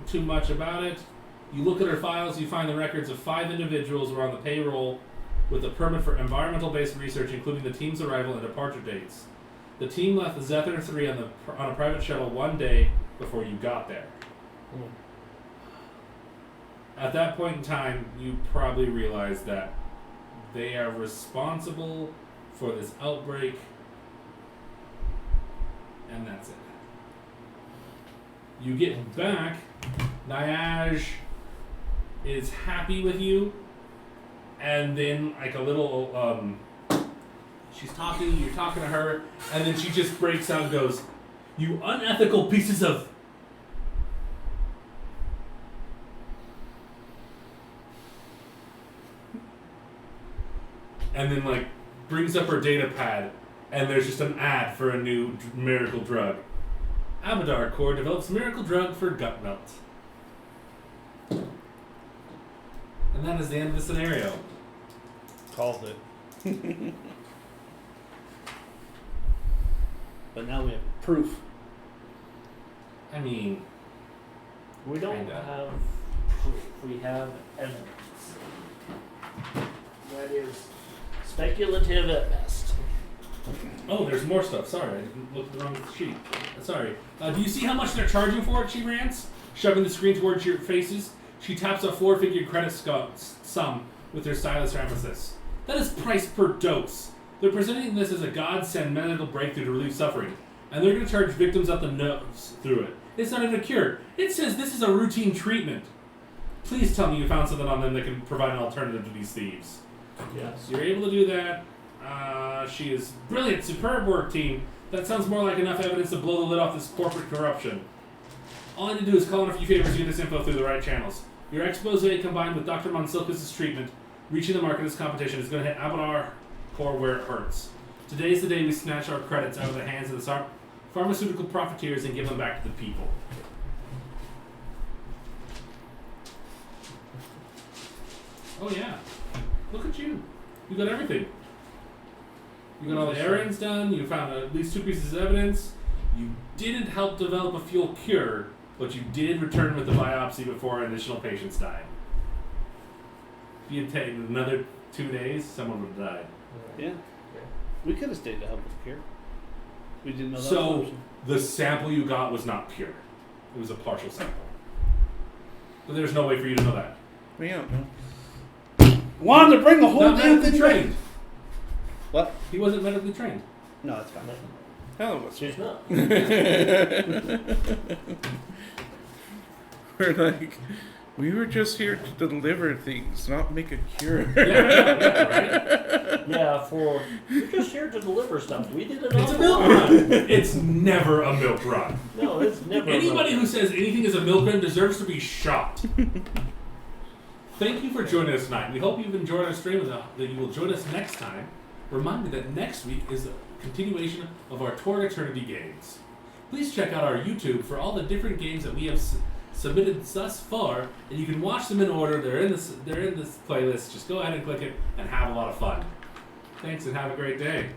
too much about it. You look at her files, you find the records of 5 individuals who are on the payroll with a permit for environmental-based research, including the team's arrival and departure dates. The team left the Zephyr 3 on a private shuttle one day before you got there. Mm. At that point in time, you probably realize that they are responsible for this outbreak, and that's it. You get back, Nyaj is happy with you, and then like a little, she's talking, you're talking to her, and then she just breaks out and goes, "You unethical pieces of..." And then like brings up her data pad, and there's just an ad for a new miracle drug. Abadar Core develops miracle drug for gut melt. And that is the end of the scenario. Called it. But now we have proof. I mean, We don't Kinda. have proof. We have evidence. That is speculative at best. oh, there's more stuff. Sorry, I didn't look at the wrong sheet. Sorry. Do you see how much they're charging for it, she rants, shoving the screen towards your faces? She taps a 4-figure credit sum with her stylus or emphasis. That is price per dose. They're presenting this as a godsend medical breakthrough to relieve suffering, and they're going to charge victims up the nose through it. It's not even a cure. It says this is a routine treatment. Please tell me you found something on them that can provide an alternative to these thieves. Yes. You're able to do that. She is brilliant, superb work, team. That sounds more like enough evidence to blow the lid off this corporate corruption. All I need to do is call in a few favors to get this info through the right channels. Your expose combined with Dr. Monsilkus' treatment, reaching the mark in this competition, is going to hit Abadar Core where it hurts. Today's the day we snatch our credits out of the hands of the pharmaceutical profiteers and give them back to the people. Oh yeah. Look at you. You got everything. You got all the errands done, you found at least 2 pieces of evidence. You didn't help develop a fuel cure, but you did return with the biopsy before additional patients died. If you had taken another 2 days, someone would have died. Yeah. We could have stayed to help with the cure. We didn't know that was an So, option. the sample you got was not pure. It was a partial sample. But there's no way for you to know that. We don't know. Wanted to bring the whole Not damn medically thing trained. back. What? He wasn't medically trained. No, it's fine. Hell of a She's not. We're like, we were just here to deliver things, not make a cure. Right? Yeah, we're just here to deliver stuff. We did it It's a on milk the line. run. It's never a milk run. No, it's never. Anybody who says anything is a milk run deserves to be shot. Thank you for joining us tonight. We hope you've enjoyed our stream and that you will join us next time. Remind me that next week is a continuation of our Tour of Eternity games. Please check out our YouTube for all the different games that we have submitted thus far, and you can watch them in order. They're in this playlist. Just go ahead and click it and have a lot of fun. Thanks and have a great day.